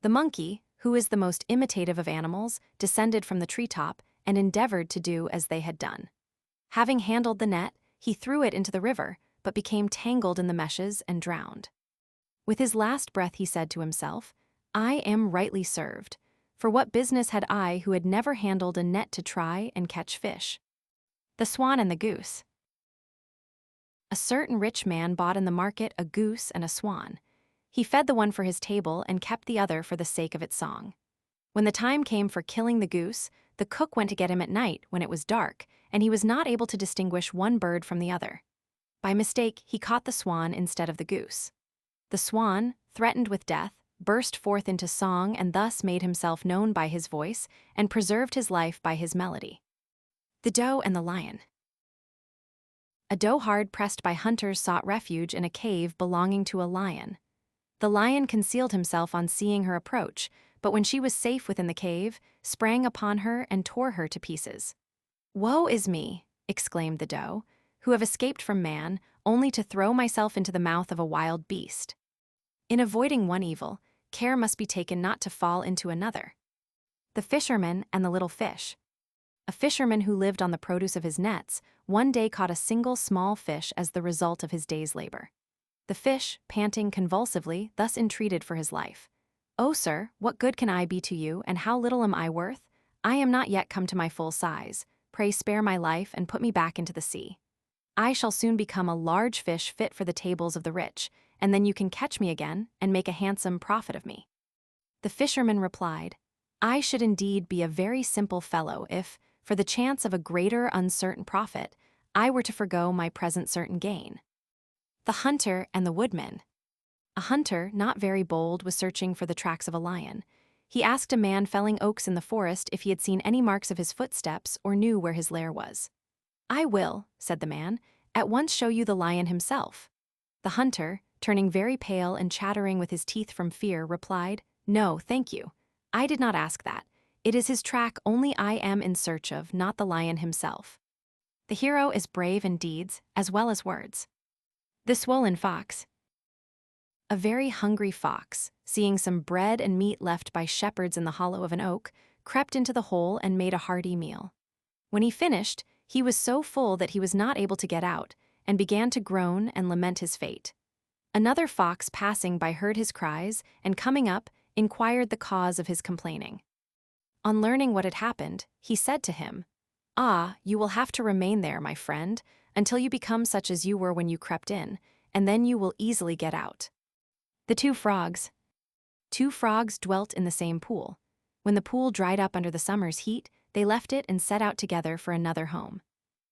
The monkey, who is the most imitative of animals, descended from the treetop and endeavored to do as they had done. Having handled the net, he threw it into the river, but became tangled in the meshes and drowned. With his last breath he said to himself, "I am rightly served, for what business had I who had never handled a net to try and catch fish?" The swan and the goose. A certain rich man bought in the market a goose and a swan. He fed the one for his table and kept the other for the sake of its song. When the time came for killing the goose, the cook went to get him at night when it was dark, and he was not able to distinguish one bird from the other. By mistake, he caught the swan instead of the goose. The swan, threatened with death, burst forth into song and thus made himself known by his voice and preserved his life by his melody. The doe and the lion. A doe hard pressed by hunters sought refuge in a cave belonging to a lion. The lion concealed himself on seeing her approach, but when she was safe within the cave, sprang upon her and tore her to pieces. "Woe is me," exclaimed the doe, "who have escaped from man, only to throw myself into the mouth of a wild beast." In avoiding one evil, care must be taken not to fall into another. The fisherman and the little fish. A fisherman who lived on the produce of his nets one day caught a single small fish as the result of his day's labor. The fish, panting convulsively, thus entreated for his life. "Oh, sir, what good can I be to you, and how little am I worth? I am not yet come to my full size. Pray spare my life and put me back into the sea. I shall soon become a large fish fit for the tables of the rich, and then you can catch me again and make a handsome profit of me." The fisherman replied, "I should indeed be a very simple fellow if, for the chance of a greater uncertain profit, I were to forgo my present certain gain." The hunter and the woodman. A hunter, not very bold, was searching for the tracks of a lion. He asked a man felling oaks in the forest if he had seen any marks of his footsteps or knew where his lair was. "I will," said the man, "at once show you the lion himself." The hunter, turning very pale and chattering with his teeth from fear, replied, "No, thank you. I did not ask that. It is his track only I am in search of, not the lion himself." The hero is brave in deeds as well as words. The swollen fox. A very hungry fox, seeing some bread and meat left by shepherds in the hollow of an oak, crept into the hole and made a hearty meal. When he finished, he was so full that he was not able to get out, and began to groan and lament his fate. Another fox passing by heard his cries, and coming up, inquired the cause of his complaining. On learning what had happened, he said to him, "Ah, you will have to remain there, my friend, until you become such as you were when you crept in, and then you will easily get out." The two frogs. Two frogs dwelt in the same pool. When the pool dried up under the summer's heat, they left it and set out together for another home.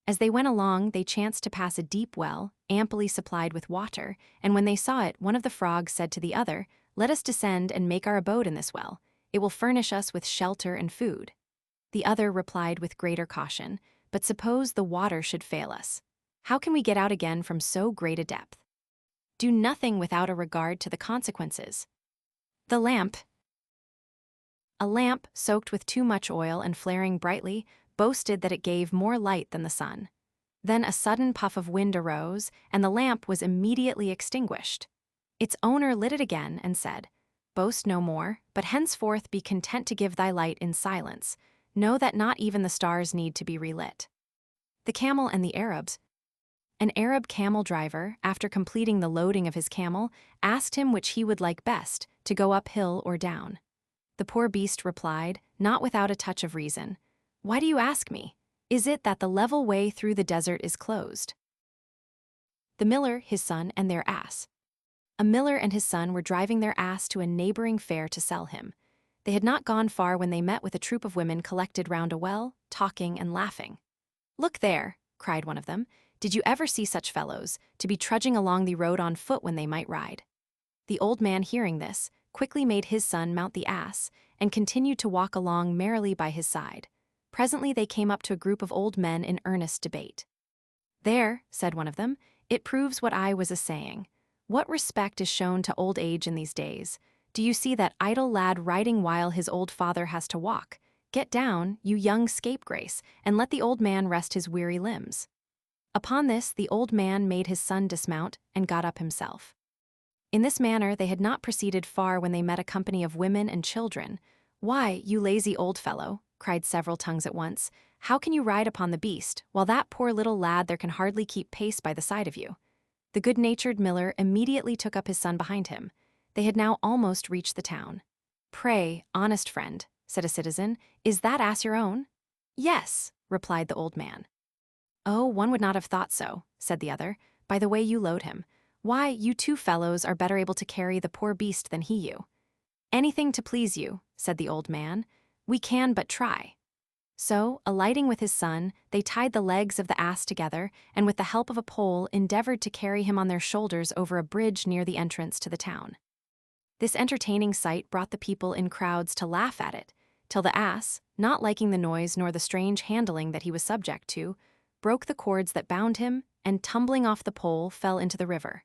As they went along, they chanced to pass a deep well, amply supplied with water, and when they saw it, one of the frogs said to the other, "Let us descend and make our abode in this well. It will furnish us with shelter and food." The other replied with greater caution, "But suppose the water should fail us? How can we get out again from so great a depth? Do nothing without a regard to the consequences." The lamp. A lamp, soaked with too much oil and flaring brightly, boasted that it gave more light than the sun. Then a sudden puff of wind arose, and the lamp was immediately extinguished. Its owner lit it again and said, "Boast no more, but henceforth be content to give thy light in silence. Know that not even the stars need to be relit." The Camel and the Arabs. An Arab camel driver, after completing the loading of his camel, asked him which he would like best, to go uphill or down. The poor beast replied, not without a touch of reason, "Why do you ask me? Is it that the level way through the desert is closed?" The Miller, His Son, and Their Ass. A miller and his son were driving their ass to a neighboring fair to sell him. They had not gone far when they met with a troop of women collected round a well, talking and laughing. "Look there," cried one of them. "Did you ever see such fellows, to be trudging along the road on foot when they might ride?" The old man, hearing this, quickly made his son mount the ass, and continued to walk along merrily by his side. Presently they came up to a group of old men in earnest debate. "There," said one of them, "it proves what I was a-saying. What respect is shown to old age in these days? Do you see that idle lad riding while his old father has to walk? Get down, you young scapegrace, and let the old man rest his weary limbs." Upon this, the old man made his son dismount and got up himself. In this manner they had not proceeded far when they met a company of women and children. "Why, you lazy old fellow," cried several tongues at once, "how can you ride upon the beast, while that poor little lad there can hardly keep pace by the side of you?" The good-natured miller immediately took up his son behind him. They had now almost reached the town. "Pray, honest friend," said a citizen, "is that ass your own?" "Yes," replied the old man. "Oh, one would not have thought so," said the other, "by the way you load him. Why, you two fellows are better able to carry the poor beast than he you." "Anything to please you," said the old man. "We can but try." So, alighting with his son, they tied the legs of the ass together, and with the help of a pole endeavored to carry him on their shoulders over a bridge near the entrance to the town. This entertaining sight brought the people in crowds to laugh at it, till the ass, not liking the noise nor the strange handling that he was subject to, broke the cords that bound him, and tumbling off the pole fell into the river.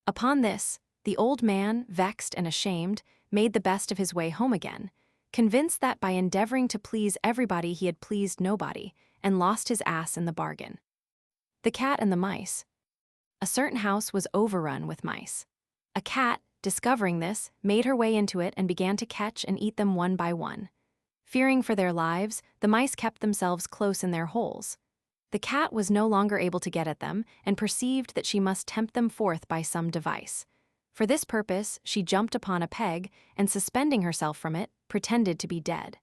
Upon this, the old man, vexed and ashamed, made the best of his way home again, convinced that by endeavoring to please everybody he had pleased nobody, and lost his ass in the bargain. The Cat and the Mice. A certain house was overrun with mice. A cat, discovering this, made her way into it and began to catch and eat them one by one. Fearing for their lives, the mice kept themselves close in their holes. The cat was no longer able to get at them, and perceived that she must tempt them forth by some device. For this purpose, she jumped upon a peg, and suspending herself from it, pretended to be dead.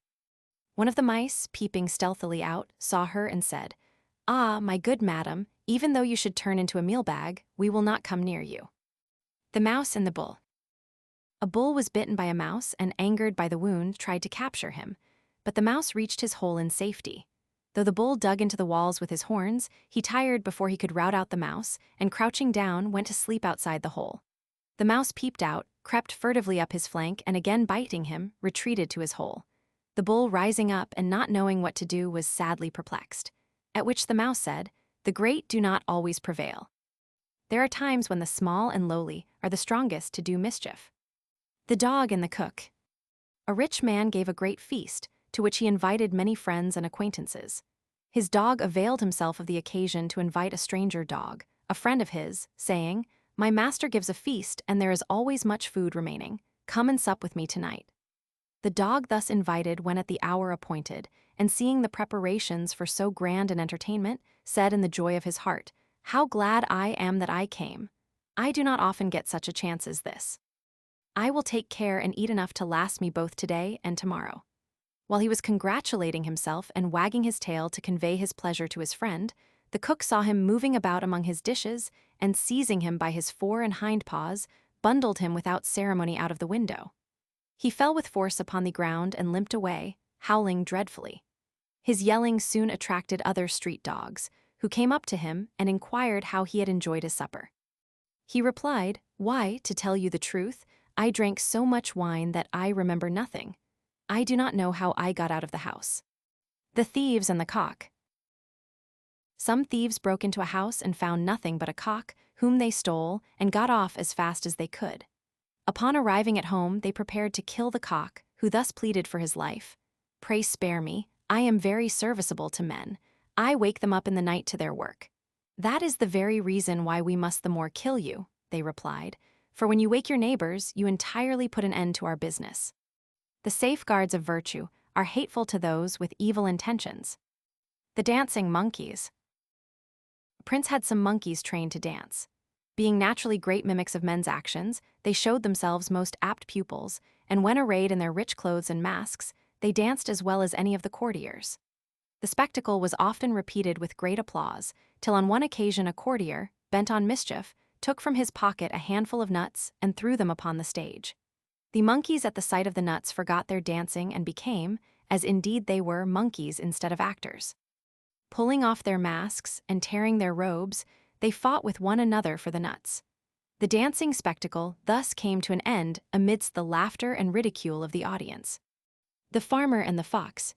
One of the mice, peeping stealthily out, saw her and said, "Ah, my good madam, even though you should turn into a meal-bag, we will not come near you." The Mouse and the Bull. A bull was bitten by a mouse and, angered by the wound, tried to capture him. But the mouse reached his hole in safety. Though the bull dug into the walls with his horns, he tired before he could rout out the mouse, and crouching down, went to sleep outside the hole. The mouse peeped out, crept furtively up his flank, and again biting him, retreated to his hole. The bull, rising up and not knowing what to do, was sadly perplexed. At which the mouse said, "The great do not always prevail. There are times when the small and lowly are the strongest to do mischief." The Dog and the Cook. A rich man gave a great feast, to which he invited many friends and acquaintances. His dog availed himself of the occasion to invite a stranger dog, a friend of his, saying, "My master gives a feast, and there is always much food remaining. Come and sup with me tonight." The dog thus invited went at the hour appointed, and seeing the preparations for so grand an entertainment, said in the joy of his heart, "How glad I am that I came. I do not often get such a chance as this. I will take care and eat enough to last me both today and tomorrow." While he was congratulating himself and wagging his tail to convey his pleasure to his friend, the cook saw him moving about among his dishes, and seizing him by his fore and hind paws, bundled him without ceremony out of the window. He fell with force upon the ground and limped away, howling dreadfully. His yelling soon attracted other street dogs, who came up to him and inquired how he had enjoyed his supper. He replied, "Why, to tell you the truth, I drank so much wine that I remember nothing. I do not know how I got out of the house." The Thieves and the Cock. Some thieves broke into a house and found nothing but a cock, whom they stole, and got off as fast as they could. Upon arriving at home, they prepared to kill the cock, who thus pleaded for his life. "Pray spare me, I am very serviceable to men. I wake them up in the night to their work." "That is the very reason why we must the more kill you," they replied, "for when you wake your neighbors, you entirely put an end to our business." The safeguards of virtue are hateful to those with evil intentions. The dancing monkeys. A prince had some monkeys trained to dance. Being naturally great mimics of men's actions, they showed themselves most apt pupils, and when arrayed in their rich clothes and masks, they danced as well as any of the courtiers. The spectacle was often repeated with great applause, till on one occasion a courtier, bent on mischief, took from his pocket a handful of nuts and threw them upon the stage. The monkeys at the sight of the nuts forgot their dancing and became, as indeed they were, monkeys instead of actors. Pulling off their masks and tearing their robes, they fought with one another for the nuts. The dancing spectacle thus came to an end amidst the laughter and ridicule of the audience. The farmer and the fox.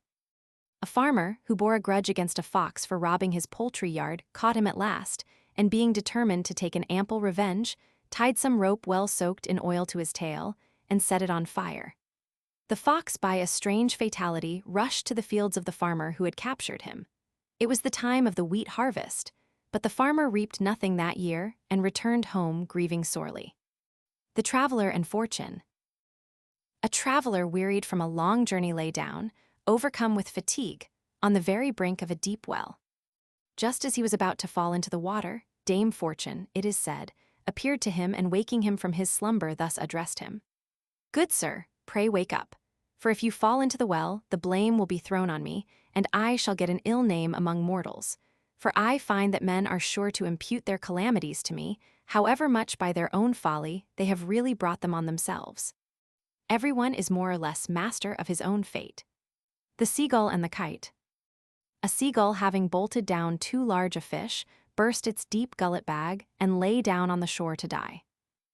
A farmer, who bore a grudge against a fox for robbing his poultry yard, caught him at last, and being determined to take an ample revenge, tied some rope well soaked in oil to his tail, and set it on fire. The fox, by a strange fatality, rushed to the fields of the farmer who had captured him. It was the time of the wheat harvest, but the farmer reaped nothing that year and returned home grieving sorely. The traveler and fortune. A traveler wearied from a long journey lay down, overcome with fatigue, on the very brink of a deep well. Just as he was about to fall into the water, Dame Fortune, it is said, appeared to him and waking him from his slumber thus addressed him. "Good sir, pray wake up, for if you fall into the well, the blame will be thrown on me, and I shall get an ill name among mortals. For I find that men are sure to impute their calamities to me, however much by their own folly they have really brought them on themselves. Everyone is more or less master of his own fate." The seagull and the kite. A seagull, having bolted down too large a fish, burst its deep gullet bag and lay down on the shore to die.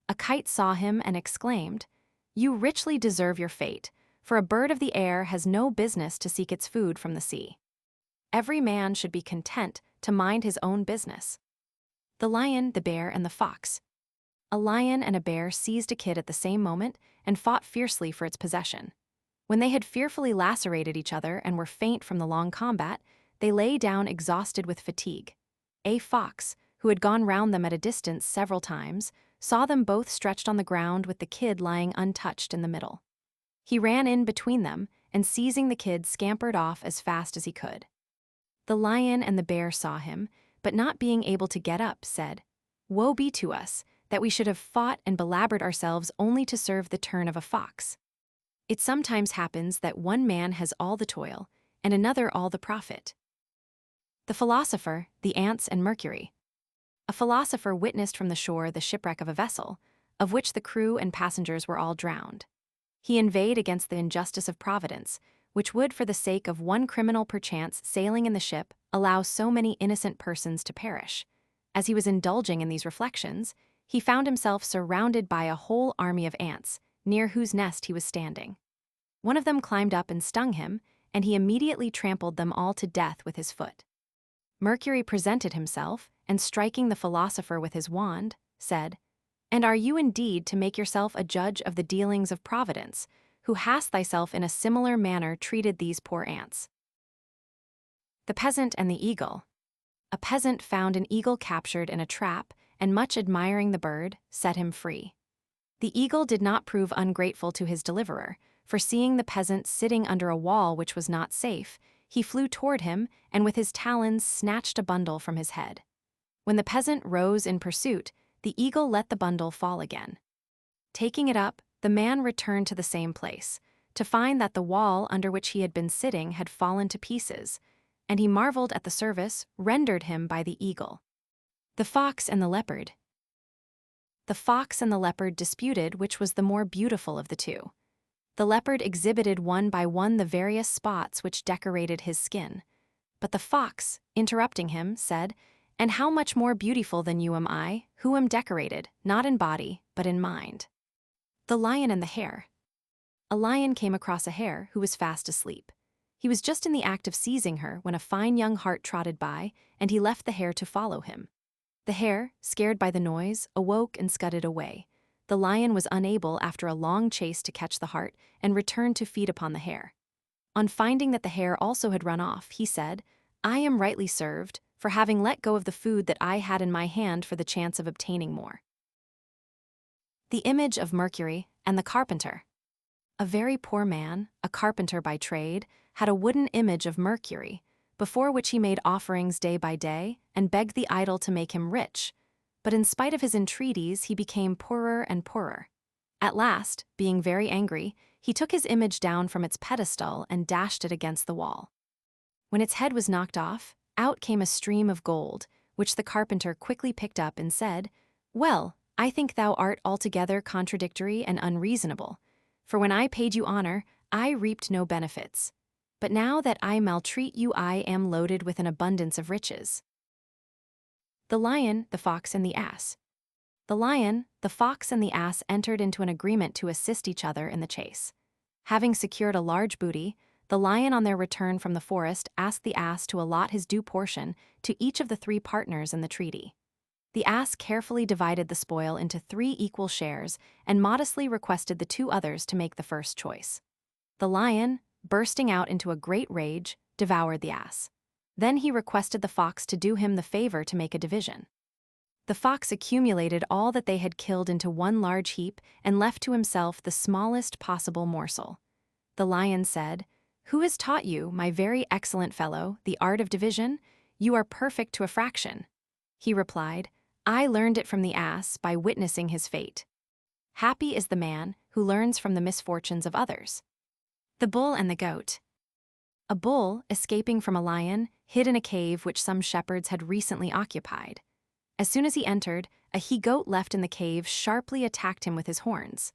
A kite saw him and exclaimed, "You richly deserve your fate, for a bird of the air has no business to seek its food from the sea. Every man should be content to mind his own business." The lion, the bear, and the fox. A lion and a bear seized a kid at the same moment and fought fiercely for its possession. When they had fearfully lacerated each other and were faint from the long combat, they lay down exhausted with fatigue. A fox, who had gone round them at a distance several times, saw them both stretched on the ground with the kid lying untouched in the middle. He ran in between them and, seizing the kid, scampered off as fast as he could. The lion and the bear saw him, but not being able to get up, said, "Woe be to us, that we should have fought and belaboured ourselves only to serve the turn of a fox. It sometimes happens that one man has all the toil, and another all the profit." The philosopher, the ants, and Mercury. A philosopher witnessed from the shore the shipwreck of a vessel, of which the crew and passengers were all drowned. He inveighed against the injustice of Providence, which would, for the sake of one criminal perchance sailing in the ship, allow so many innocent persons to perish. As he was indulging in these reflections, he found himself surrounded by a whole army of ants, near whose nest he was standing. One of them climbed up and stung him, and he immediately trampled them all to death with his foot. Mercury presented himself, and striking the philosopher with his wand, said, "And are you indeed to make yourself a judge of the dealings of Providence, who hast thyself in a similar manner treated these poor ants?" The peasant and the eagle. A peasant found an eagle captured in a trap, and much admiring the bird, set him free. The eagle did not prove ungrateful to his deliverer, for seeing the peasant sitting under a wall which was not safe, he flew toward him and with his talons snatched a bundle from his head. When the peasant rose in pursuit, the eagle let the bundle fall again. Taking it up, the man returned to the same place, to find that the wall under which he had been sitting had fallen to pieces, and he marveled at the service rendered him by the eagle. The fox and the leopard. The fox and the leopard disputed which was the more beautiful of the two. The leopard exhibited one by one the various spots which decorated his skin. But the fox, interrupting him, said, "And how much more beautiful than you am I, who am decorated, not in body, but in mind." The lion and the hare. A lion came across a hare who was fast asleep. He was just in the act of seizing her when a fine young hart trotted by, and he left the hare to follow him. The hare, scared by the noise, awoke and scudded away, the lion was unable after a long chase to catch the hart and returned to feed upon the hare. On finding that the hare also had run off, he said, "I am rightly served for having let go of the food that I had in my hand for the chance of obtaining more." The image of Mercury and the carpenter. A very poor man, a carpenter by trade, had a wooden image of Mercury, before which he made offerings day by day and begged the idol to make him rich. But in spite of his entreaties, he became poorer and poorer. At last, being very angry, he took his image down from its pedestal and dashed it against the wall. When its head was knocked off, out came a stream of gold, which the carpenter quickly picked up and said, "Well, I think thou art altogether contradictory and unreasonable. For when I paid you honor, I reaped no benefits. But now that I maltreat you, I am loaded with an abundance of riches." The Lion, the Fox, and the Ass. The lion, the fox, and the ass entered into an agreement to assist each other in the chase. Having secured a large booty, the lion on their return from the forest asked the ass to allot his due portion to each of the 3 partners in the treaty. The ass carefully divided the spoil into 3 equal shares and modestly requested the 2 others to make the first choice. The lion, bursting out into a great rage, devoured the ass. Then he requested the fox to do him the favor to make a division. The fox accumulated all that they had killed into one large heap and left to himself the smallest possible morsel. The lion said, "Who has taught you, my very excellent fellow, the art of division? You are perfect to a fraction." He replied, "I learned it from the ass by witnessing his fate. Happy is the man who learns from the misfortunes of others." The Bull and the Goat. A bull, escaping from a lion, hid in a cave which some shepherds had recently occupied. As soon as he entered, a he-goat left in the cave sharply attacked him with his horns.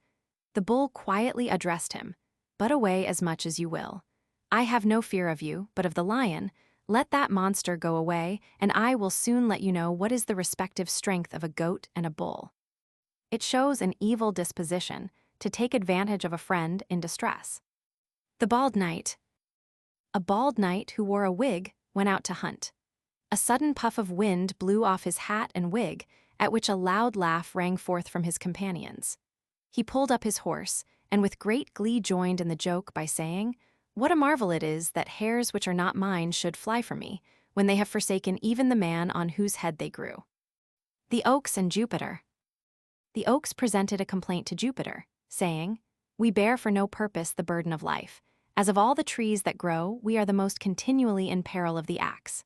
The bull quietly addressed him, "Butt away as much as you will. I have no fear of you, but of the lion. Let that monster go away, and I will soon let you know what is the respective strength of a goat and a bull." It shows an evil disposition to take advantage of a friend in distress. The Bald Knight. A bald knight who wore a wig went out to hunt. A sudden puff of wind blew off his hat and wig, at which a loud laugh rang forth from his companions. He pulled up his horse, and with great glee joined in the joke by saying, "What a marvel it is that hairs which are not mine should fly from me, when they have forsaken even the man on whose head they grew." The Oaks and Jupiter. The oaks presented a complaint to Jupiter, saying, "We bear for no purpose the burden of life. As of all the trees that grow, we are the most continually in peril of the axe."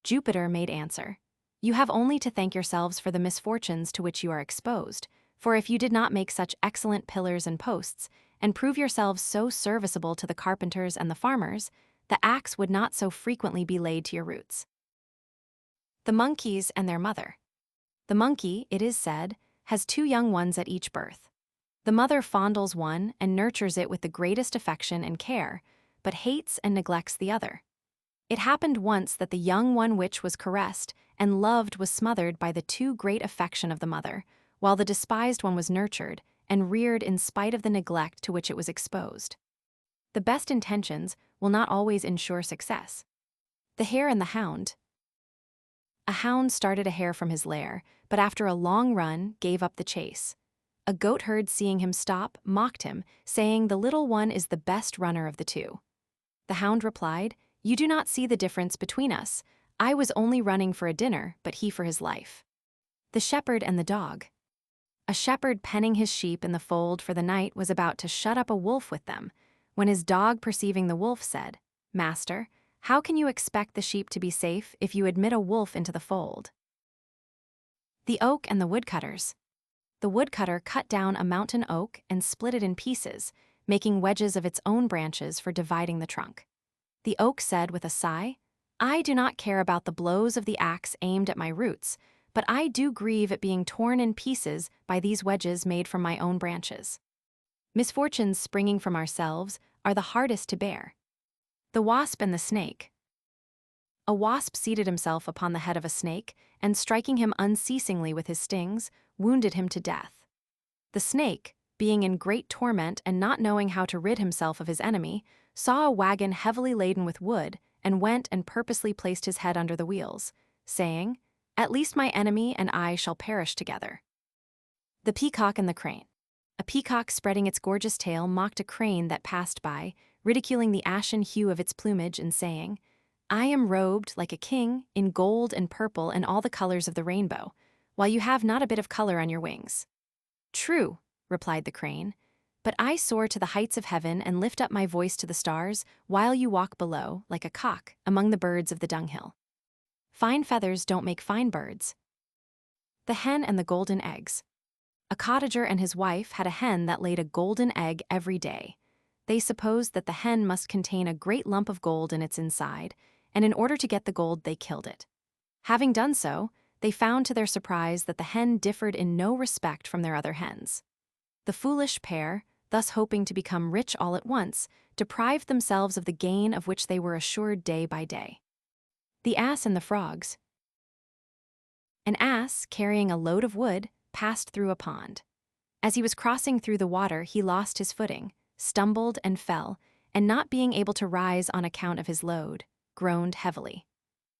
Jupiter made answer, "You have only to thank yourselves for the misfortunes to which you are exposed, for if you did not make such excellent pillars and posts, and prove yourselves so serviceable to the carpenters and the farmers, the axe would not so frequently be laid to your roots." The Monkeys and their Mother. The monkey, it is said, has 2 young ones at each birth. The mother fondles one and nurtures it with the greatest affection and care, but hates and neglects the other. It happened once that the young one which was caressed and loved was smothered by the too great affection of the mother, while the despised one was nurtured and reared in spite of the neglect to which it was exposed. The best intentions will not always ensure success. The Hare and the Hound. A hound started a hare from his lair, but after a long run gave up the chase. A goatherd, seeing him stop, mocked him, saying, "The little one is the best runner of the 2. The hound replied, "You do not see the difference between us. I was only running for a dinner, but he for his life." The Shepherd and the Dog. A shepherd penning his sheep in the fold for the night was about to shut up a wolf with them, when his dog, perceiving the wolf, said, "Master, how can you expect the sheep to be safe if you admit a wolf into the fold?" The Oak and the Woodcutters. The woodcutter cut down a mountain oak and split it in pieces, making wedges of its own branches for dividing the trunk. The oak said with a sigh, "I do not care about the blows of the axe aimed at my roots, but I do grieve at being torn in pieces by these wedges made from my own branches." Misfortunes springing from ourselves are the hardest to bear. The Wasp and the Snake. A wasp seated himself upon the head of a snake, and striking him unceasingly with his stings, wounded him to death. The snake, being in great torment and not knowing how to rid himself of his enemy, saw a wagon heavily laden with wood, and went and purposely placed his head under the wheels, saying, "At least my enemy and I shall perish together." The Peacock and the Crane. A peacock spreading its gorgeous tail mocked a crane that passed by, ridiculing the ashen hue of its plumage and saying, "I am robed like a king in gold and purple and all the colors of the rainbow, while you have not a bit of color on your wings." "True," replied the crane, "but I soar to the heights of heaven and lift up my voice to the stars, while you walk below, like a cock, among the birds of the dunghill." Fine feathers don't make fine birds. The Hen and the Golden Eggs. A cottager and his wife had a hen that laid a golden egg every day. They supposed that the hen must contain a great lump of gold in its inside, and in order to get the gold they killed it. Having done so, they found to their surprise that the hen differed in no respect from their other hens. The foolish pair, thus hoping to become rich all at once, deprived themselves of the gain of which they were assured day by day. The Ass and the Frogs. An ass, carrying a load of wood, passed through a pond. As he was crossing through the water, he lost his footing, stumbled and fell, and not being able to rise on account of his load, groaned heavily.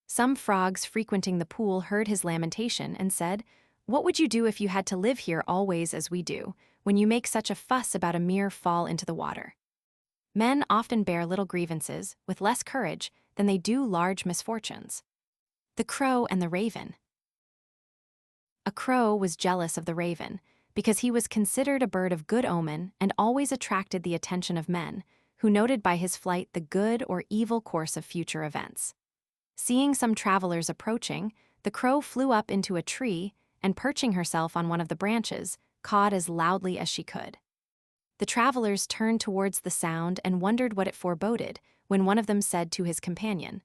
Some frogs frequenting the pool heard his lamentation and said, "What would you do if you had to live here always as we do, when you make such a fuss about a mere fall into the water?" Men often bear little grievances with less courage than they do large misfortunes. The Crow and the Raven. A crow was jealous of the raven, because he was considered a bird of good omen and always attracted the attention of men, who noted by his flight the good or evil course of future events. Seeing some travelers approaching, the crow flew up into a tree and, perching herself on one of the branches, cawed as loudly as she could. The travelers turned towards the sound and wondered what it foreboded, when one of them said to his companion,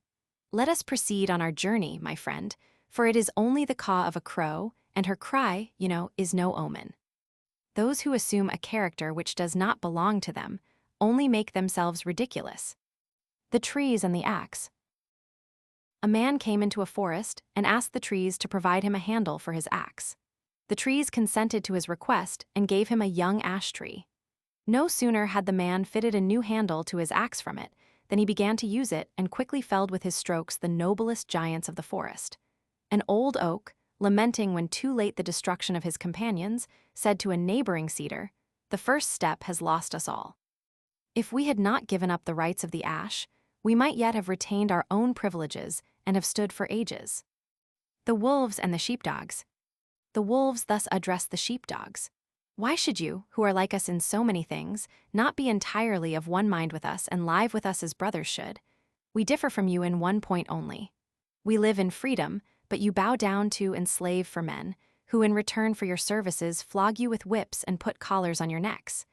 "Let us proceed on our journey, my friend, for it is only the caw of a crow, and her cry, is no omen." Those who assume a character which does not belong to them only make themselves ridiculous. The Trees and the Axe. A man came into a forest and asked the trees to provide him a handle for his axe. The trees consented to his request and gave him a young ash tree. No sooner had the man fitted a new handle to his axe from it than he began to use it and quickly felled with his strokes the noblest giants of the forest. An old oak, lamenting when too late the destruction of his companions, said to a neighboring cedar, "The first step has lost us all." If we had not given up the rights of the ash, we might yet have retained our own privileges and have stood for ages. The Wolves and the Sheepdogs. The wolves thus addressed the sheepdogs. "Why should you, who are like us in so many things, not be entirely of one mind with us and live with us as brothers should? We differ from you in one point only. We live in freedom, but you bow down to and slave for men, who in return for your services flog you with whips and put collars on your necks.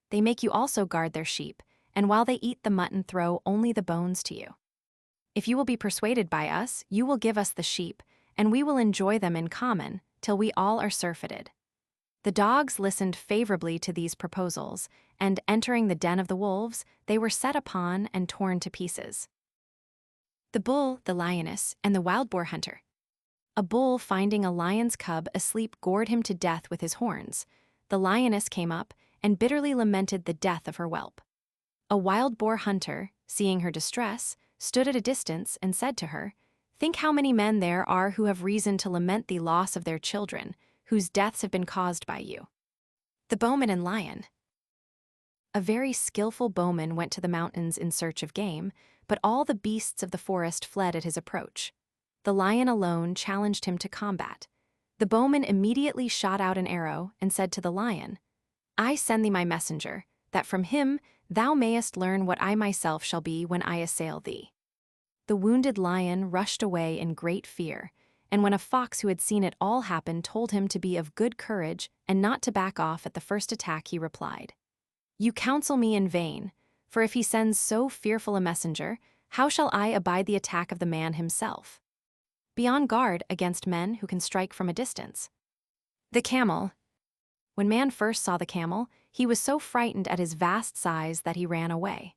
They make you also guard their sheep, and while they eat the mutton throw only the bones to you. If you will be persuaded by us, you will give us the sheep, and we will enjoy them in common, till we all are surfeited." The dogs listened favorably to these proposals, and entering the den of the wolves, they were set upon and torn to pieces. The Bull, the Lioness, and the Wild Boar Hunter. A bull, finding a lion's cub asleep, gored him to death with his horns. The lioness came up and bitterly lamented the death of her whelp. A wild boar hunter, seeing her distress, stood at a distance and said to her, "Think how many men there are who have reason to lament the loss of their children, whose deaths have been caused by you." The Bowman and Lion. A very skillful bowman went to the mountains in search of game, but all the beasts of the forest fled at his approach. The lion alone challenged him to combat. The bowman immediately shot out an arrow and said to the lion, "I send thee my messenger, that from him thou mayest learn what I myself shall be when I assail thee." The wounded lion rushed away in great fear, and when a fox who had seen it all happen told him to be of good courage and not to back off at the first attack, he replied, "You counsel me in vain, for if he sends so fearful a messenger, how shall I abide the attack of the man himself? Be on guard against men who can strike from a distance." The Camel. When man first saw the camel, he was so frightened at his vast size that he ran away.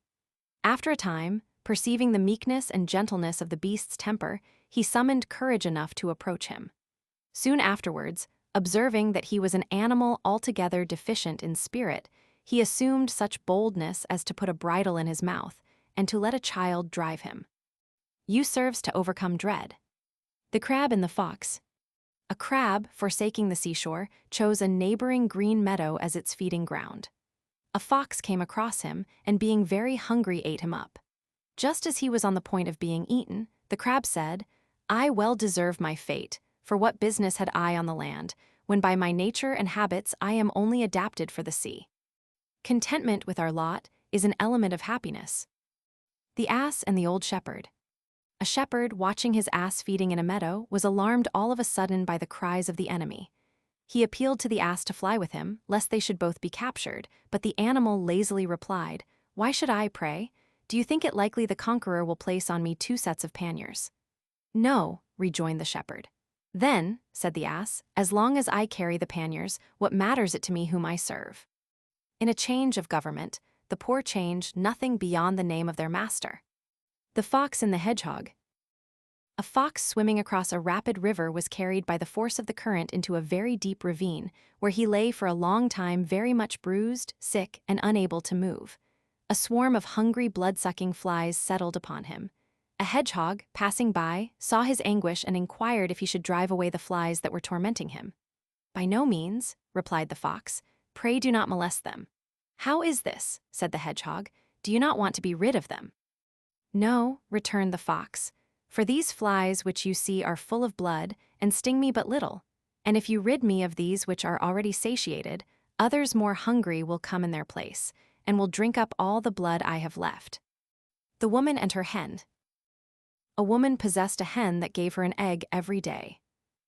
After a time, perceiving the meekness and gentleness of the beast's temper, he summoned courage enough to approach him. Soon afterwards, observing that he was an animal altogether deficient in spirit, he assumed such boldness as to put a bridle in his mouth and to let a child drive him. Use serves to overcome dread. The Crab and the Fox. A crab, forsaking the seashore, chose a neighboring green meadow as its feeding ground. A fox came across him and, being very hungry, ate him up. Just as he was on the point of being eaten, the crab said, "I well deserve my fate, for what business had I on the land, when by my nature and habits I am only adapted for the sea?" Contentment with our lot is an element of happiness. The Ass and the Old Shepherd. A shepherd, watching his ass feeding in a meadow, was alarmed all of a sudden by the cries of the enemy. He appealed to the ass to fly with him, lest they should both be captured, but the animal lazily replied, "Why should I, pray? Do you think it likely the conqueror will place on me 2 sets of panniers?" "No," rejoined the shepherd. "Then," said the ass, "as long as I carry the panniers, what matters it to me whom I serve?" In a change of government, the poor change nothing beyond the name of their master. The Fox and the Hedgehog. A fox swimming across a rapid river was carried by the force of the current into a very deep ravine, where he lay for a long time very much bruised, sick, and unable to move. A swarm of hungry, blood-sucking flies settled upon him. A hedgehog, passing by, saw his anguish and inquired if he should drive away the flies that were tormenting him. "By no means," replied the fox. "Pray do not molest them." "How is this?" said the hedgehog. "Do you not want to be rid of them?" "No," returned the fox, "for these flies which you see are full of blood, and sting me but little. And if you rid me of these which are already satiated, others more hungry will come in their place, and will drink up all the blood I have left." The Woman and Her Hen. A woman possessed a hen that gave her an egg every day.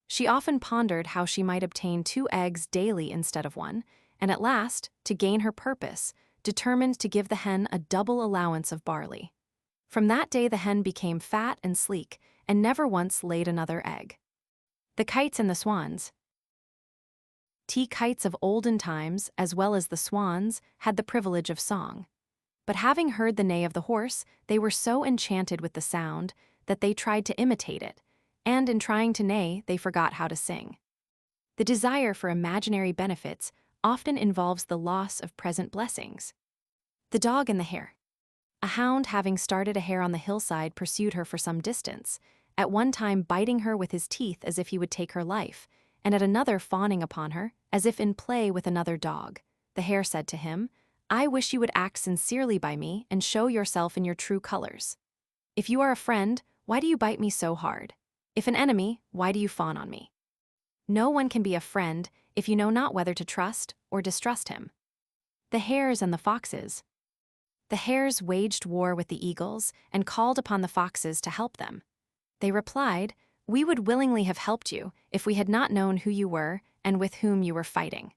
She often pondered how she might obtain 2 eggs daily instead of 1, and at last, to gain her purpose, determined to give the hen a double allowance of barley. From that day the hen became fat and sleek, and never once laid another egg. The Kites and the Swans. Kites of olden times, as well as the swans, had the privilege of song. But having heard the neigh of the horse, they were so enchanted with the sound that they tried to imitate it, and in trying to neigh, they forgot how to sing. The desire for imaginary benefits often involves the loss of present blessings. The Dog and the Hare. A hound, having started a hare on the hillside, pursued her for some distance, at one time biting her with his teeth as if he would take her life, and at another fawning upon her, as if in play with another dog. The hare said to him, "I wish you would act sincerely by me and show yourself in your true colors. If you are a friend, why do you bite me so hard? If an enemy, why do you fawn on me?" No one can be a friend if you know not whether to trust or distrust him. The Hares and the Foxes. The hares waged war with the eagles and called upon the foxes to help them. They replied, "We would willingly have helped you if we had not known who you were and with whom you were fighting.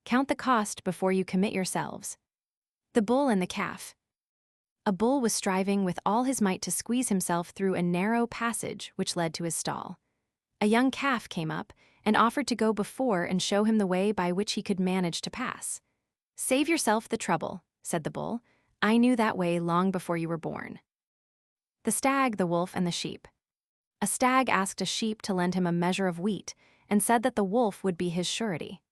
Count the cost before you commit yourselves." The Bull and the Calf. A bull was striving with all his might to squeeze himself through a narrow passage which led to his stall. A young calf came up and offered to go before and show him the way by which he could manage to pass. "Save yourself the trouble," said the bull. "I knew that way long before you were born." The Stag, the Wolf, and the Sheep. A stag asked a sheep to lend him a measure of wheat and said that the wolf would be his surety.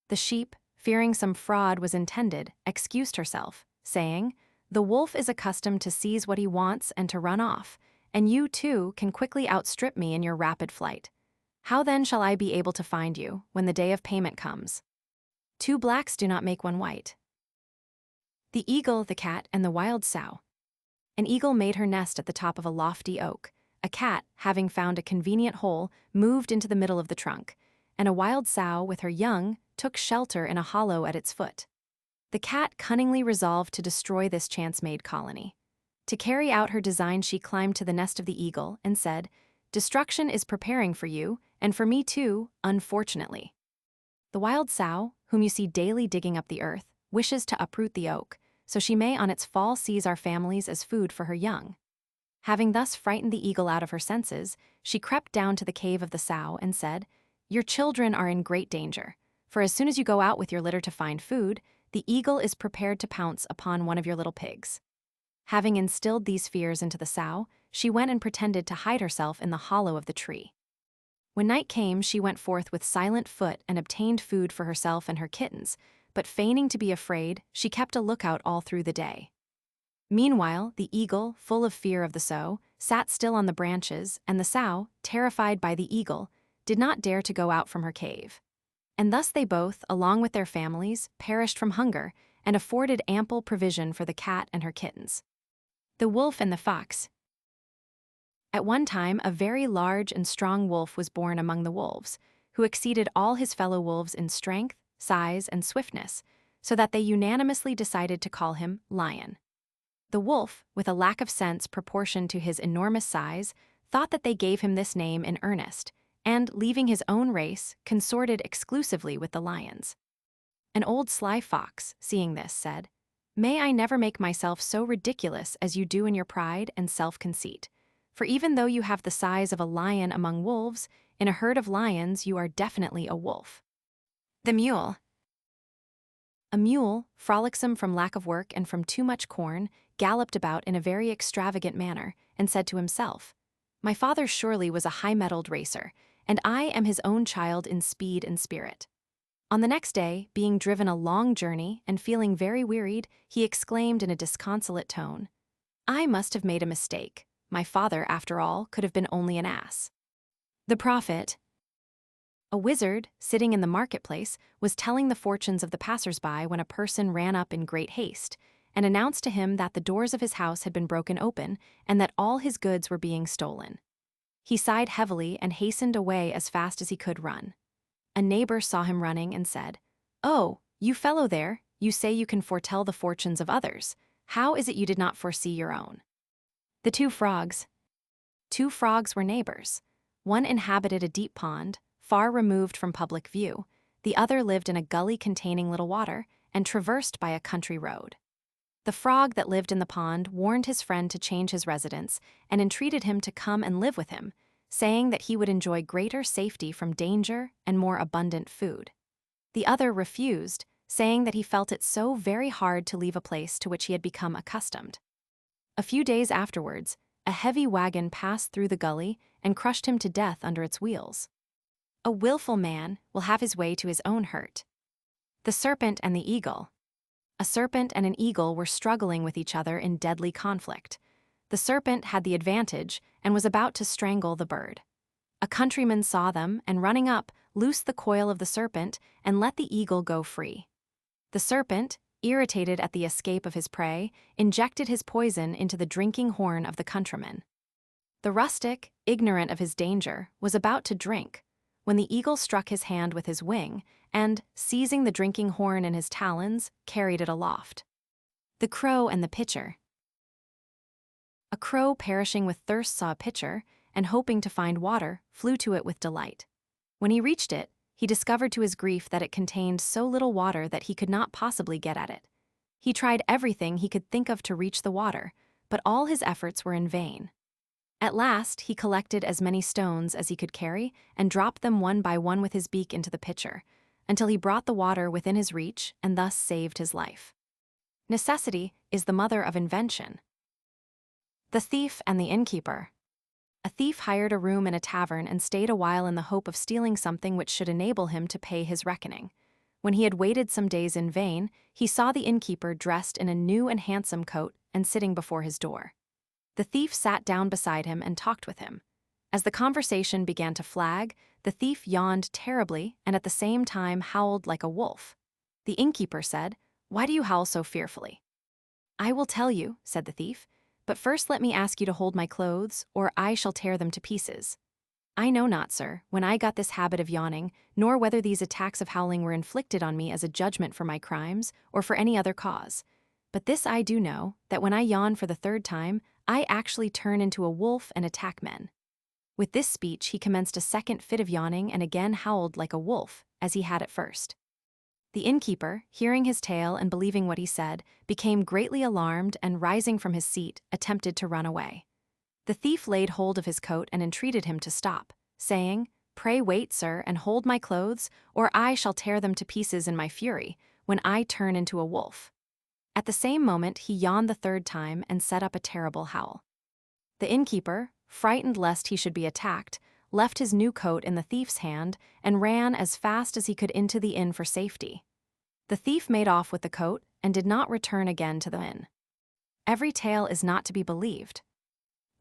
The sheep, fearing some fraud was intended, excused herself, saying, "The wolf is accustomed to seize what he wants and to run off, and you, too, can quickly outstrip me in your rapid flight. How then shall I be able to find you when the day of payment comes? 2 blacks do not make 1 white." The Eagle, the Cat, and the Wild Sow. An eagle made her nest at the top of a lofty oak. A cat, having found a convenient hole, moved into the middle of the trunk, and a wild sow with her young took shelter in a hollow at its foot. The cat cunningly resolved to destroy this chance-made colony. To carry out her design, she climbed to the nest of the eagle and said, "Destruction is preparing for you, and for me too, unfortunately." The wild sow, whom you see daily digging up the earth, wishes to uproot the oak, so she may on its fall seize our families as food for her young. Having thus frightened the eagle out of her senses, she crept down to the cave of the sow and said, "Your children are in great danger, for as soon as you go out with your litter to find food, the eagle is prepared to pounce upon one of your little pigs." Having instilled these fears into the sow, she went and pretended to hide herself in the hollow of the tree. When night came, she went forth with silent foot and obtained food for herself and her kittens, but feigning to be afraid, she kept a lookout all through the day. Meanwhile, the eagle, full of fear of the sow, sat still on the branches, and the sow, terrified by the eagle, did not dare to go out from her cave. And thus they both, along with their families, perished from hunger and afforded ample provision for the cat and her kittens. The Wolf and the Fox. At one time, a very large and strong wolf was born among the wolves, who exceeded all his fellow wolves in strength, size, and swiftness, so that they unanimously decided to call him Lion. The wolf, with a lack of sense proportioned to his enormous size, thought that they gave him this name in earnest, and, leaving his own race, consorted exclusively with the lions. An old sly fox, seeing this, said, "May I never make myself so ridiculous as you do in your pride and self-conceit. For even though you have the size of a lion among wolves, in a herd of lions you are definitely a wolf." The Mule. A mule, frolicsome from lack of work and from too much corn, galloped about in a very extravagant manner, and said to himself, "My father surely was a high-mettled racer, and I am his own child in speed and spirit." On the next day, being driven a long journey and feeling very wearied, he exclaimed in a disconsolate tone, "I must have made a mistake. My father, after all, could have been only an ass." The Prophet. A wizard, sitting in the marketplace, was telling the fortunes of the passers-by when a person ran up in great haste and announced to him that the doors of his house had been broken open and that all his goods were being stolen. He sighed heavily and hastened away as fast as he could run. A neighbor saw him running and said, "Oh, you fellow there, you say you can foretell the fortunes of others. How is it you did not foresee your own?" The Two Frogs. Two frogs were neighbors. One inhabited a deep pond, far removed from public view. The other lived in a gully containing little water and traversed by a country road. The frog that lived in the pond warned his friend to change his residence and entreated him to come and live with him, saying that he would enjoy greater safety from danger and more abundant food. The other refused, saying that he felt it so very hard to leave a place to which he had become accustomed. A few days afterwards, a heavy wagon passed through the gully and crushed him to death under its wheels. A willful man will have his way to his own hurt. The Serpent and the Eagle. A serpent and an eagle were struggling with each other in deadly conflict. The serpent had the advantage and was about to strangle the bird. A countryman saw them and, running up, loosed the coil of the serpent and let the eagle go free. The serpent, irritated at the escape of his prey, injected his poison into the drinking horn of the countryman. The rustic, ignorant of his danger, was about to drink, when the eagle struck his hand with his wing and, seizing the drinking horn in his talons, carried it aloft. The Crow and the Pitcher. A crow perishing with thirst saw a pitcher, and hoping to find water, flew to it with delight. When he reached it, he discovered to his grief that it contained so little water that he could not possibly get at it. He tried everything he could think of to reach the water, but all his efforts were in vain. At last, he collected as many stones as he could carry and dropped them one by one with his beak into the pitcher, until he brought the water within his reach and thus saved his life. Necessity is the mother of invention. The Thief and the Innkeeper. A thief hired a room in a tavern and stayed a while in the hope of stealing something which should enable him to pay his reckoning. When he had waited some days in vain, he saw the innkeeper dressed in a new and handsome coat and sitting before his door. The thief sat down beside him and talked with him. As the conversation began to flag, the thief yawned terribly and at the same time howled like a wolf. The innkeeper said, "Why do you howl so fearfully?" "I will tell you," said the thief, "but first let me ask you to hold my clothes, or I shall tear them to pieces." "I know not, sir, when I got this habit of yawning, nor whether these attacks of howling were inflicted on me as a judgment for my crimes, or for any other cause. But this I do know, that when I yawn for the third time, I actually turn into a wolf and attack men." With this speech he commenced a second fit of yawning and again howled like a wolf, as he had at first. The innkeeper, hearing his tale and believing what he said, became greatly alarmed and, rising from his seat, attempted to run away. The thief laid hold of his coat and entreated him to stop, saying, "Pray wait, sir, and hold my clothes, or I shall tear them to pieces in my fury, when I turn into a wolf." At the same moment he yawned the third time and set up a terrible howl. The innkeeper, frightened lest he should be attacked, left his new coat in the thief's hand and ran as fast as he could into the inn for safety. The thief made off with the coat and did not return again to the inn. Every tale is not to be believed.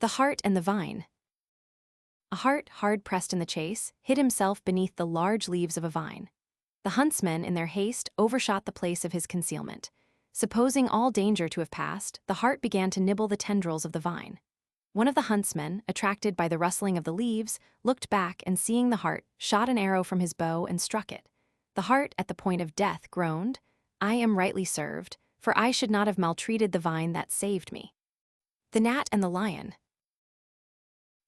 The Hart and the Vine. A hart, hard pressed in the chase, hid himself beneath the large leaves of a vine. The huntsmen, in their haste, overshot the place of his concealment. Supposing all danger to have passed, the hart began to nibble the tendrils of the vine. One of the huntsmen, attracted by the rustling of the leaves, looked back and, seeing the hart, shot an arrow from his bow and struck it. The hart, at the point of death, groaned, "I am rightly served, for I should not have maltreated the vine that saved me." The Gnat and the Lion.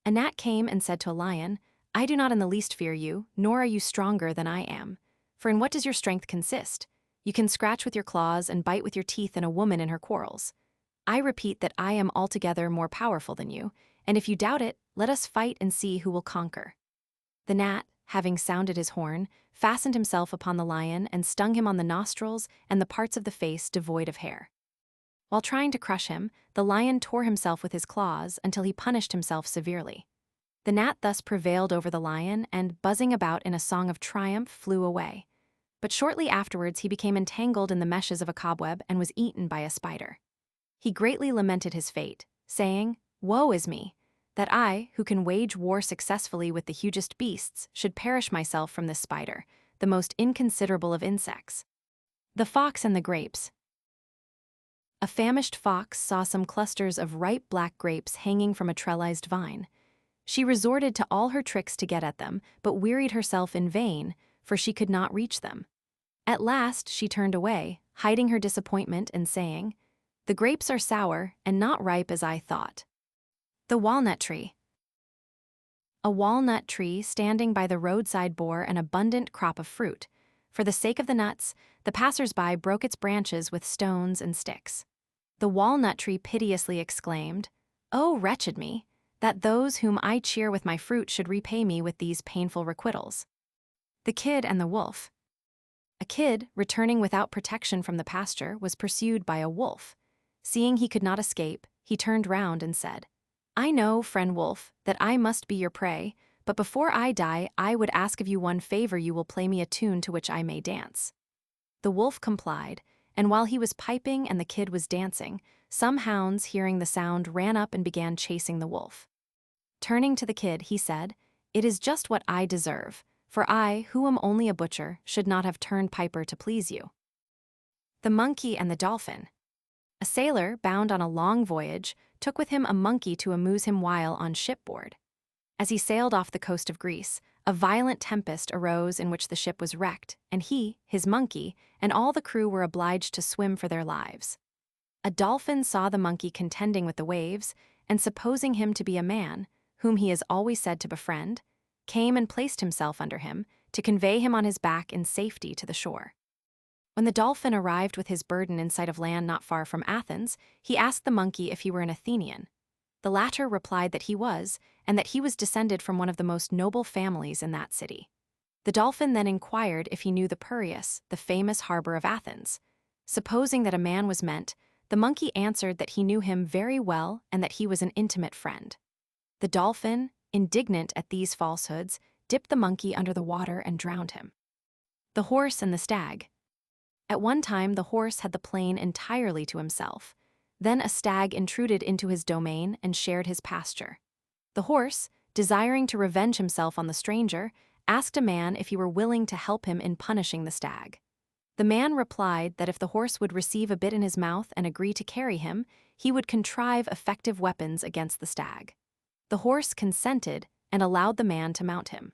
A gnat came and said to a lion, "I do not in the least fear you, nor are you stronger than I am. For in what does your strength consist? You can scratch with your claws and bite with your teeth in a woman in her quarrels. I repeat that I am altogether more powerful than you, and if you doubt it, let us fight and see who will conquer." The gnat, having sounded his horn, fastened himself upon the lion and stung him on the nostrils and the parts of the face devoid of hair. While trying to crush him, the lion tore himself with his claws until he punished himself severely. The gnat thus prevailed over the lion and, buzzing about in a song of triumph, flew away. But shortly afterwards he became entangled in the meshes of a cobweb and was eaten by a spider. He greatly lamented his fate, saying, "Woe is me, that I, who can wage war successfully with the hugest beasts, should perish myself from this spider, the most inconsiderable of insects." The Fox and the Grapes. A famished fox saw some clusters of ripe black grapes hanging from a trellised vine. She resorted to all her tricks to get at them, but wearied herself in vain, for she could not reach them. At last she turned away, hiding her disappointment and saying, "The grapes are sour and not ripe as I thought." The Walnut Tree. A walnut tree standing by the roadside bore an abundant crop of fruit. For the sake of the nuts, the passers-by broke its branches with stones and sticks. The walnut tree piteously exclaimed, "Oh, wretched me, that those whom I cheer with my fruit should repay me with these painful requitals." The Kid and the Wolf. A kid, returning without protection from the pasture, was pursued by a wolf. Seeing he could not escape, he turned round and said, "I know, friend wolf, that I must be your prey, but before I die I would ask of you one favor: you will play me a tune to which I may dance." The wolf complied, and while he was piping and the kid was dancing, some hounds, hearing the sound, ran up and began chasing the wolf. Turning to the kid, he said, "It is just what I deserve, for I, who am only a butcher, should not have turned piper to please you." The Monkey and the Dolphin. A sailor, bound on a long voyage, took with him a monkey to amuse him while on shipboard. As he sailed off the coast of Greece, a violent tempest arose in which the ship was wrecked, and he, his monkey, and all the crew were obliged to swim for their lives. A dolphin saw the monkey contending with the waves, and supposing him to be a man, whom he is always said to befriend, came and placed himself under him, to convey him on his back in safety to the shore. When the dolphin arrived with his burden in sight of land not far from Athens, he asked the monkey if he were an Athenian. The latter replied that he was, and that he was descended from one of the most noble families in that city. The dolphin then inquired if he knew the Piraeus, the famous harbor of Athens. Supposing that a man was meant, the monkey answered that he knew him very well and that he was an intimate friend. The dolphin, indignant at these falsehoods, dipped the monkey under the water and drowned him. The Horse and the Stag. At one time the horse had the plain entirely to himself. Then a stag intruded into his domain and shared his pasture. The horse, desiring to revenge himself on the stranger, asked a man if he were willing to help him in punishing the stag. The man replied that if the horse would receive a bit in his mouth and agree to carry him, he would contrive effective weapons against the stag. The horse consented and allowed the man to mount him.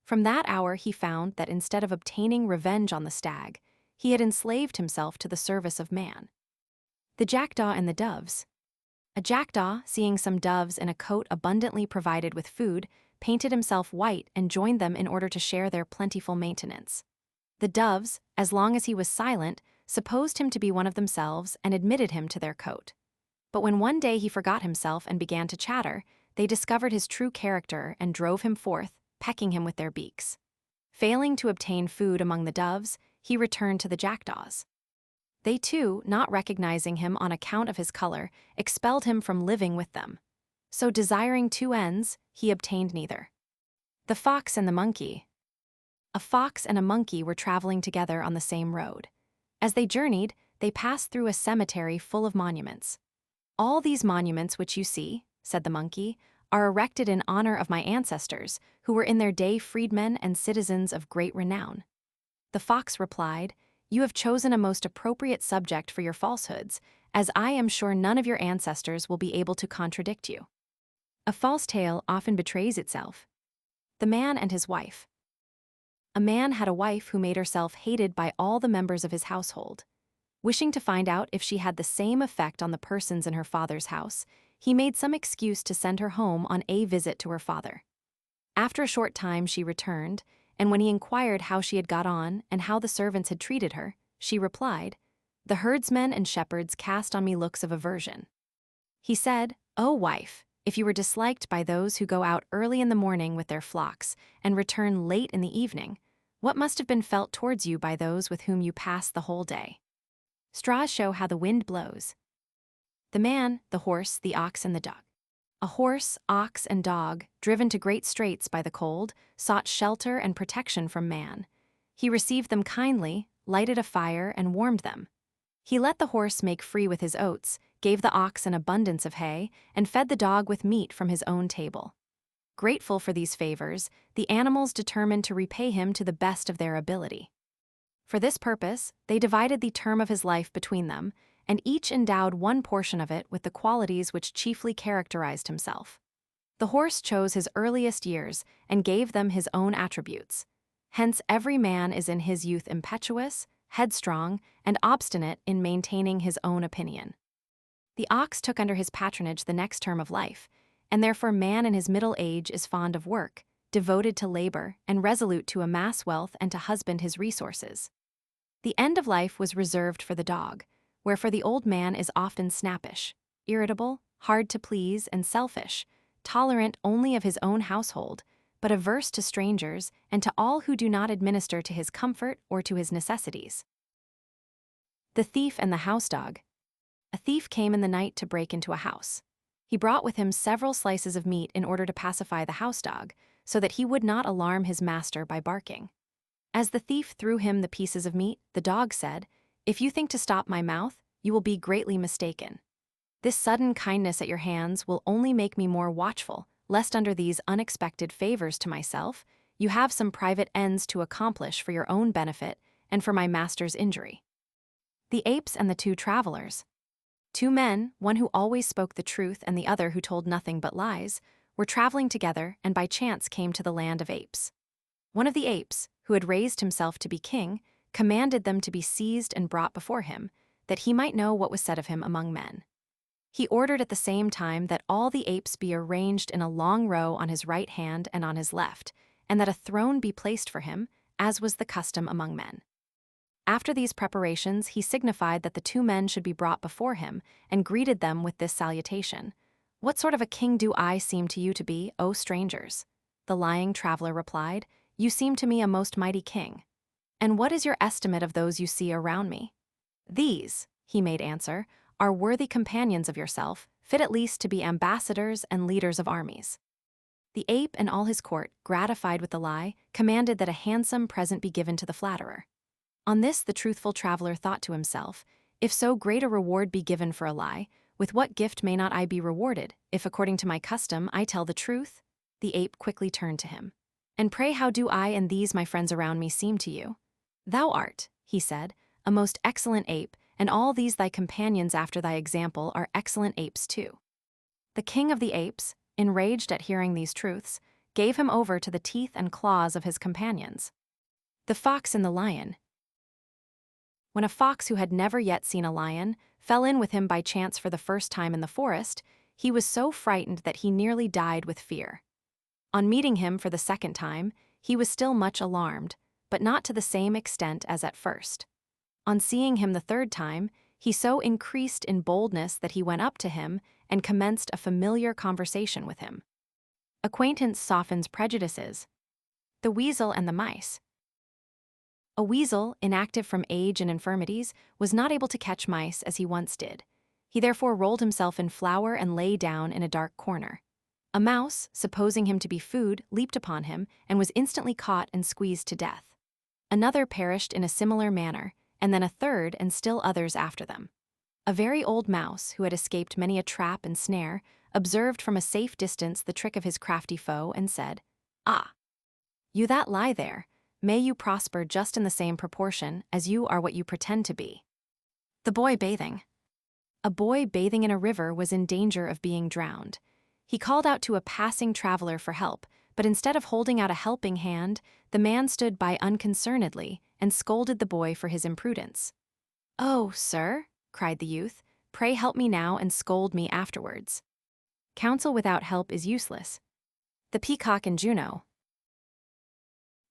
From that hour he found that instead of obtaining revenge on the stag, he had enslaved himself to the service of man. The Jackdaw and the Doves. A jackdaw, seeing some doves in a cote abundantly provided with food, painted himself white and joined them in order to share their plentiful maintenance. The doves, as long as he was silent, supposed him to be one of themselves and admitted him to their cote. But when one day he forgot himself and began to chatter, they discovered his true character and drove him forth, pecking him with their beaks. Failing to obtain food among the doves, he returned to the jackdaws. They too, not recognizing him on account of his color, expelled him from living with them. So, desiring two ends, he obtained neither. The Fox and the Monkey. A fox and a monkey were traveling together on the same road. As they journeyed, they passed through a cemetery full of monuments. "All these monuments which you see," said the monkey, are erected in honor of my ancestors, who were in their day freedmen and citizens of great renown." The fox replied, "You have chosen a most appropriate subject for your falsehoods, as I am sure none of your ancestors will be able to contradict you." A false tale often betrays itself. The Man and His Wife. A man had a wife who made herself hated by all the members of his household. Wishing to find out if she had the same effect on the persons in her father's house, he made some excuse to send her home on a visit to her father. After a short time she returned, and when he inquired how she had got on and how the servants had treated her, she replied, "The herdsmen and shepherds cast on me looks of aversion." He said, "O wife, if you were disliked by those who go out early in the morning with their flocks and return late in the evening, what must have been felt towards you by those with whom you pass the whole day?" Straws show how the wind blows. The man, the horse, the ox, and the dog. A horse, ox, and dog, driven to great straits by the cold, sought shelter and protection from man. He received them kindly, lighted a fire, and warmed them. He let the horse make free with his oats, gave the ox an abundance of hay, and fed the dog with meat from his own table. Grateful for these favors, the animals determined to repay him to the best of their ability. For this purpose, they divided the term of his life between them, and each endowed one portion of it with the qualities which chiefly characterized himself. The horse chose his earliest years and gave them his own attributes. Hence every man is in his youth impetuous, headstrong, and obstinate in maintaining his own opinion. The ox took under his patronage the next term of life, and therefore man in his middle age is fond of work, devoted to labor, and resolute to amass wealth and to husband his resources. The end of life was reserved for the dog, wherefore the old man is often snappish, irritable, hard to please, and selfish, tolerant only of his own household, but averse to strangers and to all who do not administer to his comfort or to his necessities. The Thief and the House Dog. A thief came in the night to break into a house. He brought with him several slices of meat in order to pacify the house dog, so that he would not alarm his master by barking. As the thief threw him the pieces of meat, the dog said, "If you think to stop my mouth, you will be greatly mistaken. This sudden kindness at your hands will only make me more watchful, lest under these unexpected favors to myself, you have some private ends to accomplish for your own benefit and for my master's injury." The Apes and the Two Travelers. Two men, one who always spoke the truth and the other who told nothing but lies, were traveling together and by chance came to the land of apes. One of the apes, who had raised himself to be king, commanded them to be seized and brought before him, that he might know what was said of him among men. He ordered at the same time that all the apes be arranged in a long row on his right hand and on his left, and that a throne be placed for him, as was the custom among men. After these preparations, he signified that the two men should be brought before him, and greeted them with this salutation: "What sort of a king do I seem to you to be, O strangers?" The lying traveler replied, "You seem to me a most mighty king. And what is your estimate of those you see around me?" "These," he made answer, "are worthy companions of yourself, fit at least to be ambassadors and leaders of armies." The ape and all his court, gratified with the lie, commanded that a handsome present be given to the flatterer. On this the truthful traveler thought to himself, "If so great a reward be given for a lie, with what gift may not I be rewarded, if according to my custom I tell the truth?" The ape quickly turned to him. "And pray how do I and these my friends around me seem to you?" "Thou art," he said, "a most excellent ape, and all these thy companions after thy example are excellent apes too." The king of the apes, enraged at hearing these truths, gave him over to the teeth and claws of his companions. The Fox and the Lion. When a fox who had never yet seen a lion fell in with him by chance for the first time in the forest, he was so frightened that he nearly died with fear. On meeting him for the second time, he was still much alarmed, but not to the same extent as at first. On seeing him the third time, he so increased in boldness that he went up to him and commenced a familiar conversation with him. Acquaintance softens prejudices. The Weasel and the Mice. A weasel, inactive from age and infirmities, was not able to catch mice as he once did. He therefore rolled himself in flour and lay down in a dark corner. A mouse, supposing him to be food, leaped upon him and was instantly caught and squeezed to death. Another perished in a similar manner, and then a third and still others after them. A very old mouse, who had escaped many a trap and snare, observed from a safe distance the trick of his crafty foe, and said, "Ah, you that lie there, may you prosper just in the same proportion as you are what you pretend to be." The boy bathing. A boy bathing in a river was in danger of being drowned. He called out to a passing traveler for help, but instead of holding out a helping hand, the man stood by unconcernedly and scolded the boy for his imprudence. "Oh, sir," cried the youth, "pray help me now and scold me afterwards." Counsel without help is useless. The Peacock and Juno.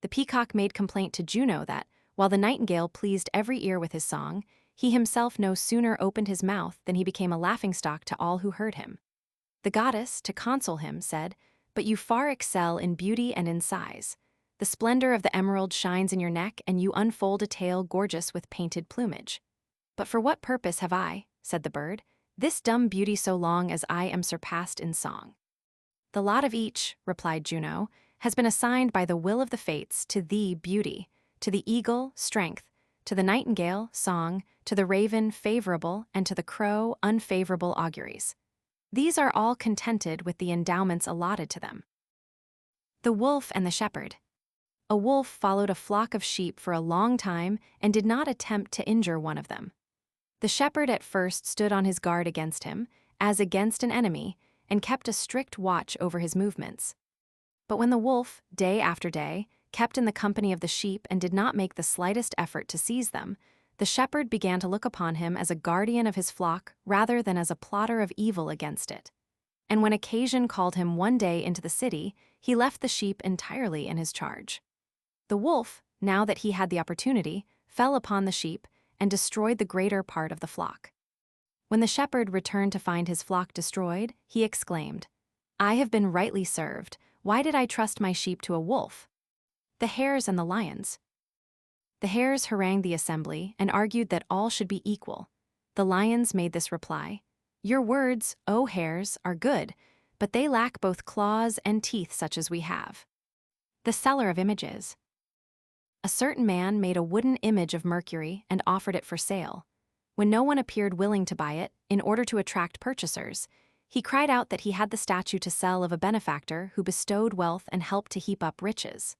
The peacock made complaint to Juno that, while the nightingale pleased every ear with his song, he himself no sooner opened his mouth than he became a laughingstock to all who heard him. The goddess, to console him, said, "But you far excel in beauty and in size. The splendor of the emerald shines in your neck, and you unfold a tail gorgeous with painted plumage. But for what purpose have I," said the bird, "this dumb beauty so long as I am surpassed in song?" "The lot of each," replied Juno, "has been assigned by the will of the fates to thee, beauty, to the eagle, strength, to the nightingale, song, to the raven, favorable, and to the crow, unfavorable auguries. These are all contented with the endowments allotted to them." The wolf and the shepherd. A wolf followed a flock of sheep for a long time and did not attempt to injure one of them. The shepherd at first stood on his guard against him, as against an enemy, and kept a strict watch over his movements. But when the wolf, day after day, kept in the company of the sheep and did not make the slightest effort to seize them, the shepherd began to look upon him as a guardian of his flock rather than as a plotter of evil against it. And when occasion called him one day into the city, he left the sheep entirely in his charge. The wolf, now that he had the opportunity, fell upon the sheep and destroyed the greater part of the flock. When the shepherd returned to find his flock destroyed, he exclaimed, "I have been rightly served. Why did I trust my sheep to a wolf?" The hares and the lions. The hares harangued the assembly and argued that all should be equal. The lions made this reply, "Your words, O hares, are good, but they lack both claws and teeth such as we have." The seller of images. A certain man made a wooden image of Mercury and offered it for sale. When no one appeared willing to buy it, in order to attract purchasers, he cried out that he had the statue to sell of a benefactor who bestowed wealth and helped to heap up riches.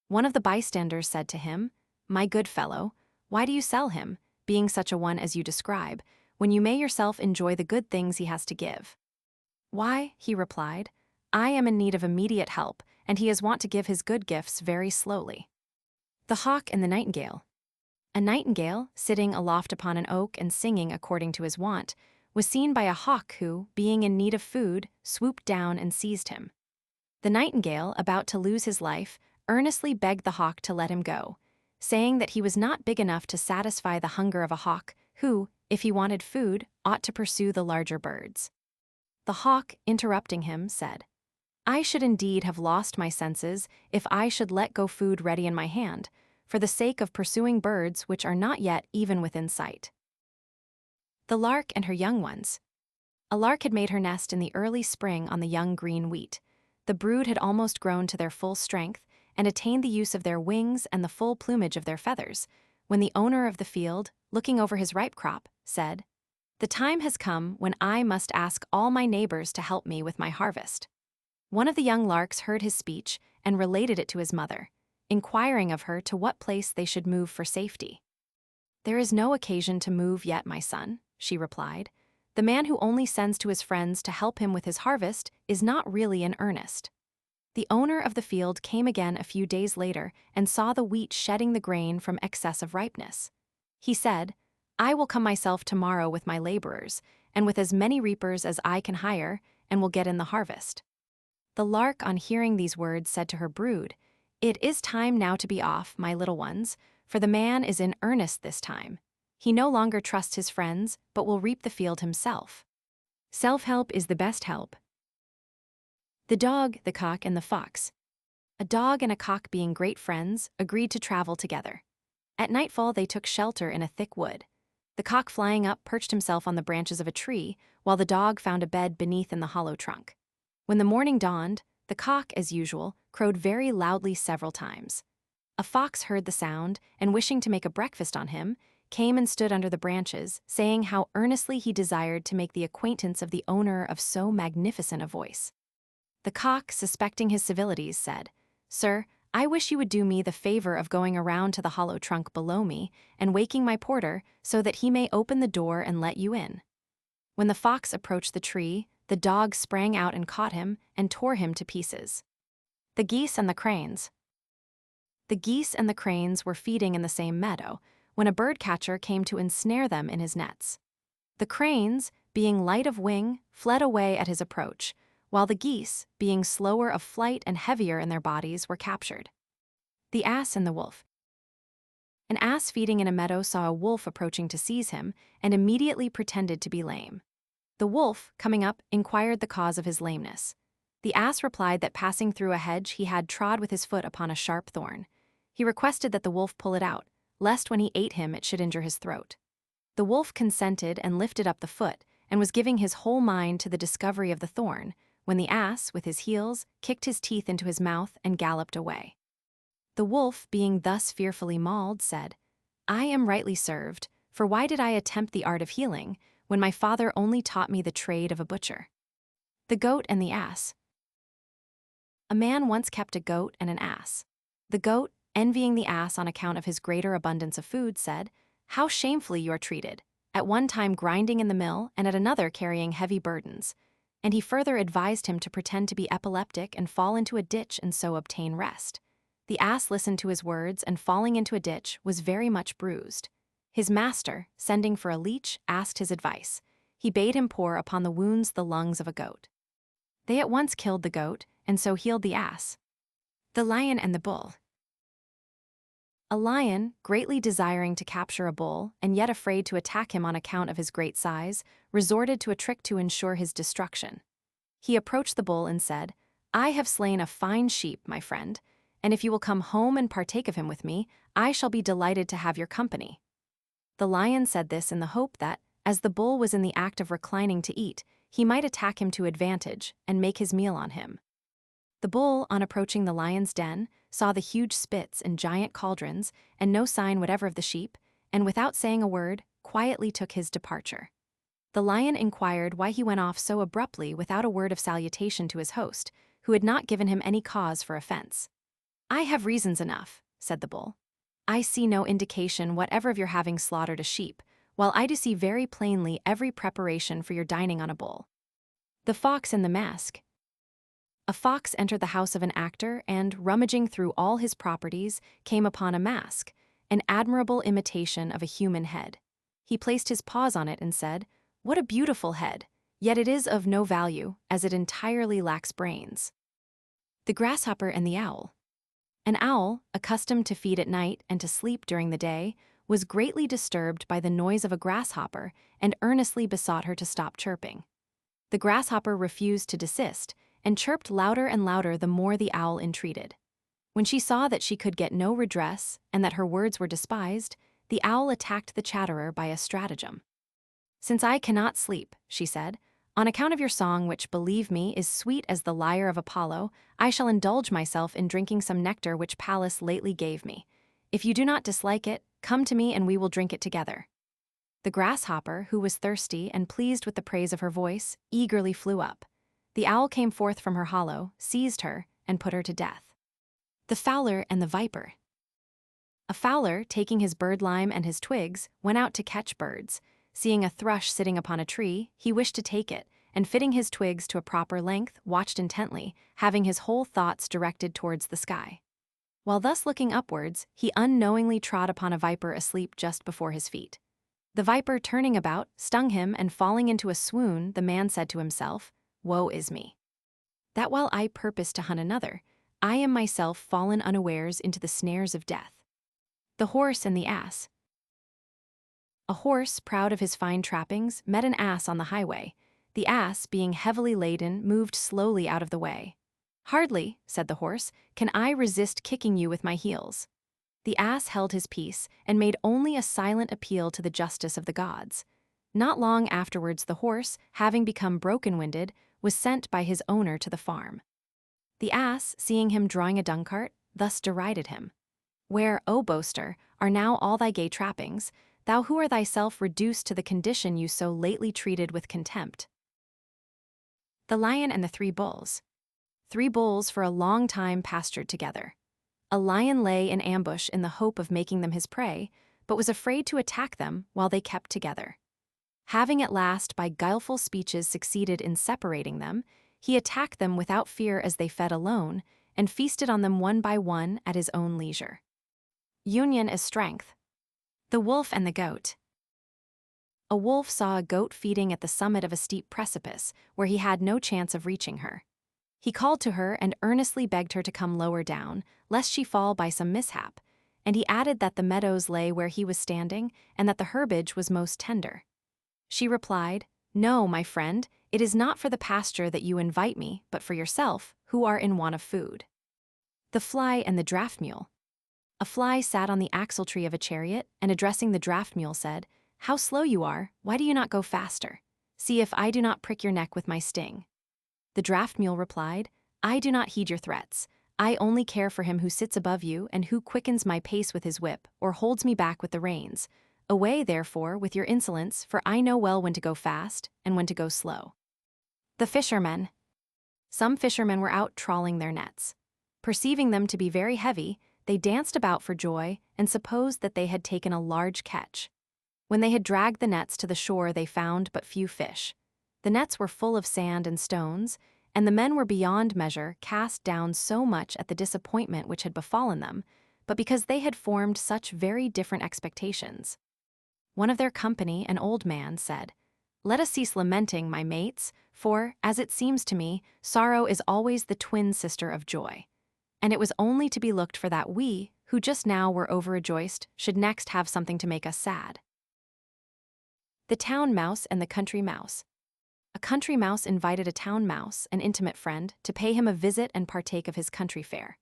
One of the bystanders said to him, "My good fellow, why do you sell him, being such a one as you describe, when you may yourself enjoy the good things he has to give?" "Why," he replied, "I am in need of immediate help, and he is wont to give his good gifts very slowly." The hawk and the nightingale. A nightingale, sitting aloft upon an oak and singing according to his wont, was seen by a hawk who, being in need of food, swooped down and seized him. The nightingale, about to lose his life, earnestly begged the hawk to let him go, saying that he was not big enough to satisfy the hunger of a hawk who, if he wanted food, ought to pursue the larger birds. The hawk, interrupting him, said, "I should indeed have lost my senses if I should let go food ready in my hand, for the sake of pursuing birds which are not yet even within sight." The lark and her young ones. A lark had made her nest in the early spring on the young green wheat. The brood had almost grown to their full strength and attained the use of their wings and the full plumage of their feathers, when the owner of the field, looking over his ripe crop, said, "The time has come when I must ask all my neighbors to help me with my harvest." One of the young larks heard his speech and related it to his mother, inquiring of her to what place they should move for safety. "There is no occasion to move yet, my son," she replied. "The man who only sends to his friends to help him with his harvest is not really in earnest." The owner of the field came again a few days later and saw the wheat shedding the grain from excess of ripeness. He said, "I will come myself tomorrow with my laborers, and with as many reapers as I can hire, and will get in the harvest." The lark, on hearing these words, said to her brood, "It is time now to be off, my little ones, for the man is in earnest this time. He no longer trusts his friends, but will reap the field himself." Self-help is the best help. The dog, the cock, and the fox. A dog and a cock, being great friends, agreed to travel together. At nightfall they took shelter in a thick wood. The cock, flying up, perched himself on the branches of a tree, while the dog found a bed beneath in the hollow trunk. When the morning dawned, the cock, as usual, crowed very loudly several times. A fox heard the sound, and wishing to make a breakfast on him, came and stood under the branches, saying how earnestly he desired to make the acquaintance of the owner of so magnificent a voice. The cock, suspecting his civilities, said, "Sir, I wish you would do me the favor of going around to the hollow trunk below me and waking my porter so that he may open the door and let you in." When the fox approached the tree, the dog sprang out and caught him and tore him to pieces. The geese and the cranes. The geese and the cranes were feeding in the same meadow when a birdcatcher came to ensnare them in his nets. The cranes, being light of wing, fled away at his approach, while the geese, being slower of flight and heavier in their bodies, were captured. The ass and the wolf. An ass feeding in a meadow saw a wolf approaching to seize him and immediately pretended to be lame. The wolf, coming up, inquired the cause of his lameness. The ass replied that passing through a hedge he had trod with his foot upon a sharp thorn. He requested that the wolf pull it out, lest when he ate him it should injure his throat. The wolf consented and lifted up the foot, and was giving his whole mind to the discovery of the thorn, when the ass, with his heels, kicked his teeth into his mouth and galloped away. The wolf, being thus fearfully mauled, said, "I am rightly served, for why did I attempt the art of healing, when my father only taught me the trade of a butcher?" The goat and the ass. A man once kept a goat and an ass. The goat, envying the ass on account of his greater abundance of food, said, "How shamefully you are treated, at one time grinding in the mill and at another carrying heavy burdens." And he further advised him to pretend to be epileptic and fall into a ditch and so obtain rest. The ass listened to his words and, falling into a ditch, was very much bruised. His master, sending for a leech, asked his advice. He bade him pour upon the wounds the lungs of a goat. They at once killed the goat, and so healed the ass. The lion and the bull. A lion, greatly desiring to capture a bull, and yet afraid to attack him on account of his great size, resorted to a trick to ensure his destruction. He approached the bull and said, "I have slain a fine sheep, my friend, and if you will come home and partake of him with me, I shall be delighted to have your company." The lion said this in the hope that, as the bull was in the act of reclining to eat, he might attack him to advantage and make his meal on him. The bull, on approaching the lion's den, saw the huge spits and giant cauldrons, and no sign whatever of the sheep, and without saying a word, quietly took his departure. The lion inquired why he went off so abruptly without a word of salutation to his host, who had not given him any cause for offense. "I have reasons enough," said the bull. "I see no indication whatever of your having slaughtered a sheep, while I do see very plainly every preparation for your dining on a bull." The fox and the mask. A fox entered the house of an actor and, rummaging through all his properties, came upon a mask, an admirable imitation of a human head. He placed his paws on it and said, "What a beautiful head, yet it is of no value, as it entirely lacks brains." The grasshopper and the owl. An owl, accustomed to feed at night and to sleep during the day, was greatly disturbed by the noise of a grasshopper and earnestly besought her to stop chirping. The grasshopper refused to desist, and chirped louder and louder the more the owl entreated. When she saw that she could get no redress and that her words were despised, the owl attacked the chatterer by a stratagem. "Since I cannot sleep," she said, "on account of your song, which, believe me, is sweet as the lyre of Apollo, I shall indulge myself in drinking some nectar which Pallas lately gave me. If you do not dislike it, come to me and we will drink it together." The grasshopper, who was thirsty and pleased with the praise of her voice, eagerly flew up. The owl came forth from her hollow, seized her, and put her to death. The fowler and the viper. A fowler, taking his birdlime and his twigs, went out to catch birds. Seeing a thrush sitting upon a tree, he wished to take it, and fitting his twigs to a proper length, watched intently, having his whole thoughts directed towards the sky. While thus looking upwards, he unknowingly trod upon a viper asleep just before his feet. The viper, turning about, stung him, and falling into a swoon, the man said to himself, "Woe is me, that while I purpose to hunt another, I am myself fallen unawares into the snares of death." The horse and the ass. A horse, proud of his fine trappings, met an ass on the highway. The ass, being heavily laden, moved slowly out of the way. "Hardly," said the horse, "can I resist kicking you with my heels." The ass held his peace and made only a silent appeal to the justice of the gods. Not long afterwards the horse, having become broken-winded, was sent by his owner to the farm. The ass, seeing him drawing a dung-cart, thus derided him. "Where, O boaster, are now all thy gay trappings? thou who art thyself reduced to the condition you so lately treated with contempt. The Lion and the Three Bulls. 3 bulls for a long time pastured together. A lion lay in ambush in the hope of making them his prey, but was afraid to attack them while they kept together. Having at last by guileful speeches succeeded in separating them, he attacked them without fear as they fed alone, and feasted on them one by one at his own leisure. Union is strength. The Wolf and the Goat. A wolf saw a goat feeding at the summit of a steep precipice, where he had no chance of reaching her. He called to her and earnestly begged her to come lower down, lest she fall by some mishap, and he added that the meadows lay where he was standing, and that the herbage was most tender. She replied, "No, my friend, it is not for the pasture that you invite me, but for yourself, who are in want of food." The Fly and the Draft Mule. A fly sat on the axle-tree of a chariot, and addressing the draft mule said, "How slow you are, why do you not go faster? See if I do not prick your neck with my sting." The draft mule replied, "I do not heed your threats. I only care for him who sits above you and who quickens my pace with his whip, or holds me back with the reins. Away, therefore, with your insolence, for I know well when to go fast and when to go slow." The Fishermen. Some fishermen were out trawling their nets. Perceiving them to be very heavy, they danced about for joy and supposed that they had taken a large catch. When they had dragged the nets to the shore, they found but few fish. The nets were full of sand and stones, and the men were beyond measure cast down so much at the disappointment which had befallen them, but because they had formed such very different expectations. One of their company, an old man, said, "Let us cease lamenting, my mates, for, as it seems to me, sorrow is always the twin sister of joy. And it was only to be looked for that we, who just now were overrejoiced, should next have something to make us sad." The Town Mouse and the Country Mouse. A country mouse invited a town mouse, an intimate friend, to pay him a visit and partake of his country fare.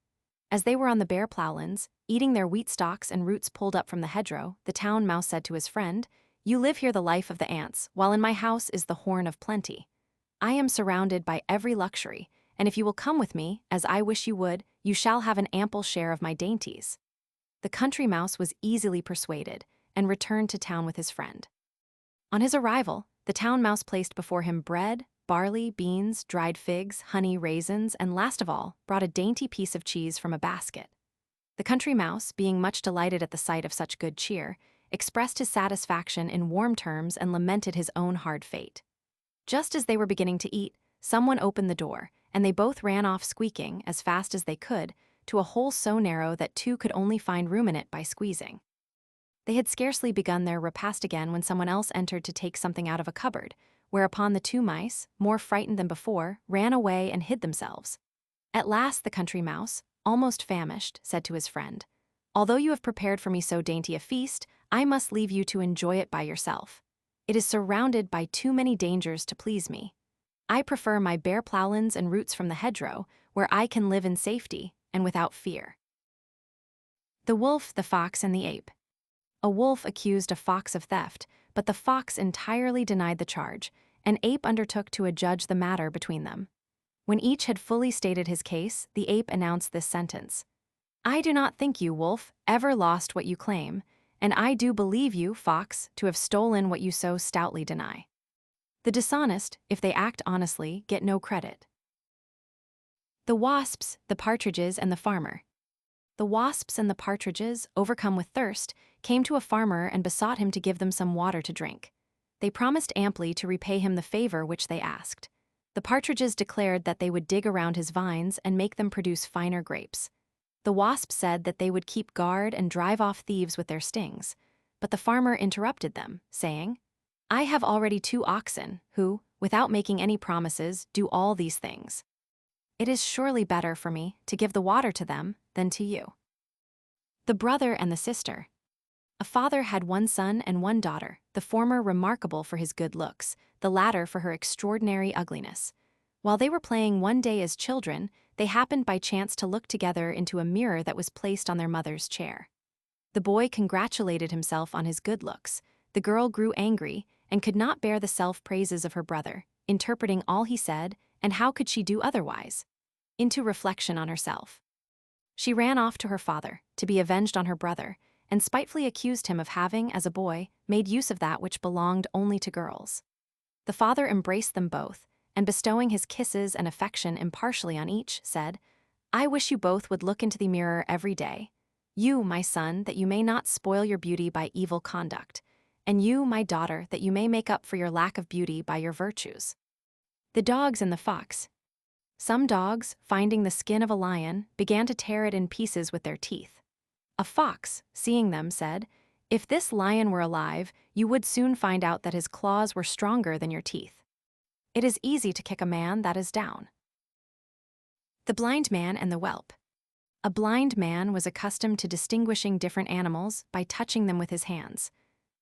As they were on the bare plowlands, eating their wheat stalks and roots pulled up from the hedgerow, the town mouse said to his friend, "You live here the life of the ants, while in my house is the horn of plenty. I am surrounded by every luxury, and if you will come with me, as I wish you would, you shall have an ample share of my dainties." The country mouse was easily persuaded, and returned to town with his friend. On his arrival, the town mouse placed before him bread, barley, beans, dried figs, honey, raisins, and last of all, brought a dainty piece of cheese from a basket. The country mouse, being much delighted at the sight of such good cheer, expressed his satisfaction in warm terms and lamented his own hard fate. Just as they were beginning to eat, someone opened the door, and they both ran off squeaking, as fast as they could, to a hole so narrow that 2 could only find room in it by squeezing. They had scarcely begun their repast again when someone else entered to take something out of a cupboard, whereupon the 2 mice, more frightened than before, ran away and hid themselves. At last the country mouse, almost famished, said to his friend, "Although you have prepared for me so dainty a feast, I must leave you to enjoy it by yourself. It is surrounded by too many dangers to please me. I prefer my bare plowlands and roots from the hedgerow, where I can live in safety and without fear." The Wolf, the Fox, and the Ape. A wolf accused a fox of theft, but the fox entirely denied the charge, and Ape undertook to adjudge the matter between them. When each had fully stated his case, the ape announced this sentence: "I do not think you, wolf, ever lost what you claim, and I do believe you, fox, to have stolen what you so stoutly deny. The dishonest, if they act honestly, get no credit." The Wasps, the Partridges, and the Farmer. The wasps and the partridges, overcome with thirst, came to a farmer and besought him to give them some water to drink. They promised amply to repay him the favor which they asked. The partridges declared that they would dig around his vines and make them produce finer grapes. The wasps said that they would keep guard and drive off thieves with their stings. But the farmer interrupted them, saying, "I have already 2 oxen, who, without making any promises, do all these things. It is surely better for me to give the water to them than to you." The Brother and the Sister. A father had 1 son and 1 daughter, the former remarkable for his good looks, the latter for her extraordinary ugliness. While they were playing one day as children, they happened by chance to look together into a mirror that was placed on their mother's chair. The boy congratulated himself on his good looks. The girl grew angry and could not bear the self-praises of her brother, interpreting all he said, and how could she do otherwise, into reflection on herself. She ran off to her father, to be avenged on her brother, and spitefully accused him of having, as a boy, made use of that which belonged only to girls. The father embraced them both, and bestowing his kisses and affection impartially on each, said, "I wish you both would look into the mirror every day. You, my son, that you may not spoil your beauty by evil conduct, and you, my daughter, that you may make up for your lack of beauty by your virtues." The dogs and the fox. Some dogs, finding the skin of a lion, began to tear it in pieces with their teeth. A fox, seeing them, said, "If this lion were alive, you would soon find out that his claws were stronger than your teeth. It is easy to kick a man that is down." The blind man and the whelp. A blind man was accustomed to distinguishing different animals by touching them with his hands.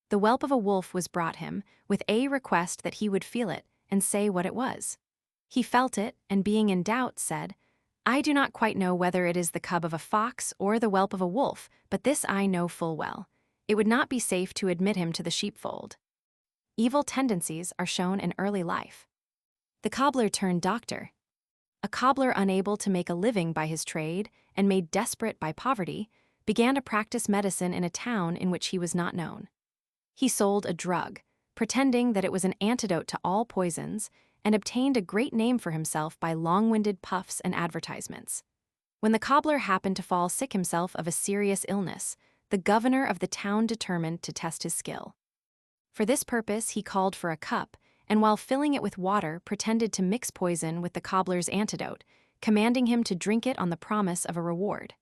The whelp of a wolf was brought him, with a request that he would feel it and say what it was. He felt it, and being in doubt, said, "I do not quite know whether it is the cub of a fox or the whelp of a wolf, but this I know full well. It would not be safe to admit him to the sheepfold." Evil tendencies are shown in early life. The cobbler turned doctor. A cobbler unable to make a living by his trade and made desperate by poverty, began to practice medicine in a town in which he was not known. He sold a drug, pretending that it was an antidote to all poisons, and obtained a great name for himself by long-winded puffs and advertisements. When the cobbler happened to fall sick himself of a serious illness, the governor of the town determined to test his skill. For this purpose he called for a cup, and while filling it with water pretended to mix poison with the cobbler's antidote, commanding him to drink it on the promise of a reward.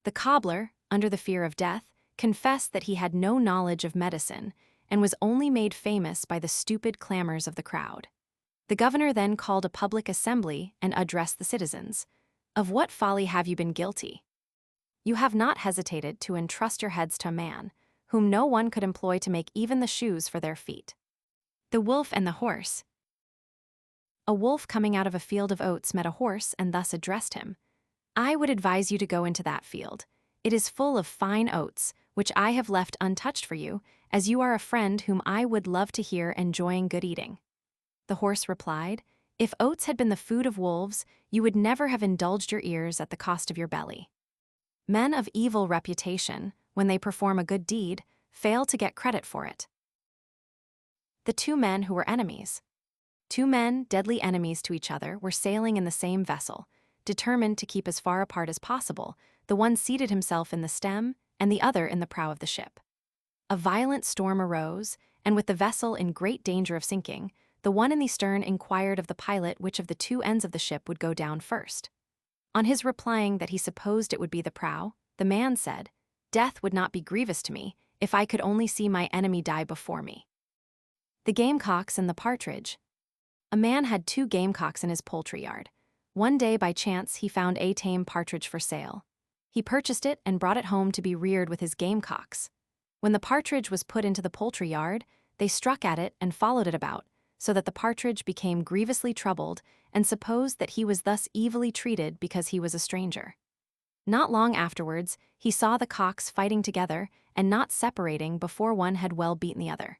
The cobbler, under the fear of death, confessed that he had no knowledge of medicine, and was only made famous by the stupid clamors of the crowd. The governor then called a public assembly and addressed the citizens. "Of what folly have you been guilty? You have not hesitated to entrust your heads to a man, whom no one could employ to make even the shoes for their feet." The wolf and the horse. A wolf coming out of a field of oats met a horse and thus addressed him, "I would advise you to go into that field. It is full of fine oats, which I have left untouched for you, as you are a friend whom I would love to hear enjoying good eating." The horse replied, "If oats had been the food of wolves, you would never have indulged your ears at the cost of your belly." Men of evil reputation, when they perform a good deed, fail to get credit for it. The two men who were enemies. Two men, deadly enemies to each other, were sailing in the same vessel. Determined to keep as far apart as possible, the one seated himself in the stem and the other in the prow of the ship. A violent storm arose, and with the vessel in great danger of sinking, the one in the stern inquired of the pilot which of the two ends of the ship would go down first. On his replying that he supposed it would be the prow, the man said, "Death would not be grievous to me if I could only see my enemy die before me." The gamecocks and the partridge. A man had 2 gamecocks in his poultry yard. One day, by chance, he found a tame partridge for sale. He purchased it and brought it home to be reared with his gamecocks. When the partridge was put into the poultry yard, they struck at it and followed it about, so that the partridge became grievously troubled and supposed that he was thus evilly treated because he was a stranger. Not long afterwards, he saw the cocks fighting together and not separating before one had well beaten the other.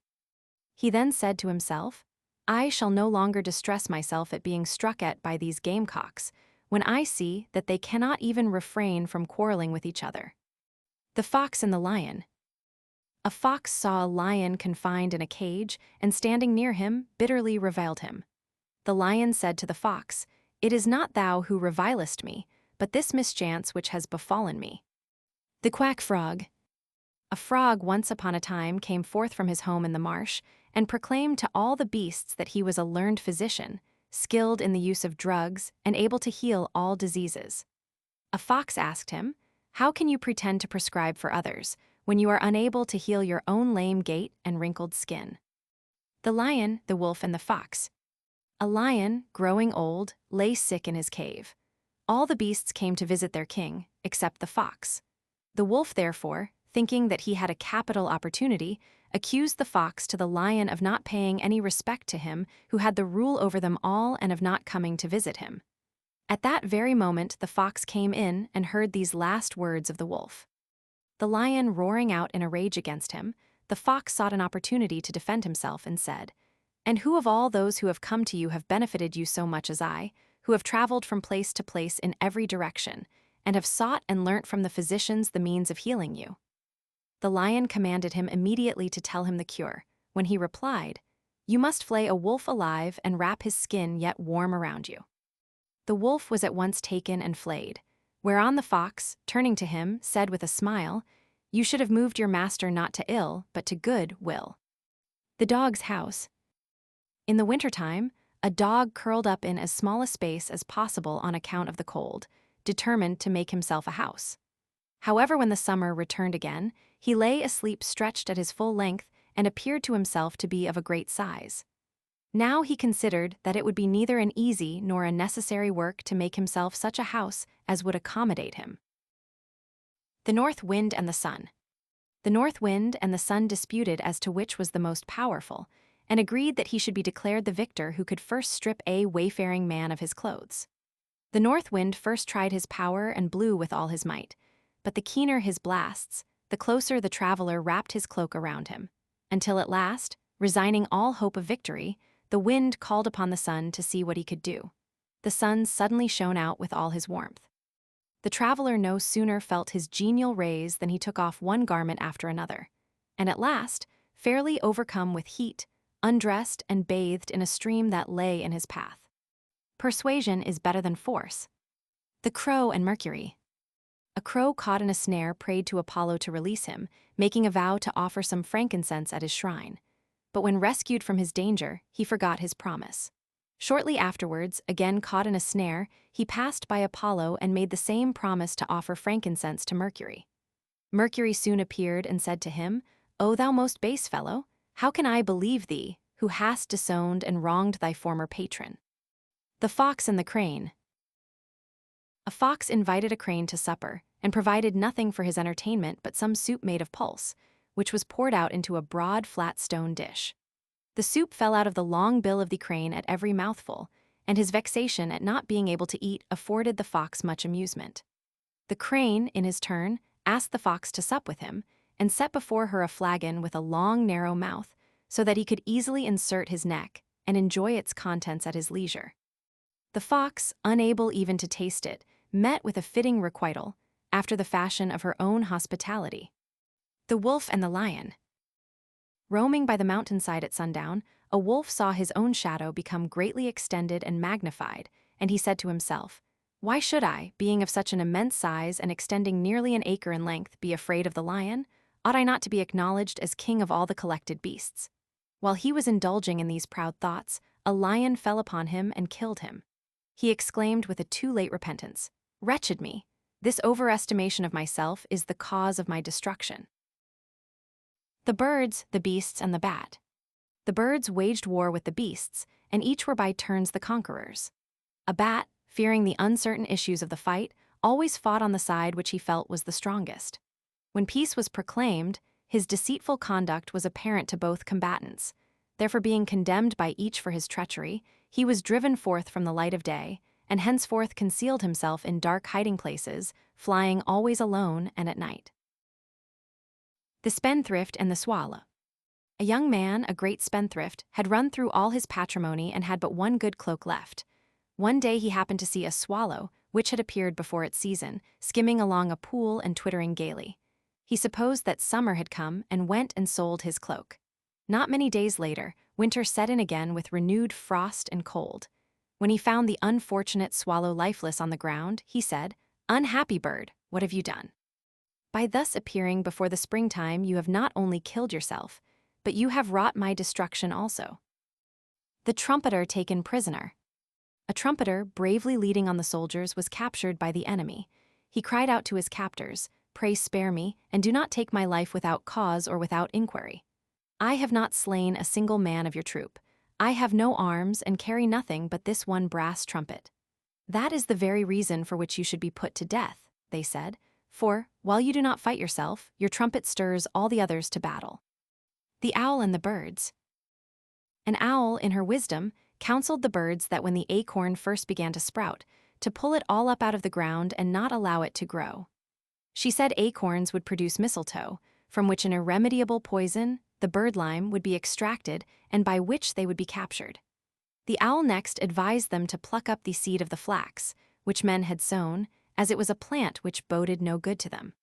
He then said to himself, "I shall no longer distress myself at being struck at by these gamecocks, when I see that they cannot even refrain from quarreling with each other." The fox and the lion. A fox saw a lion confined in a cage, and standing near him, bitterly reviled him. The lion said to the fox, "It is not thou who revilest me, but this mischance which has befallen me." The quack frog. A frog once upon a time came forth from his home in the marsh, and proclaimed to all the beasts that he was a learned physician, skilled in the use of drugs, and able to heal all diseases. A fox asked him, "How can you pretend to prescribe for others, when you are unable to heal your own lame gait and wrinkled skin?" The lion, the wolf, and the fox. A lion, growing old, lay sick in his cave. All the beasts came to visit their king, except the fox. The wolf, therefore, thinking that he had a capital opportunity, accused the fox to the lion of not paying any respect to him who had the rule over them all and of not coming to visit him. At that very moment the fox came in and heard these last words of the wolf. The lion roaring out in a rage against him, the fox sought an opportunity to defend himself and said, "And who of all those who have come to you have benefited you so much as I, who have traveled from place to place in every direction, and have sought and learnt from the physicians the means of healing you?" The lion commanded him immediately to tell him the cure, when he replied, "You must flay a wolf alive and wrap his skin yet warm around you." The wolf was at once taken and flayed, whereon the fox, turning to him, said with a smile, "You should have moved your master not to ill, but to good will." The dog's house. In the wintertime, a dog curled up in as small a space as possible on account of the cold, determined to make himself a house. However, when the summer returned again, he lay asleep stretched at his full length and appeared to himself to be of a great size. Now he considered that it would be neither an easy nor a necessary work to make himself such a house as would accommodate him. The North Wind and the Sun. The North Wind and the Sun disputed as to which was the most powerful, and agreed that he should be declared the victor who could first strip a wayfaring man of his clothes. The North Wind first tried his power and blew with all his might, but the keener his blasts, the closer the traveler wrapped his cloak around him, until at last, resigning all hope of victory, the wind called upon the sun to see what he could do. The sun suddenly shone out with all his warmth. The traveler no sooner felt his genial rays than he took off one garment after another, and at last, fairly overcome with heat, undressed and bathed in a stream that lay in his path. Persuasion is better than force. The Crow and Mercury. A crow caught in a snare prayed to Apollo to release him, making a vow to offer some frankincense at his shrine. But when rescued from his danger, he forgot his promise. Shortly afterwards, again caught in a snare, he passed by Apollo and made the same promise to offer frankincense to Mercury. Mercury soon appeared and said to him, "O thou most base fellow, how can I believe thee, who hast disowned and wronged thy former patron?" The Fox and the Crane. A fox invited a crane to supper, and provided nothing for his entertainment but some soup made of pulse, which was poured out into a broad, flat stone dish. The soup fell out of the long bill of the crane at every mouthful, and his vexation at not being able to eat afforded the fox much amusement. The crane, in his turn, asked the fox to sup with him, and set before her a flagon with a long, narrow mouth, so that he could easily insert his neck and enjoy its contents at his leisure. The fox, unable even to taste it, met with a fitting requital, after the fashion of her own hospitality. The Wolf and the Lion. Roaming by the mountainside at sundown, a wolf saw his own shadow become greatly extended and magnified, and he said to himself, "Why should I, being of such an immense size and extending nearly an acre in length, be afraid of the lion? Ought I not to be acknowledged as king of all the collected beasts?" While he was indulging in these proud thoughts, a lion fell upon him and killed him. He exclaimed with a too late repentance, "Wretched me! This overestimation of myself is the cause of my destruction." The Birds, the Beasts, and the Bat. The birds waged war with the beasts, and each were by turns the conquerors. A bat, fearing the uncertain issues of the fight, always fought on the side which he felt was the strongest. When peace was proclaimed, his deceitful conduct was apparent to both combatants. Therefore, being condemned by each for his treachery, he was driven forth from the light of day, and henceforth concealed himself in dark hiding places, flying always alone and at night. The Spendthrift and the Swallow. A young man, a great spendthrift, had run through all his patrimony and had but one good cloak left. One day he happened to see a swallow, which had appeared before its season, skimming along a pool and twittering gaily. He supposed that summer had come and went and sold his cloak. Not many days later, winter set in again with renewed frost and cold. When he found the unfortunate swallow lifeless on the ground, he said, "Unhappy bird, what have you done? By thus appearing before the springtime, you have not only killed yourself, but you have wrought my destruction also." The Trumpeter taken prisoner. A trumpeter, bravely leading on the soldiers, was captured by the enemy. He cried out to his captors, "Pray spare me, and do not take my life without cause or without inquiry. I have not slain a single man of your troop. I have no arms and carry nothing but this one brass trumpet." "That is the very reason for which you should be put to death," they said, "for, while you do not fight yourself, your trumpet stirs all the others to battle." The Owl and the Birds. An owl, in her wisdom, counseled the birds that when the acorn first began to sprout, to pull it all up out of the ground and not allow it to grow. She said acorns would produce mistletoe, from which an irremediable poison, the birdlime, would be extracted and by which they would be captured. The owl next advised them to pluck up the seed of the flax, which men had sown, as it was a plant which boded no good to them.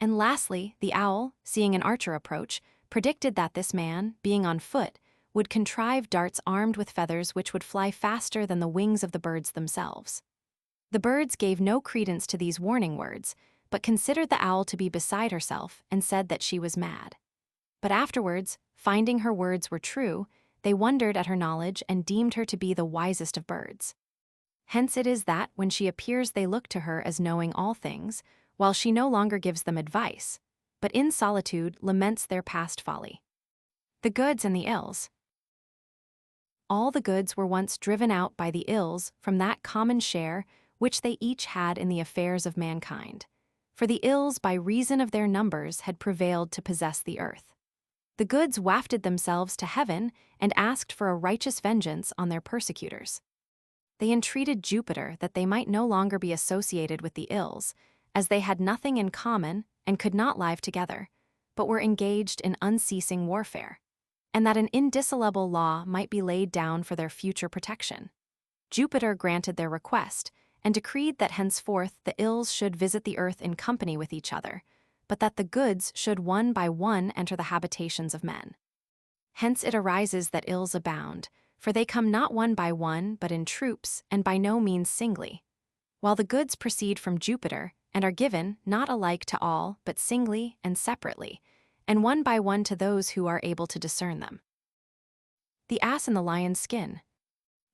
And lastly, the owl, seeing an archer approach, predicted that this man, being on foot, would contrive darts armed with feathers which would fly faster than the wings of the birds themselves. The birds gave no credence to these warning words, but considered the owl to be beside herself and said that she was mad. But afterwards, finding her words were true, they wondered at her knowledge and deemed her to be the wisest of birds. Hence it is that, when she appears, they look to her as knowing all things, while she no longer gives them advice, but in solitude laments their past folly. The goods and the ills. All the goods were once driven out by the ills from that common share which they each had in the affairs of mankind. For the ills, by reason of their numbers, had prevailed to possess the earth. The goods wafted themselves to heaven and asked for a righteous vengeance on their persecutors. They entreated Jupiter that they might no longer be associated with the ills, as they had nothing in common and could not live together, but were engaged in unceasing warfare, and that an indissoluble law might be laid down for their future protection. Jupiter granted their request, and decreed that henceforth the ills should visit the earth in company with each other, but that the goods should one by one enter the habitations of men. Hence it arises that ills abound, for they come not one by one but in troops, and by no means singly, while the goods proceed from Jupiter, and are given, not alike to all, but singly and separately, and one by one to those who are able to discern them. The ass in the lion's skin.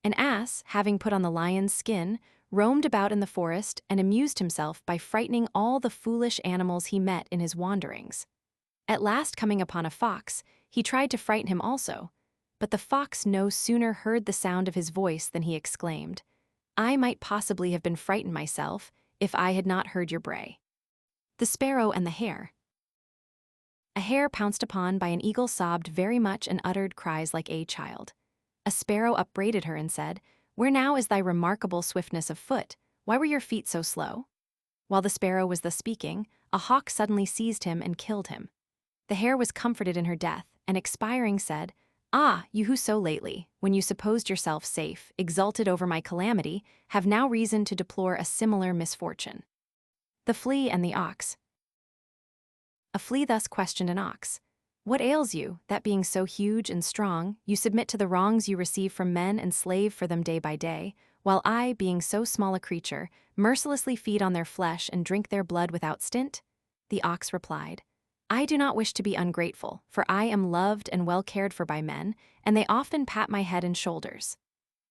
An ass, having put on the lion's skin, roamed about in the forest and amused himself by frightening all the foolish animals he met in his wanderings. At last, coming upon a fox, he tried to frighten him also, but the fox no sooner heard the sound of his voice than he exclaimed, "I might possibly have been frightened myself if I had not heard your bray." The sparrow and the hare. A hare pounced upon by an eagle sobbed very much and uttered cries like a child. A sparrow upbraided her and said, "Where now is thy remarkable swiftness of foot? Why were your feet so slow?" While the sparrow was thus speaking, a hawk suddenly seized him and killed him. The hare was comforted in her death, and expiring said, "Ah, you who so lately, when you supposed yourself safe, exulted over my calamity, have now reason to deplore a similar misfortune." The flea and the ox. A flea thus questioned an ox, "What ails you, that being so huge and strong, you submit to the wrongs you receive from men and slave for them day by day, while I, being so small a creature, mercilessly feed on their flesh and drink their blood without stint?" The ox replied, "I do not wish to be ungrateful, for I am loved and well cared for by men, and they often pat my head and shoulders."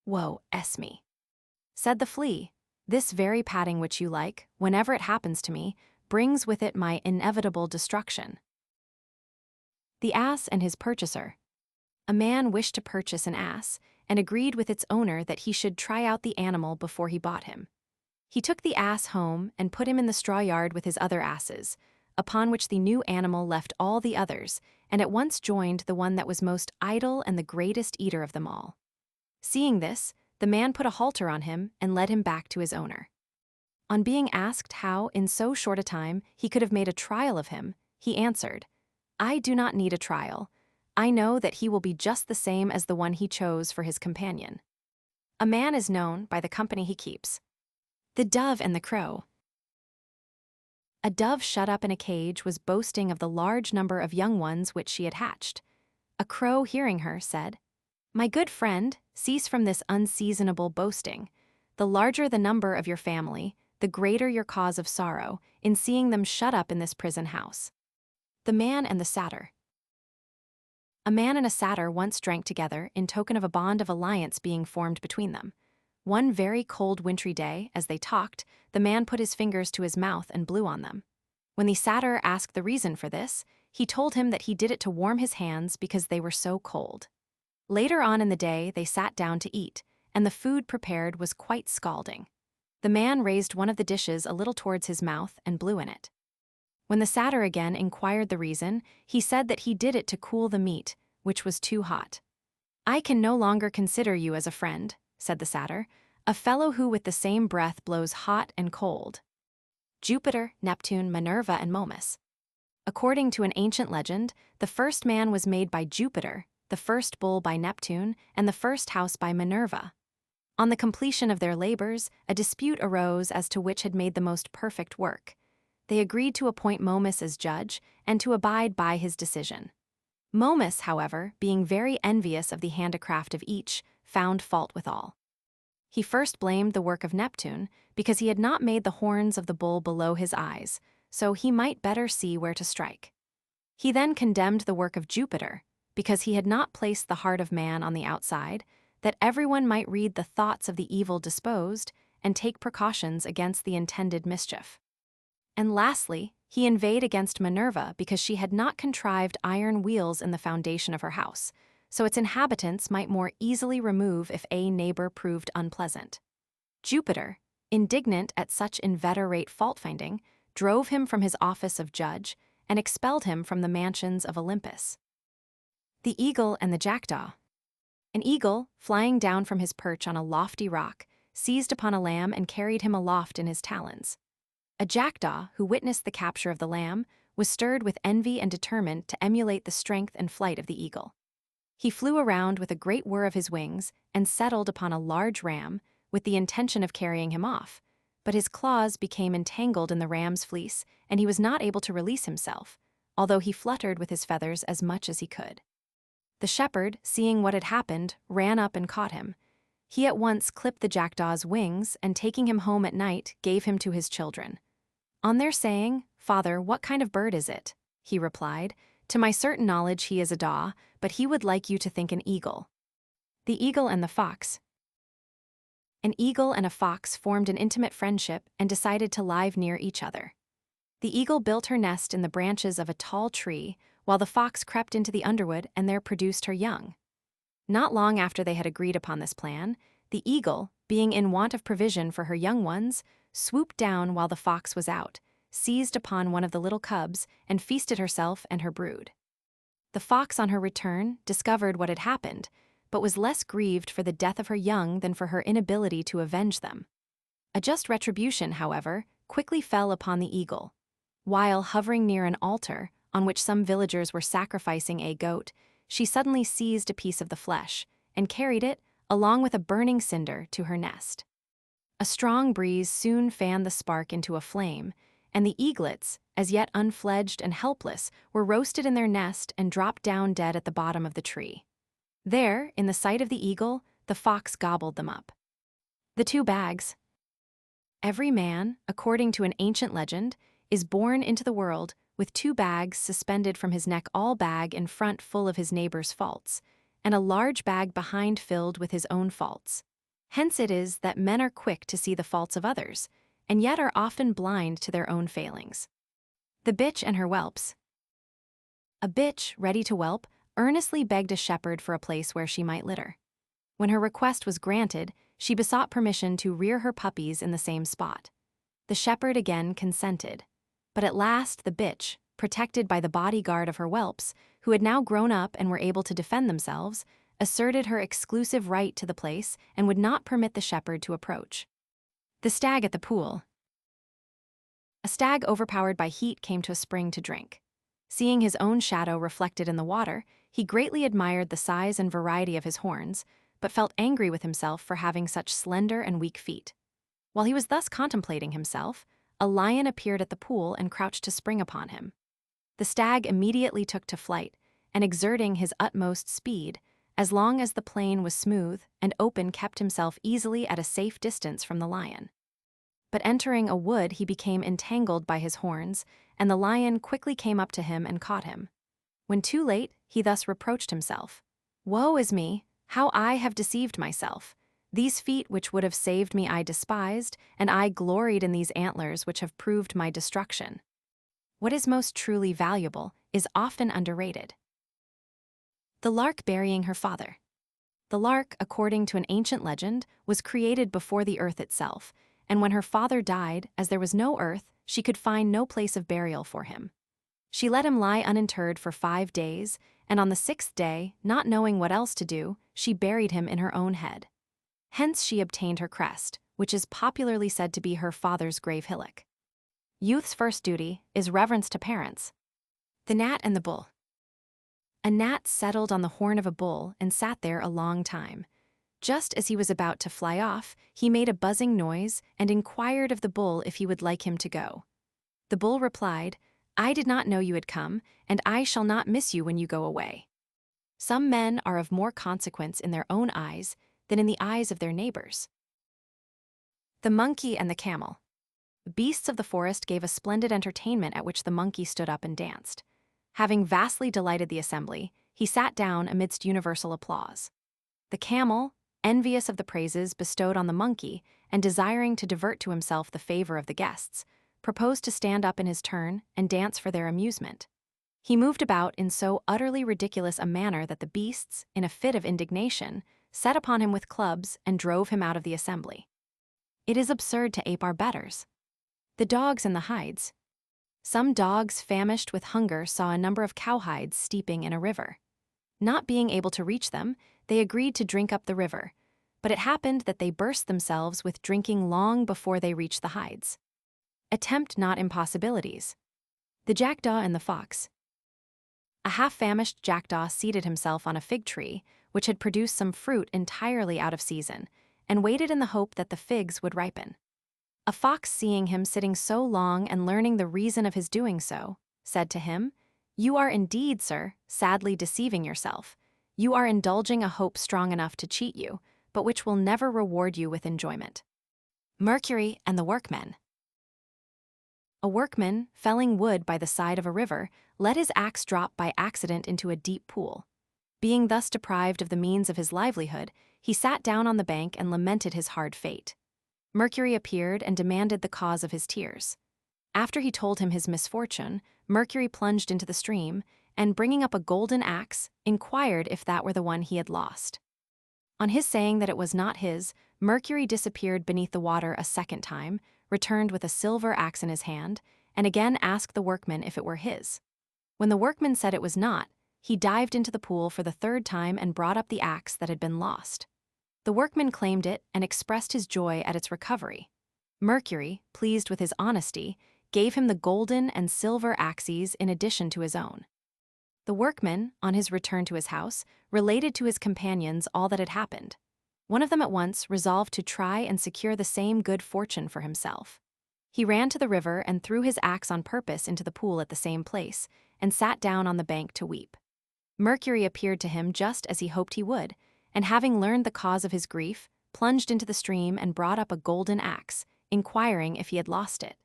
"Woe es me," said the flea, "this very patting which you like, whenever it happens to me, brings with it my inevitable destruction." The ass and his purchaser. A man wished to purchase an ass, and agreed with its owner that he should try out the animal before he bought him. He took the ass home and put him in the straw yard with his other asses, upon which the new animal left all the others, and at once joined the one that was most idle and the greatest eater of them all. Seeing this, the man put a halter on him and led him back to his owner. On being asked how, in so short a time, he could have made a trial of him, he answered, "I do not need a trial. I know that he will be just the same as the one he chose for his companion." A man is known by the company he keeps. The dove and the crow. A dove shut up in a cage was boasting of the large number of young ones which she had hatched. A crow, hearing her, said, "My good friend, cease from this unseasonable boasting. The larger the number of your family, the greater your cause of sorrow in seeing them shut up in this prison house." The man and the satyr. A man and a satyr once drank together in token of a bond of alliance being formed between them. One very cold wintry day, as they talked, the man put his fingers to his mouth and blew on them. When the satyr asked the reason for this, he told him that he did it to warm his hands because they were so cold. Later on in the day they sat down to eat, and the food prepared was quite scalding. The man raised one of the dishes a little towards his mouth and blew in it. When the satyr again inquired the reason, he said that he did it to cool the meat, which was too hot. "I can no longer consider you as a friend," said the satyr, "a fellow who with the same breath blows hot and cold." Jupiter, Neptune, Minerva, and Momus. According to an ancient legend, the first man was made by Jupiter, the first bull by Neptune, and the first house by Minerva. On the completion of their labors, a dispute arose as to which had made the most perfect work. They agreed to appoint Momus as judge and to abide by his decision. Momus, however, being very envious of the handicraft of each, found fault with all. He first blamed the work of Neptune because he had not made the horns of the bull below his eyes, so he might better see where to strike. He then condemned the work of Jupiter because he had not placed the heart of man on the outside, that everyone might read the thoughts of the evil disposed and take precautions against the intended mischief. And lastly, he inveighed against Minerva because she had not contrived iron wheels in the foundation of her house, so its inhabitants might more easily remove if a neighbor proved unpleasant. Jupiter, indignant at such inveterate fault-finding, drove him from his office of judge and expelled him from the mansions of Olympus. The Eagle and the Jackdaw. An eagle, flying down from his perch on a lofty rock, seized upon a lamb and carried him aloft in his talons. A jackdaw, who witnessed the capture of the lamb, was stirred with envy and determined to emulate the strength and flight of the eagle. He flew around with a great whir of his wings and settled upon a large ram, with the intention of carrying him off, but his claws became entangled in the ram's fleece, and he was not able to release himself, although he fluttered with his feathers as much as he could. The shepherd, seeing what had happened, ran up and caught him. He at once clipped the jackdaw's wings and, taking him home at night, gave him to his children. On their saying, "Father, what kind of bird is it?" he replied, "To my certain knowledge he is a daw, but he would like you to think an eagle." The Eagle and the Fox. An eagle and a fox formed an intimate friendship and decided to live near each other. The eagle built her nest in the branches of a tall tree, while the fox crept into the underwood and there produced her young. Not long after they had agreed upon this plan, the eagle, being in want of provision for her young ones, swooped down while the fox was out, seized upon one of the little cubs, and feasted herself and her brood. The fox, on her return, discovered what had happened, but was less grieved for the death of her young than for her inability to avenge them. A just retribution, however, quickly fell upon the eagle. While hovering near an altar, on which some villagers were sacrificing a goat, she suddenly seized a piece of the flesh and carried it, along with a burning cinder, to her nest. A strong breeze soon fanned the spark into a flame, and the eaglets, as yet unfledged and helpless, were roasted in their nest and dropped down dead at the bottom of the tree. There, in the sight of the eagle, the fox gobbled them up. The two bags. Every man, according to an ancient legend, is born into the world with two bags suspended from his neck, all bag in front full of his neighbor's faults, and a large bag behind filled with his own faults. Hence it is that men are quick to see the faults of others, and yet are often blind to their own failings. The bitch and her whelps. A bitch, ready to whelp, earnestly begged a shepherd for a place where she might litter. When her request was granted, she besought permission to rear her puppies in the same spot. The shepherd again consented, but at last the bitch, protected by the bodyguard of her whelps, who had now grown up and were able to defend themselves, asserted her exclusive right to the place and would not permit the shepherd to approach. The stag at the pool. A stag overpowered by heat came to a spring to drink. Seeing his own shadow reflected in the water, he greatly admired the size and variety of his horns, but felt angry with himself for having such slender and weak feet. While he was thus contemplating himself, a lion appeared at the pool and crouched to spring upon him. The stag immediately took to flight, and exerting his utmost speed, as long as the plain was smooth and open, kept himself easily at a safe distance from the lion. But entering a wood, he became entangled by his horns, and the lion quickly came up to him and caught him. When too late, he thus reproached himself. "Woe is me, how I have deceived myself! These feet which would have saved me I despised, and I gloried in these antlers which have proved my destruction." What is most truly valuable is often underrated. The lark burying her father. The lark, according to an ancient legend, was created before the earth itself, and when her father died, as there was no earth, she could find no place of burial for him. She let him lie uninterred for 5 days, and on the 6th day, not knowing what else to do, she buried him in her own head. Hence she obtained her crest, which is popularly said to be her father's grave hillock. Youth's first duty is reverence to parents. The gnat and the bull. A gnat settled on the horn of a bull and sat there a long time. Just as he was about to fly off, he made a buzzing noise and inquired of the bull if he would like him to go. The bull replied, "I did not know you had come, and I shall not miss you when you go away." Some men are of more consequence in their own eyes than in the eyes of their neighbors. The monkey and the camel. The beasts of the forest gave a splendid entertainment at which the monkey stood up and danced. Having vastly delighted the assembly, he sat down amidst universal applause. The camel, envious of the praises bestowed on the monkey and desiring to divert to himself the favor of the guests, proposed to stand up in his turn and dance for their amusement. He moved about in so utterly ridiculous a manner that the beasts, in a fit of indignation, set upon him with clubs and drove him out of the assembly. It is absurd to ape our betters. The dogs and the hides. Some dogs famished with hunger saw a number of cowhides steeping in a river. Not being able to reach them, they agreed to drink up the river, but it happened that they burst themselves with drinking long before they reached the hides. Attempt not impossibilities. The jackdaw and the fox. A half-famished jackdaw seated himself on a fig tree, which had produced some fruit entirely out of season, and waited in the hope that the figs would ripen. A fox, seeing him sitting so long and learning the reason of his doing so, said to him, "You are indeed, sir, sadly deceiving yourself. You are indulging a hope strong enough to cheat you, but which will never reward you with enjoyment." Mercury and the workmen. A workman, felling wood by the side of a river, let his axe drop by accident into a deep pool. Being thus deprived of the means of his livelihood, he sat down on the bank and lamented his hard fate. Mercury appeared and demanded the cause of his tears. After he told him his misfortune, Mercury plunged into the stream, and bringing up a golden axe, inquired if that were the one he had lost. On his saying that it was not his, Mercury disappeared beneath the water a second time, returned with a silver axe in his hand, and again asked the workman if it were his. When the workman said it was not, he dived into the pool for the third time and brought up the axe that had been lost. The workman claimed it and expressed his joy at its recovery. Mercury, pleased with his honesty, gave him the golden and silver axes in addition to his own. The workman, on his return to his house, related to his companions all that had happened. One of them at once resolved to try and secure the same good fortune for himself. He ran to the river and threw his axe on purpose into the pool at the same place, and sat down on the bank to weep. Mercury appeared to him just as he hoped he would, and having learned the cause of his grief, plunged into the stream and brought up a golden axe, inquiring if he had lost it.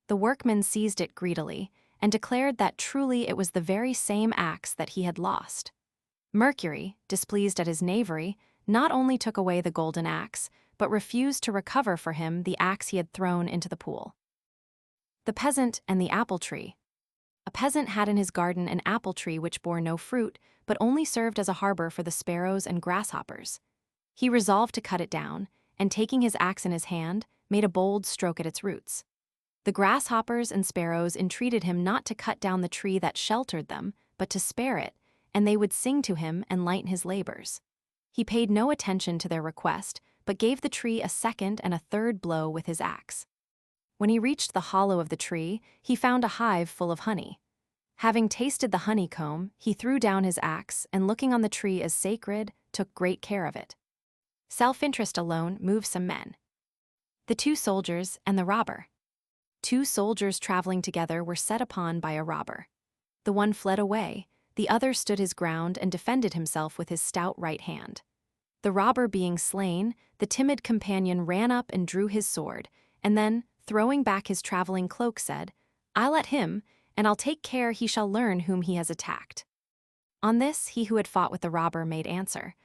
The workman seized it greedily, and declared that truly it was the very same axe that he had lost. Mercury, displeased at his knavery, not only took away the golden axe, but refused to recover for him the axe he had thrown into the pool. The peasant and the apple tree. A peasant had in his garden an apple tree which bore no fruit, but only served as a harbor for the sparrows and grasshoppers. He resolved to cut it down, and taking his axe in his hand, made a bold stroke at its roots. The grasshoppers and sparrows entreated him not to cut down the tree that sheltered them, but to spare it, and they would sing to him and lighten his labors. He paid no attention to their request, but gave the tree a second and a third blow with his axe. When he reached the hollow of the tree, he found a hive full of honey. Having tasted the honeycomb, he threw down his axe and, looking on the tree as sacred, took great care of it. Self-interest alone moves some men. The two soldiers and the robber. Two soldiers traveling together were set upon by a robber. The one fled away, the other stood his ground and defended himself with his stout right hand. The robber being slain, the timid companion ran up and drew his sword, and then, throwing back his traveling cloak, said, "I'll at him, and I'll take care he shall learn whom he has attacked." On this, he who had fought with the robber made answer,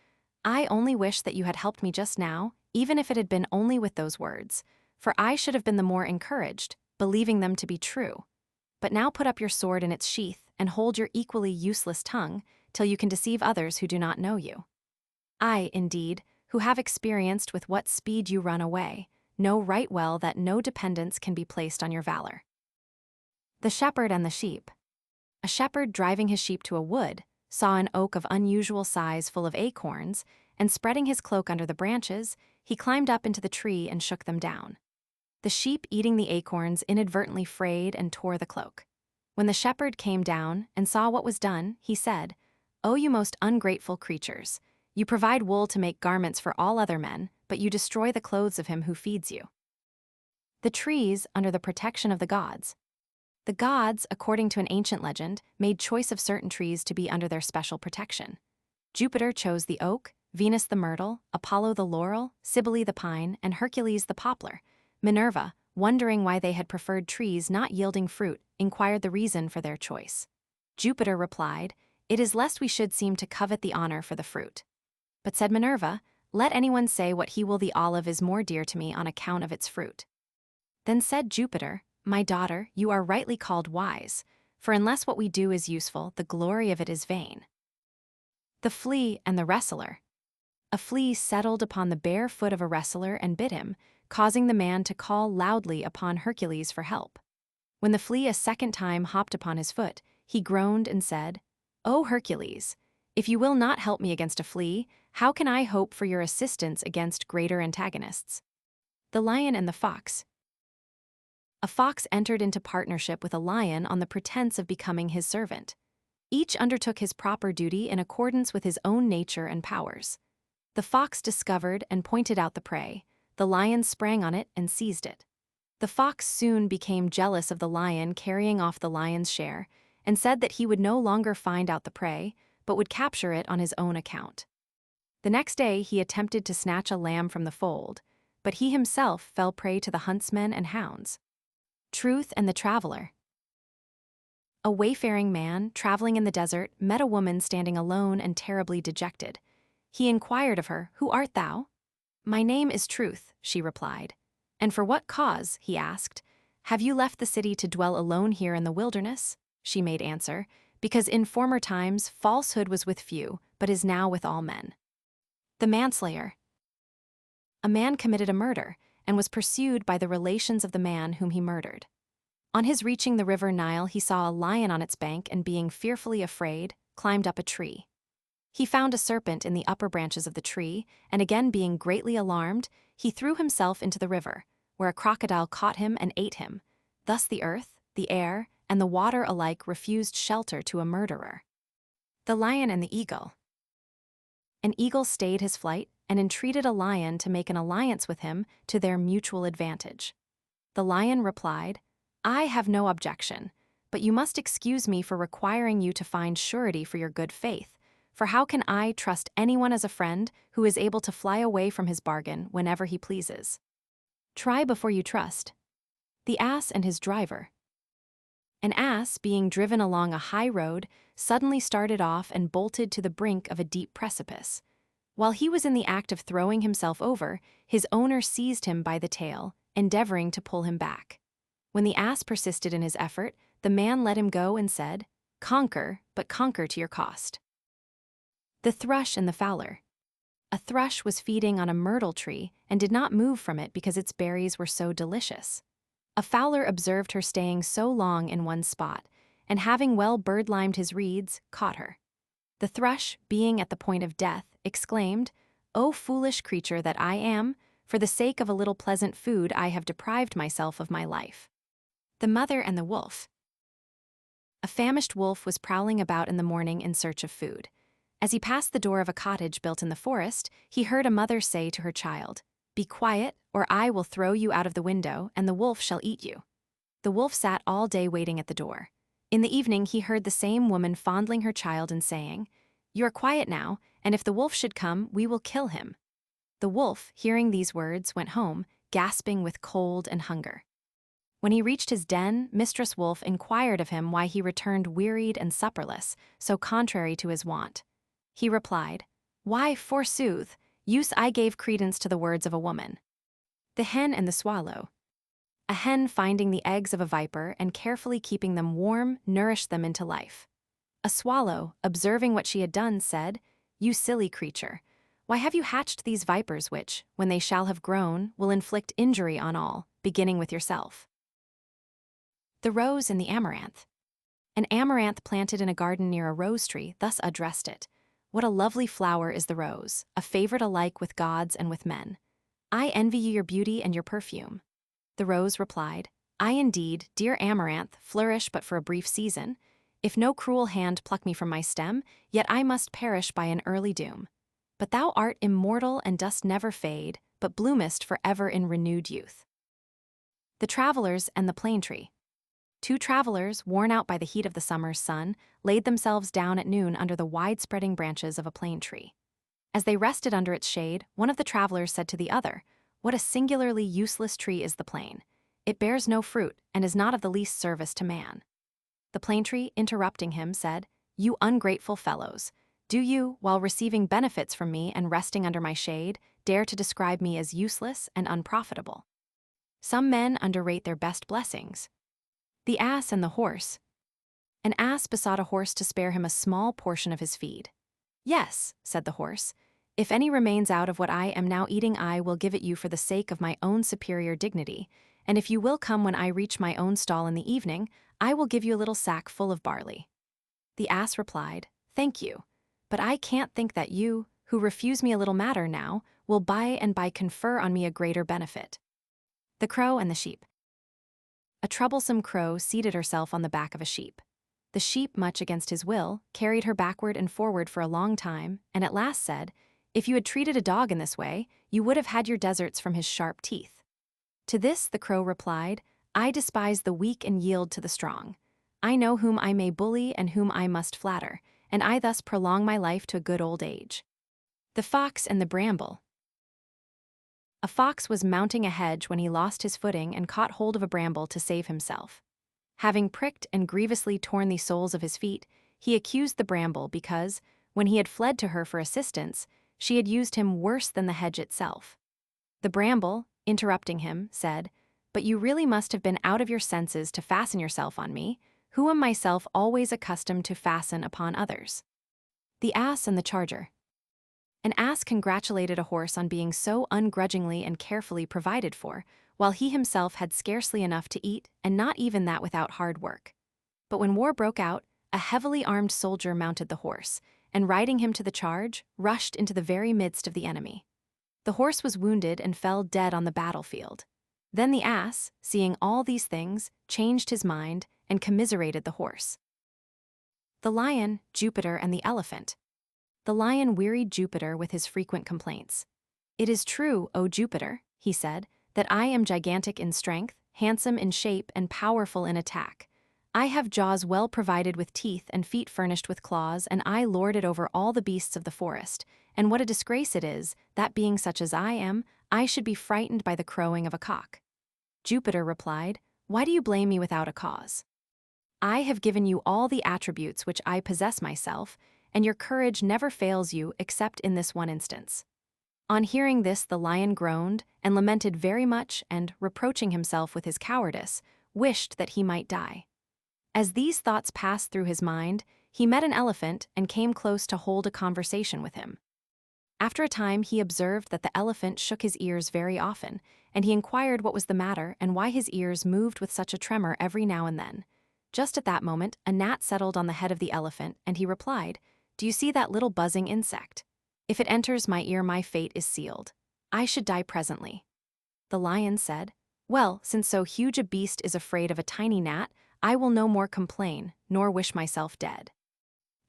"I only wish that you had helped me just now, even if it had been only with those words, for I should have been the more encouraged, believing them to be true. But now put up your sword in its sheath and hold your equally useless tongue till you can deceive others who do not know you. I, indeed, who have experienced with what speed you run away, know right well that no dependence can be placed on your valor." The shepherd and the sheep. A shepherd, driving his sheep to a wood, saw an oak of unusual size full of acorns, and spreading his cloak under the branches, he climbed up into the tree and shook them down. The sheep, eating the acorns, inadvertently frayed and tore the cloak. When the shepherd came down and saw what was done, he said, "O you most ungrateful creatures! You provide wool to make garments for all other men, but you destroy the clothes of him who feeds you." The trees under the protection of the gods. The gods, according to an ancient legend, made choice of certain trees to be under their special protection. Jupiter chose the oak, Venus the myrtle, Apollo the laurel, Cybele the pine, and Hercules the poplar. Minerva, wondering why they had preferred trees not yielding fruit, inquired the reason for their choice. Jupiter replied, "It is lest we should seem to covet the honor for the fruit." But said Minerva, "Let anyone say what he will, the olive is more dear to me on account of its fruit." Then said Jupiter, "My daughter, you are rightly called wise, for unless what we do is useful, the glory of it is vain." The flea and the wrestler. A flea settled upon the bare foot of a wrestler and bit him, causing the man to call loudly upon Hercules for help. When the flea a second time hopped upon his foot, he groaned and said, "O Hercules, if you will not help me against a flea, how can I hope for your assistance against greater antagonists?" The lion and the fox. A fox entered into partnership with a lion on the pretense of becoming his servant. Each undertook his proper duty in accordance with his own nature and powers. The fox discovered and pointed out the prey. The lion sprang on it and seized it. The fox soon became jealous of the lion carrying off the lion's share, and said that he would no longer find out the prey, but would capture it on his own account. The next day he attempted to snatch a lamb from the fold, but he himself fell prey to the huntsmen and hounds. Truth and the traveler. A wayfaring man, traveling in the desert, met a woman standing alone and terribly dejected. He inquired of her, "Who art thou?" "My name is Truth," she replied. "And for what cause?" he asked. "Have you left the city to dwell alone here in the wilderness?" She made answer, "Because in former times falsehood was with few, but is now with all men." The manslayer. A man committed a murder, and was pursued by the relations of the man whom he murdered. On his reaching the river Nile, he saw a lion on its bank and, being fearfully afraid, climbed up a tree. He found a serpent in the upper branches of the tree, and again being greatly alarmed, he threw himself into the river, where a crocodile caught him and ate him. Thus the earth, the air, and the water alike refused shelter to a murderer. The lion and the eagle. An eagle stayed his flight and entreated a lion to make an alliance with him to their mutual advantage. The lion replied, "I have no objection, but you must excuse me for requiring you to find surety for your good faith, for how can I trust anyone as a friend who is able to fly away from his bargain whenever he pleases? Try before you trust." The ass and his driver. An ass, being driven along a high road, suddenly started off and bolted to the brink of a deep precipice. While he was in the act of throwing himself over, his owner seized him by the tail, endeavoring to pull him back. When the ass persisted in his effort, the man let him go and said, "Conquer, but conquer to your cost." The thrush and the fowler. A thrush was feeding on a myrtle tree and did not move from it because its berries were so delicious. A fowler observed her staying so long in one spot, and having well bird-limed his reeds, caught her. The thrush, being at the point of death, exclaimed, "O foolish creature that I am, for the sake of a little pleasant food I have deprived myself of my life." The mother and the wolf. A famished wolf was prowling about in the morning in search of food. As he passed the door of a cottage built in the forest, he heard a mother say to her child, "Be quiet, or I will throw you out of the window, and the wolf shall eat you." The wolf sat all day waiting at the door. In the evening he heard the same woman fondling her child and saying, "You are quiet now, and if the wolf should come, we will kill him." The wolf, hearing these words, went home, gasping with cold and hunger. When he reached his den, Mistress Wolf inquired of him why he returned wearied and supperless, so contrary to his wont. He replied, "Why, forsooth, use I gave credence to the words of a woman." The hen and the swallow. A hen, finding the eggs of a viper and carefully keeping them warm, nourished them into life. A swallow, observing what she had done, said, "You silly creature, why have you hatched these vipers which, when they shall have grown, will inflict injury on all, beginning with yourself?" The rose and the amaranth. An amaranth planted in a garden near a rose tree thus addressed it, "What a lovely flower is the rose, a favorite alike with gods and with men. I envy you your beauty and your perfume." The rose replied, "I indeed, dear amaranth, flourish but for a brief season. If no cruel hand pluck me from my stem, yet I must perish by an early doom. But thou art immortal and dost never fade, but bloomest for ever in renewed youth." The travelers and the plane tree. Two travelers, worn out by the heat of the summer's sun, laid themselves down at noon under the wide-spreading branches of a plane tree. As they rested under its shade, one of the travelers said to the other, "What a singularly useless tree is the plane. It bears no fruit and is not of the least service to man." The plane tree, interrupting him, said, "You ungrateful fellows, do you, while receiving benefits from me and resting under my shade, dare to describe me as useless and unprofitable? Some men underrate their best blessings. The ass and the horse." An ass besought a horse to spare him a small portion of his feed. "Yes," said the horse, "if any remains out of what I am now eating, I will give it you for the sake of my own superior dignity, and if you will come when I reach my own stall in the evening, I will give you a little sack full of barley." The ass replied, "Thank you, but I can't think that you, who refuse me a little matter now, will by and by confer on me a greater benefit." The crow and the sheep. A troublesome crow seated herself on the back of a sheep. The sheep, much against his will, carried her backward and forward for a long time, and at last said, "If you had treated a dog in this way, you would have had your deserts from his sharp teeth." To this the crow replied, "I despise the weak and yield to the strong. I know whom I may bully and whom I must flatter, and I thus prolong my life to a good old age." The fox and the bramble. A fox was mounting a hedge when he lost his footing and caught hold of a bramble to save himself. Having pricked and grievously torn the soles of his feet, he accused the bramble because, when he had fled to her for assistance, she had used him worse than the hedge itself. The bramble, interrupting him, said, "But you really must have been out of your senses to fasten yourself on me, who am myself always accustomed to fasten upon others." The ass and the charger. An ass congratulated a horse on being so ungrudgingly and carefully provided for, while he himself had scarcely enough to eat, and not even that without hard work. But when war broke out, a heavily armed soldier mounted the horse, and riding him to the charge, rushed into the very midst of the enemy. The horse was wounded and fell dead on the battlefield. Then the ass, seeing all these things, changed his mind and commiserated the horse. The lion, Jupiter, and the elephant. The lion wearied Jupiter with his frequent complaints. "It is true, O Jupiter," he said, "that I am gigantic in strength, handsome in shape, and powerful in attack. I have jaws well provided with teeth and feet furnished with claws, and I lord it over all the beasts of the forest. And what a disgrace it is, that being such as I am, I should be frightened by the crowing of a cock." Jupiter replied, "Why do you blame me without a cause? I have given you all the attributes which I possess myself, and your courage never fails you except in this one instance." On hearing this, the lion groaned and lamented very much and, reproaching himself with his cowardice, wished that he might die. As these thoughts passed through his mind, he met an elephant and came close to hold a conversation with him. After a time, he observed that the elephant shook his ears very often, and he inquired what was the matter and why his ears moved with such a tremor every now and then. Just at that moment, a gnat settled on the head of the elephant, and he replied, "Do you see that little buzzing insect? If it enters my ear, my fate is sealed. I should die presently." The lion said, "Well, since so huge a beast is afraid of a tiny gnat, I will no more complain, nor wish myself dead.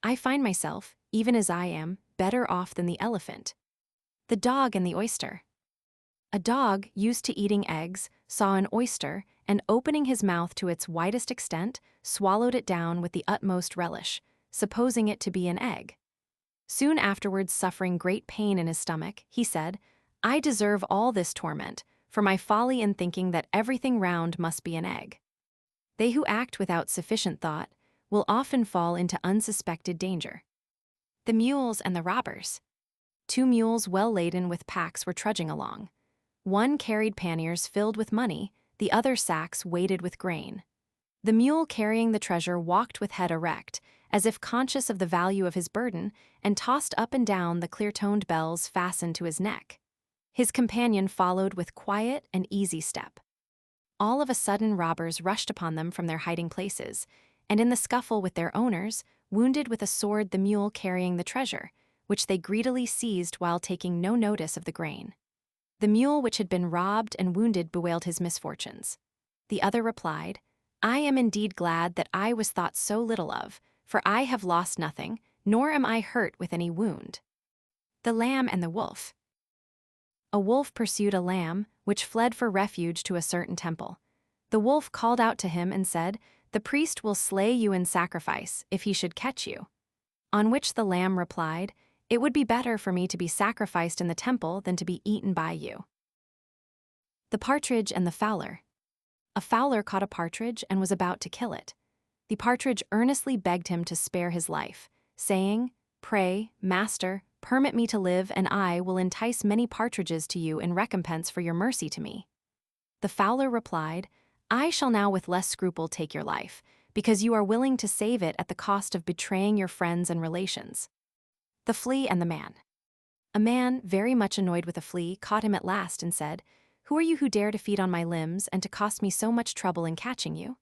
I find myself, even as I am, better off than the elephant." The dog and the oyster. A dog, used to eating eggs, saw an oyster, and opening his mouth to its widest extent, swallowed it down with the utmost relish, supposing it to be an egg. Soon afterwards, suffering great pain in his stomach, he said, "I deserve all this torment, for my folly in thinking that everything round must be an egg." They who act without sufficient thought will often fall into unsuspected danger. The mules and the robbers. Two mules well laden with packs were trudging along. One carried panniers filled with money, the other sacks weighted with grain. The mule carrying the treasure walked with head erect, as if conscious of the value of his burden, and tossed up and down the clear-toned bells fastened to his neck. His companion followed with quiet and easy step. All of a sudden, robbers rushed upon them from their hiding places, and in the scuffle with their owners, wounded with a sword the mule carrying the treasure, which they greedily seized while taking no notice of the grain. The mule which had been robbed and wounded bewailed his misfortunes. The other replied, "I am indeed glad that I was thought so little of, for I have lost nothing, nor am I hurt with any wound." The lamb and the wolf. A wolf pursued a lamb, which fled for refuge to a certain temple. The wolf called out to him and said, "The priest will slay you in sacrifice if he should catch you." On which the lamb replied, "It would be better for me to be sacrificed in the temple than to be eaten by you." The partridge and the fowler. A fowler caught a partridge and was about to kill it. The partridge earnestly begged him to spare his life, saying, "Pray, master, permit me to live, and I will entice many partridges to you in recompense for your mercy to me." The fowler replied, "I shall now with less scruple take your life, because you are willing to save it at the cost of betraying your friends and relations." The flea and the man. A man, very much annoyed with a flea, caught him at last and said, "Who are you who dare to feed on my limbs and to cost me so much trouble in catching you?"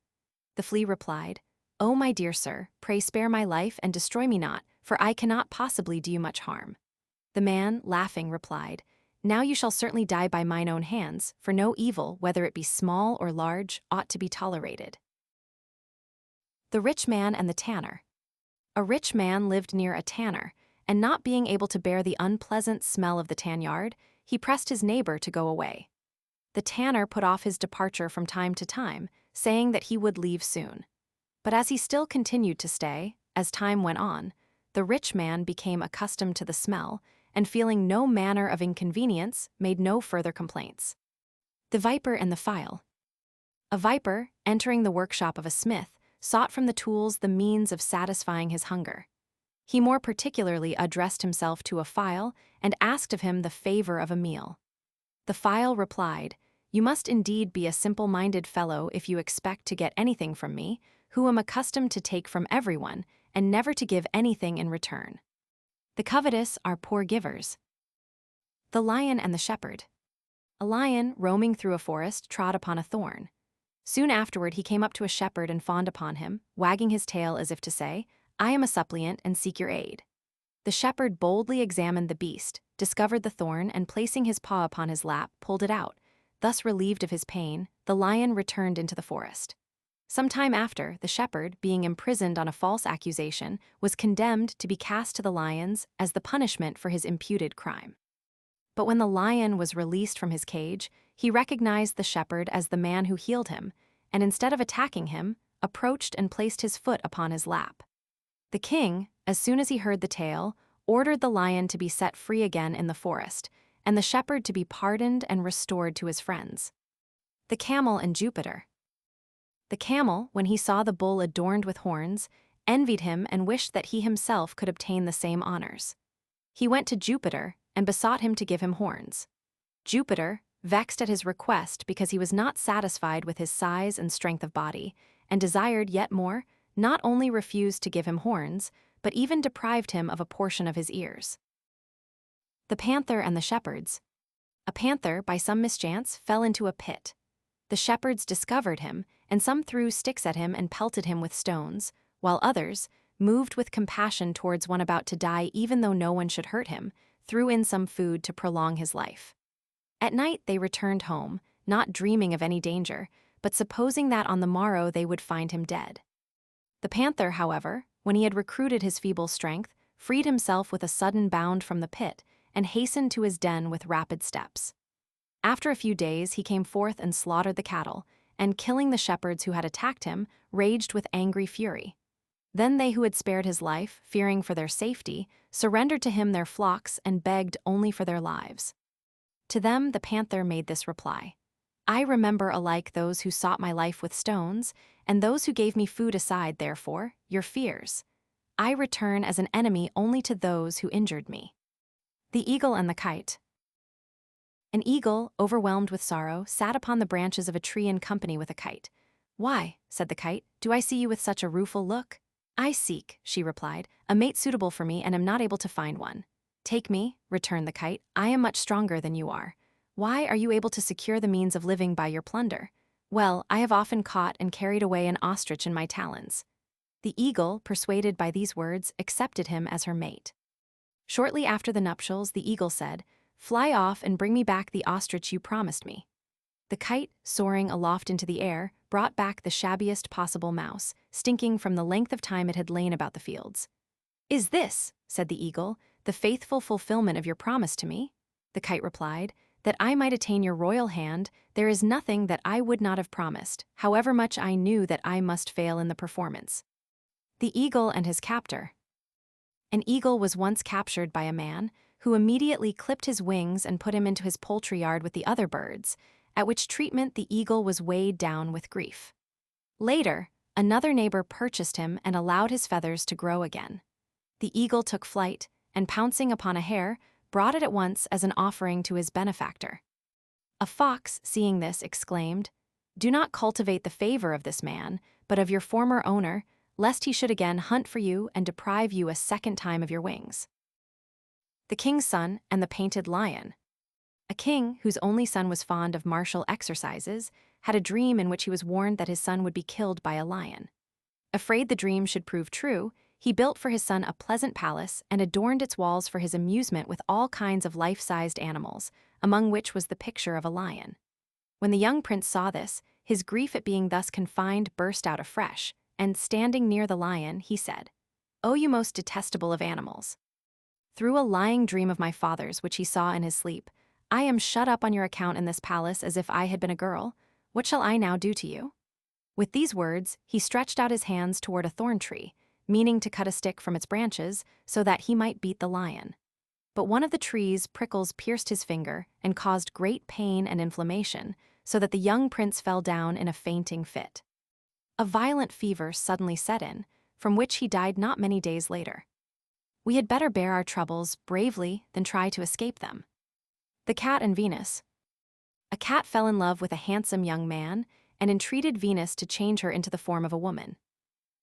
The flea replied, "Oh, my dear sir, pray spare my life and destroy me not, for I cannot possibly do you much harm." The man, laughing, replied, "Now you shall certainly die by mine own hands, for no evil, whether it be small or large, ought to be tolerated." The rich man and the tanner. A rich man lived near a tanner, and not being able to bear the unpleasant smell of the tan yard, he pressed his neighbor to go away. The tanner put off his departure from time to time, saying that he would leave soon. But as he still continued to stay, as time went on, the rich man became accustomed to the smell, and feeling no manner of inconvenience, made no further complaints. The viper and the file. A viper, entering the workshop of a smith, sought from the tools the means of satisfying his hunger. He more particularly addressed himself to a file and asked of him the favor of a meal. The file replied, "You must indeed be a simple-minded fellow if you expect to get anything from me, who am accustomed to take from everyone, and never to give anything in return." The covetous are poor givers. The lion and the shepherd. A lion, roaming through a forest, trod upon a thorn. Soon afterward he came up to a shepherd and fawned upon him, wagging his tail as if to say, "I am a suppliant and seek your aid." The shepherd boldly examined the beast, discovered the thorn, and placing his paw upon his lap, pulled it out. Thus relieved of his pain, the lion returned into the forest. Some time after, the shepherd, being imprisoned on a false accusation, was condemned to be cast to the lions as the punishment for his imputed crime. But when the lion was released from his cage, he recognized the shepherd as the man who healed him, and instead of attacking him, approached and placed his foot upon his lap. The king, as soon as he heard the tale, ordered the lion to be set free again in the forest, and the shepherd to be pardoned and restored to his friends. The camel and Jupiter. The camel, when he saw the bull adorned with horns, envied him and wished that he himself could obtain the same honors. He went to Jupiter and besought him to give him horns. Jupiter, vexed at his request because he was not satisfied with his size and strength of body, and desired yet more, not only refused to give him horns, but even deprived him of a portion of his ears. The panther and the shepherds. A panther, by some mischance, fell into a pit. The shepherds discovered him, and some threw sticks at him and pelted him with stones, while others, moved with compassion towards one about to die even though no one should hurt him, threw in some food to prolong his life. At night they returned home, not dreaming of any danger, but supposing that on the morrow they would find him dead. The panther, however, when he had recruited his feeble strength, freed himself with a sudden bound from the pit, and hastened to his den with rapid steps. After a few days he came forth and slaughtered the cattle, and killing the shepherds who had attacked him, raged with angry fury. Then they who had spared his life, fearing for their safety, surrendered to him their flocks and begged only for their lives. To them the panther made this reply, "I remember alike those who sought my life with stones, and those who gave me food aside, therefore, your fears. I return as an enemy only to those who injured me." The eagle and the kite. An eagle, overwhelmed with sorrow, sat upon the branches of a tree in company with a kite. "Why," said the kite, "do I see you with such a rueful look?" "I seek," she replied, "a mate suitable for me and am not able to find one." "Take me," returned the kite, "I am much stronger than you are." "Why are you able to secure the means of living by your plunder?" "Well, I have often caught and carried away an ostrich in my talons." The eagle, persuaded by these words, accepted him as her mate. Shortly after the nuptials, the eagle said, "Fly off and bring me back the ostrich you promised me." The kite, soaring aloft into the air, brought back the shabbiest possible mouse, stinking from the length of time it had lain about the fields. "Is this," said the eagle, "the faithful fulfillment of your promise to me?" The kite replied, that I might attain your royal hand, there is nothing that I would not have promised, however much I knew that I must fail in the performance. The Eagle and His Captor. An eagle was once captured by a man, who immediately clipped his wings and put him into his poultry yard with the other birds, at which treatment the eagle was weighed down with grief. Later, another neighbor purchased him and allowed his feathers to grow again. The eagle took flight, and pouncing upon a hare, brought it at once as an offering to his benefactor. A fox, seeing this, exclaimed, "Do not cultivate the favor of this man, but of your former owner, lest he should again hunt for you and deprive you a second time of your wings." The King's Son and the Painted Lion. A king, whose only son was fond of martial exercises, had a dream in which he was warned that his son would be killed by a lion. Afraid the dream should prove true, he built for his son a pleasant palace and adorned its walls for his amusement with all kinds of life-sized animals, among which was the picture of a lion. When the young prince saw this, his grief at being thus confined burst out afresh, and standing near the lion, he said, "O you most detestable of animals! Through a lying dream of my father's which he saw in his sleep, I am shut up on your account in this palace as if I had been a girl. What shall I now do to you?" With these words, he stretched out his hands toward a thorn tree, meaning to cut a stick from its branches so that he might beat the lion. But one of the tree's prickles pierced his finger and caused great pain and inflammation, so that the young prince fell down in a fainting fit. A violent fever suddenly set in, from which he died not many days later. We had better bear our troubles bravely than try to escape them. The Cat and Venus. A cat fell in love with a handsome young man and entreated Venus to change her into the form of a woman.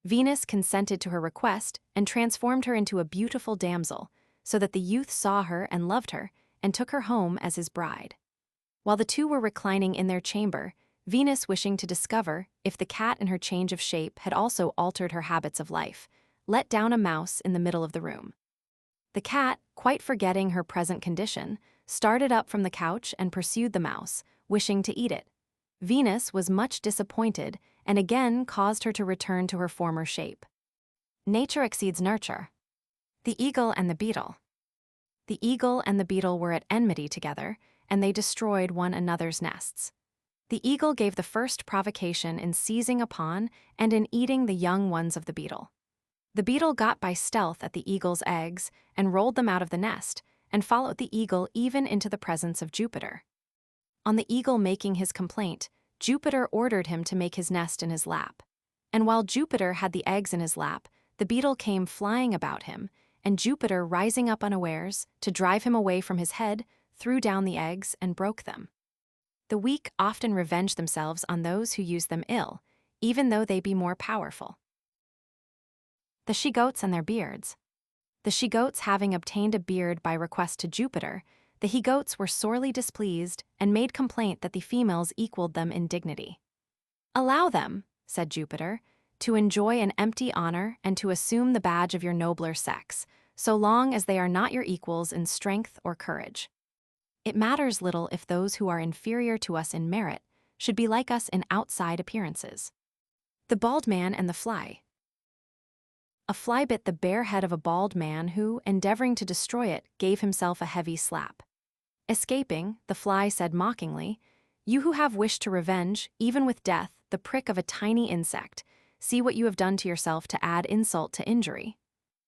Venus consented to her request and transformed her into a beautiful damsel, so that the youth saw her and loved her and took her home as his bride. While the two were reclining in their chamber, Venus, wishing to discover if the cat in her change of shape had also altered her habits of life, let down a mouse in the middle of the room. The cat, quite forgetting her present condition, started up from the couch and pursued the mouse, wishing to eat it. Venus was much disappointed and again caused her to return to her former shape. Nature exceeds nurture. The Eagle and the Beetle. The eagle and the beetle were at enmity together, and they destroyed one another's nests. The eagle gave the first provocation in seizing upon and in eating the young ones of the beetle. The beetle got by stealth at the eagle's eggs and rolled them out of the nest, and followed the eagle even into the presence of Jupiter. On the eagle making his complaint, Jupiter ordered him to make his nest in his lap. And while Jupiter had the eggs in his lap, the beetle came flying about him, and Jupiter, rising up unawares, to drive him away from his head, threw down the eggs and broke them. The weak often revenge themselves on those who use them ill, even though they be more powerful. The she-goats and their beards. The she-goats having obtained a beard by request to Jupiter, the he-goats were sorely displeased and made complaint that the females equaled them in dignity. "Allow them," said Jupiter, "to enjoy an empty honor and to assume the badge of your nobler sex, so long as they are not your equals in strength or courage. It matters little if those who are inferior to us in merit should be like us in outside appearances." The Bald Man and the Fly. A fly bit the bare head of a bald man who, endeavoring to destroy it, gave himself a heavy slap. Escaping, the fly said mockingly, "You who have wished to revenge, even with death, the prick of a tiny insect, see what you have done to yourself to add insult to injury."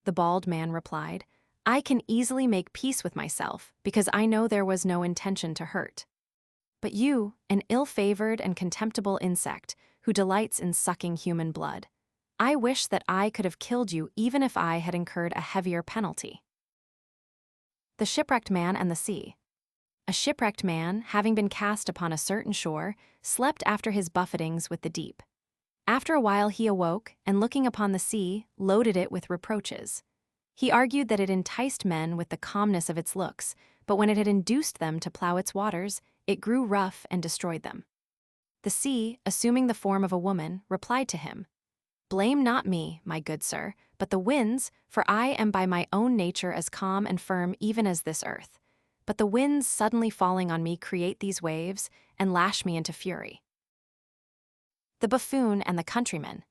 The bald man replied, "I can easily make peace with myself, because I know there was no intention to hurt. But you, an ill-favored and contemptible insect, who delights in sucking human blood, I wish that I could have killed you even if I had incurred a heavier penalty." The Shipwrecked Man and the Sea. A shipwrecked man, having been cast upon a certain shore, slept after his buffetings with the deep. After a while he awoke, and looking upon the sea, loaded it with reproaches. He argued that it enticed men with the calmness of its looks, but when it had induced them to plow its waters, it grew rough and destroyed them. The sea, assuming the form of a woman, replied to him, "Blame not me, my good sir, but the winds, for I am by my own nature as calm and firm even as this earth. But the winds suddenly falling on me create these waves and lash me into fury." The Buffoon and the Countryman.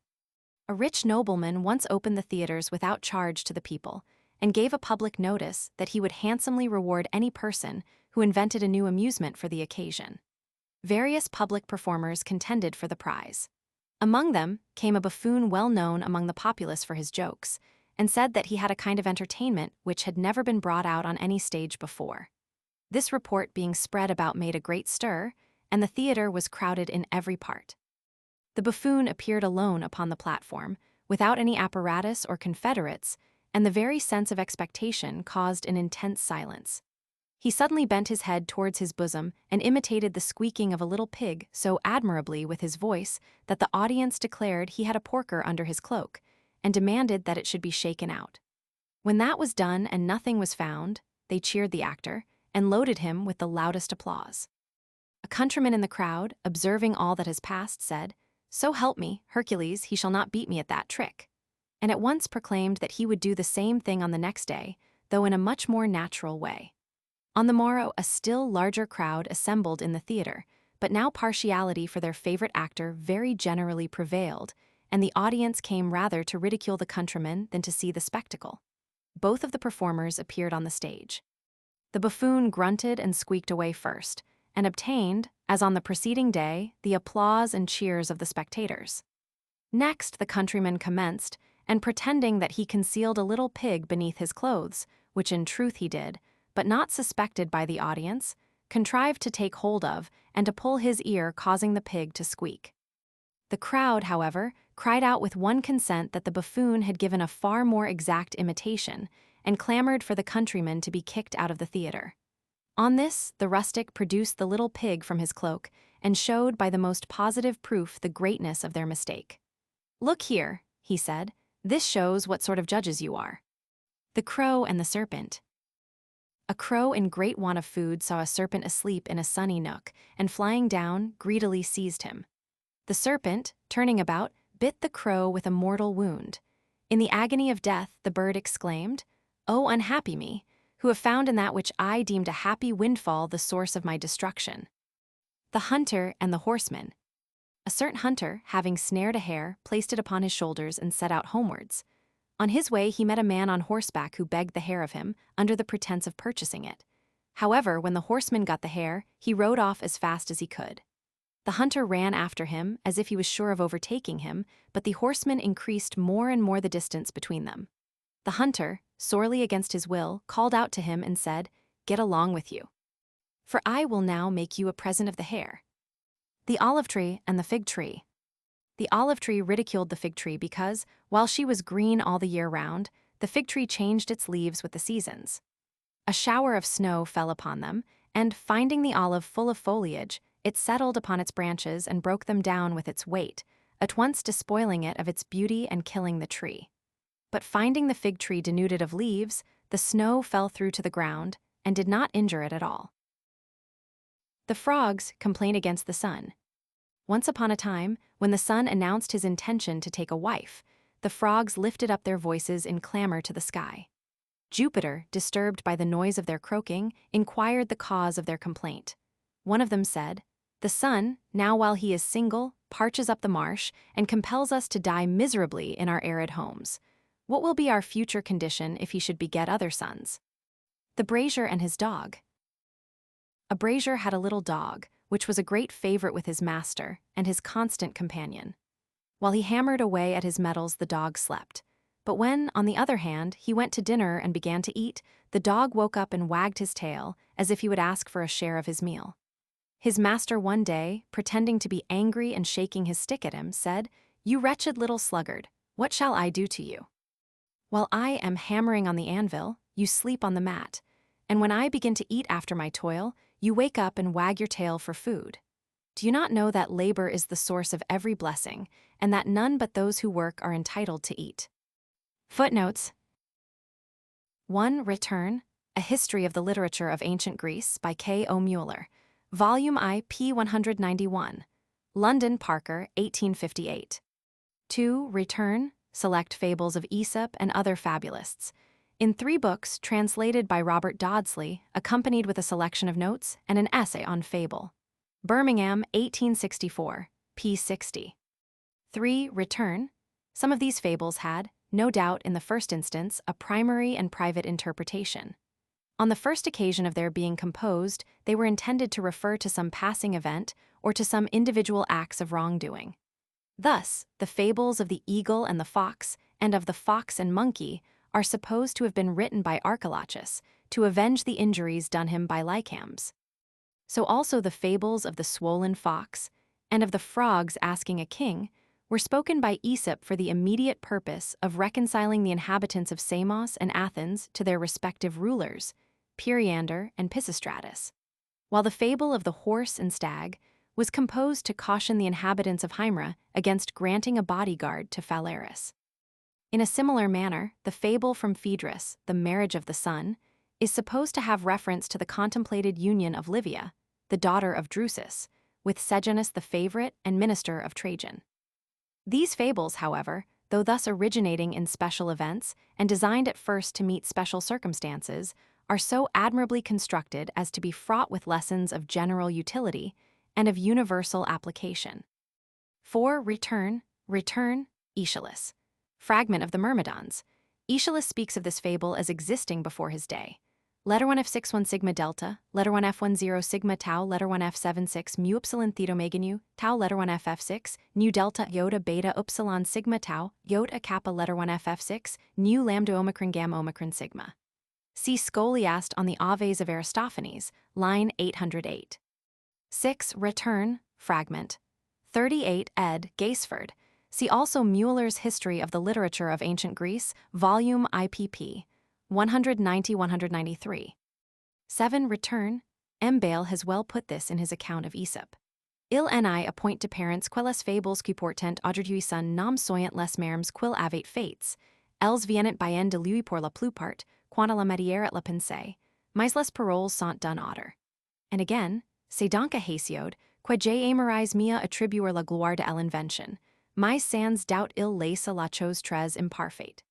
A rich nobleman once opened the theaters without charge to the people, and gave a public notice that he would handsomely reward any person who invented a new amusement for the occasion. Various public performers contended for the prize. Among them came a buffoon well known among the populace for his jokes, and said that he had a kind of entertainment which had never been brought out on any stage before. This report being spread about made a great stir, and the theater was crowded in every part. The buffoon appeared alone upon the platform, without any apparatus or confederates, and the very sense of expectation caused an intense silence. He suddenly bent his head towards his bosom and imitated the squeaking of a little pig so admirably with his voice that the audience declared he had a porker under his cloak, and demanded that it should be shaken out. When that was done and nothing was found, they cheered the actor, and loaded him with the loudest applause. A countryman in the crowd, observing all that has passed, said, "So help me, Hercules, he shall not beat me at that trick," and at once proclaimed that he would do the same thing on the next day, though in a much more natural way. On the morrow, a still larger crowd assembled in the theater, but now partiality for their favorite actor very generally prevailed, and the audience came rather to ridicule the countryman than to see the spectacle. Both of the performers appeared on the stage. The buffoon grunted and squeaked away first, and obtained, as on the preceding day, the applause and cheers of the spectators. Next the countryman commenced, and pretending that he concealed a little pig beneath his clothes, which in truth he did, but not suspected by the audience, contrived to take hold of and to pull his ear, causing the pig to squeak. The crowd, however, cried out with one consent that the buffoon had given a far more exact imitation, and clamored for the countryman to be kicked out of the theater. On this, the rustic produced the little pig from his cloak, and showed by the most positive proof the greatness of their mistake. "Look here," he said, "this shows what sort of judges you are." The Crow and the Serpent. A crow in great want of food saw a serpent asleep in a sunny nook, and flying down, greedily seized him. The serpent, turning about, bit the crow with a mortal wound. In the agony of death, the bird exclaimed, "O unhappy me, who have found in that which I deemed a happy windfall the source of my destruction." The Hunter and the Horseman. A certain hunter, having snared a hare, placed it upon his shoulders and set out homewards. On his way he met a man on horseback who begged the hare of him, under the pretense of purchasing it. However, when the horseman got the hare, he rode off as fast as he could. The hunter ran after him, as if he was sure of overtaking him, but the horseman increased more and more the distance between them. The hunter, sorely against his will, called out to him and said, "Get along with you, for I will now make you a present of the hare." The Olive Tree and the Fig Tree. The olive tree ridiculed the fig tree because, while she was green all the year round, the fig tree changed its leaves with the seasons. A shower of snow fell upon them, and, finding the olive full of foliage, it settled upon its branches and broke them down with its weight, at once despoiling it of its beauty and killing the tree. But finding the fig tree denuded of leaves, the snow fell through to the ground, and did not injure it at all. The frogs complain against the sun. Once upon a time, when the sun announced his intention to take a wife, the frogs lifted up their voices in clamor to the sky. Jupiter, disturbed by the noise of their croaking, inquired the cause of their complaint. One of them said, "The sun, now while he is single, parches up the marsh and compels us to die miserably in our arid homes. What will be our future condition if he should beget other sons?" The Brazier and his Dog. A brazier had a little dog, which was a great favorite with his master and his constant companion. While he hammered away at his metals, the dog slept. But when, on the other hand, he went to dinner and began to eat, the dog woke up and wagged his tail, as if he would ask for a share of his meal. His master one day, pretending to be angry and shaking his stick at him, said, "You wretched little sluggard, what shall I do to you? While I am hammering on the anvil, you sleep on the mat, and when I begin to eat after my toil, you wake up and wag your tail for food. Do you not know that labor is the source of every blessing, and that none but those who work are entitled to eat?" Footnotes. 1. Return, A History of the Literature of Ancient Greece by K. O. Mueller, Volume I, p. 191, London, Parker, 1858. 2. Return, Select Fables of Aesop and Other Fabulists, in 3 books translated by Robert Dodsley, accompanied with a selection of notes and an essay on fable. Birmingham, 1864, p. 60. 3. Return. Some of these fables had, no doubt in the first instance, a primary and private interpretation. On the first occasion of their being composed, they were intended to refer to some passing event or to some individual acts of wrongdoing. Thus, the fables of the eagle and the fox, and of the fox and monkey, are supposed to have been written by Archilochus to avenge the injuries done him by Lycambes. So also the fables of the swollen fox, and of the frogs asking a king, were spoken by Aesop for the immediate purpose of reconciling the inhabitants of Samos and Athens to their respective rulers, Periander and Pisistratus, while the fable of the horse and stag was composed to caution the inhabitants of Hymera against granting a bodyguard to Phalaris. In a similar manner, the fable from Phaedrus, the marriage of the sun, is supposed to have reference to the contemplated union of Livia, the daughter of Drusus, with Sejanus the favorite and minister of Trajan. These fables, however, though thus originating in special events and designed at first to meet special circumstances, are so admirably constructed as to be fraught with lessons of general utility and of universal application. 4. Return, Aeschylus. Fragment of the Myrmidons. Aeschylus speaks of this fable as existing before his day. Letter 1 F6 1 sigma delta, letter 1 F10 sigma tau, letter 1 F76 mu upsilon theta omega nu, tau letter 1 FF6, nu delta iota beta upsilon sigma tau, iota kappa letter 1 FF6, nu lambda omicron gamma omicron sigma. See Scholiast on the Aves of Aristophanes, line 808. 6. Return, fragment. 38 ed. Gaisford. See also Mueller's History of the Literature of Ancient Greece, volume IPP, 190-193. 7. Return. M. Bale has well put this in his account of Aesop. Il ni appoint to parents quelles fables qui portent aujourd'hui son nom soyant les mermes quil avate fates, elles viennet bien de lui pour la plupart, quand à la médière et la pensée, mais les paroles sont d'un autre. And again, c'est donc à Hesiod, que j'aimerais mia attribuer la gloire de l'invention, mais sans doubt il laisse la chose très imparfaite.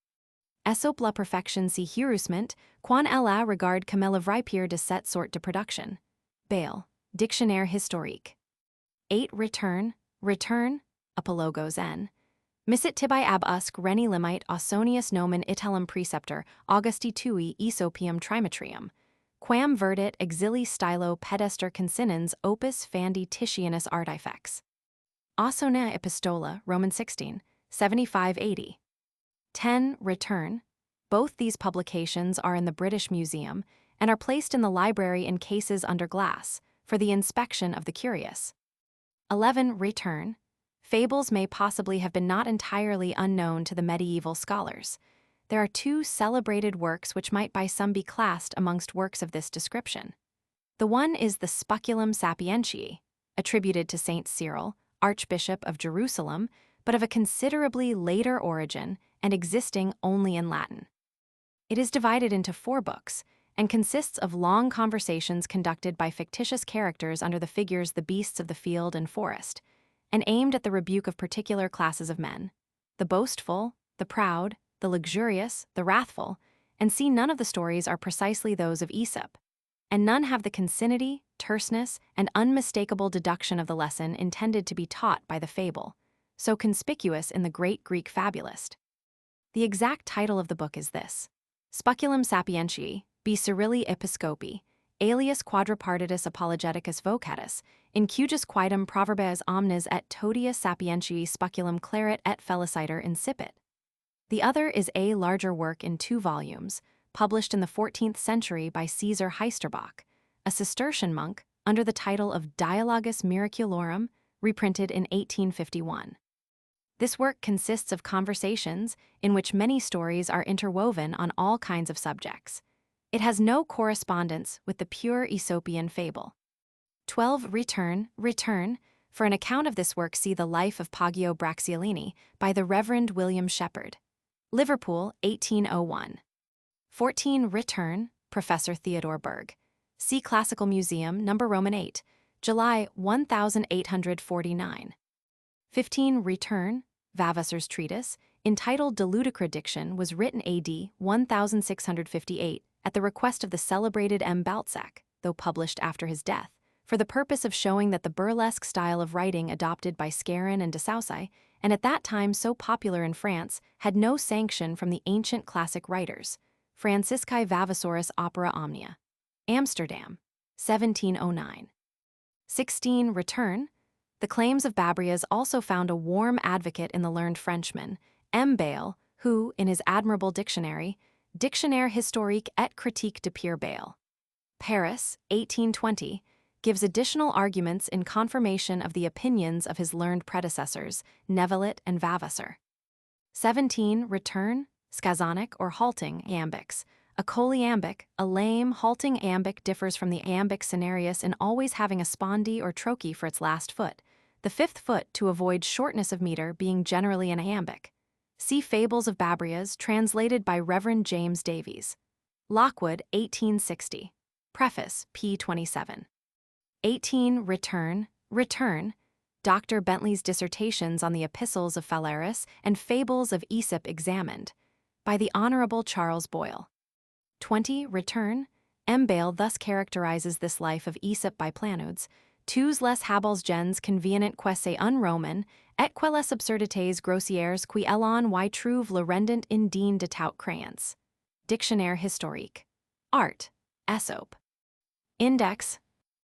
Aesop la perfection si heureusement, quand elle a regard comme elle vipère de cette sorte de production. Bale, Dictionnaire historique. 8. Return, apologos n. Missit tibi ab usque reni limite ausonius nomen itelum preceptor Augusti tui Aesopium trimetrium, quam verdit exili stylo pedester consinens opus fandi Titianus artifex. Ausona epistola, Roman 16, 75-80. 10. Return. Both these publications are in the British Museum and are placed in the library in cases under glass for the inspection of the curious. 11. Return. Fables may possibly have been not entirely unknown to the medieval scholars. There are two celebrated works which might by some be classed amongst works of this description. The one is the Speculum Sapientiae, attributed to Saint Cyril, Archbishop of Jerusalem, but of a considerably later origin and existing only in Latin. It is divided into 4 books and consists of long conversations conducted by fictitious characters under the figures the beasts of the field and forest, and aimed at the rebuke of particular classes of men, the boastful, the proud, the luxurious, the wrathful, and see none of the stories are precisely those of Aesop, and none have the concinnity, terseness, and unmistakable deduction of the lesson intended to be taught by the fable, so conspicuous in the great Greek fabulist. The exact title of the book is this: Speculum Sapientiae, bi Cyrili Episcopi, alias quadripartitus apologeticus vocatus, in cujus quidem proverbes omnes et todia sapientiae speculum claret et feliciter incipit. The other is a larger work in 2 volumes, published in the 14th century by Caesar Heisterbach, a Cistercian monk, under the title of Dialogus Miraculorum, reprinted in 1851. This work consists of conversations in which many stories are interwoven on all kinds of subjects. It has no correspondence with the pure Aesopian fable. 12. Return. For an account of this work see The Life of Poggio Bracciolini by the Reverend William Shepherd. Liverpool, 1801. 14. Return. Professor Theodore Berg. See Classical Museum, No. Roman 8, July 1849. 15. Return. Vavassor's treatise, entitled De Ludicra Diction, was written AD 1658 at the request of the celebrated M. Balzac, though published after his death, for the purpose of showing that the burlesque style of writing adopted by Scarron and de Saussay, and at that time so popular in France, had no sanction from the ancient classic writers, Francisci Vavasoris Opera Omnia. Amsterdam, 1709. 16. Return. The claims of Babrias also found a warm advocate in the learned Frenchman, M. Bayle, who, in his admirable dictionary, Dictionnaire historique et critique de Pierre Bayle, Paris, 1820, gives additional arguments in confirmation of the opinions of his learned predecessors, Neuvillette and Vavasseur. 17. Return. Skazonic or halting iambics. A choliambic, a lame, halting iambic differs from the iambic cinereus in always having a spondy or trochee for its last foot, the fifth foot to avoid shortness of meter being generally an iambic. See Fables of Babrias, translated by Reverend James Davies. Lockwood, 1860. Preface, p. 27. 18. Return. Return. Dr. Bentley's dissertations on the epistles of Phalaris and fables of Aesop examined, by the Honorable Charles Boyle. 20. Return. M. Bayle thus characterizes this life of Aesop by Planudes: tous les hables gens convenient quesse un roman, et quelles absurdités grossières qui elan y trouve le rendent indigne de tout créance. Dictionnaire historique. Art. Aesop. Index,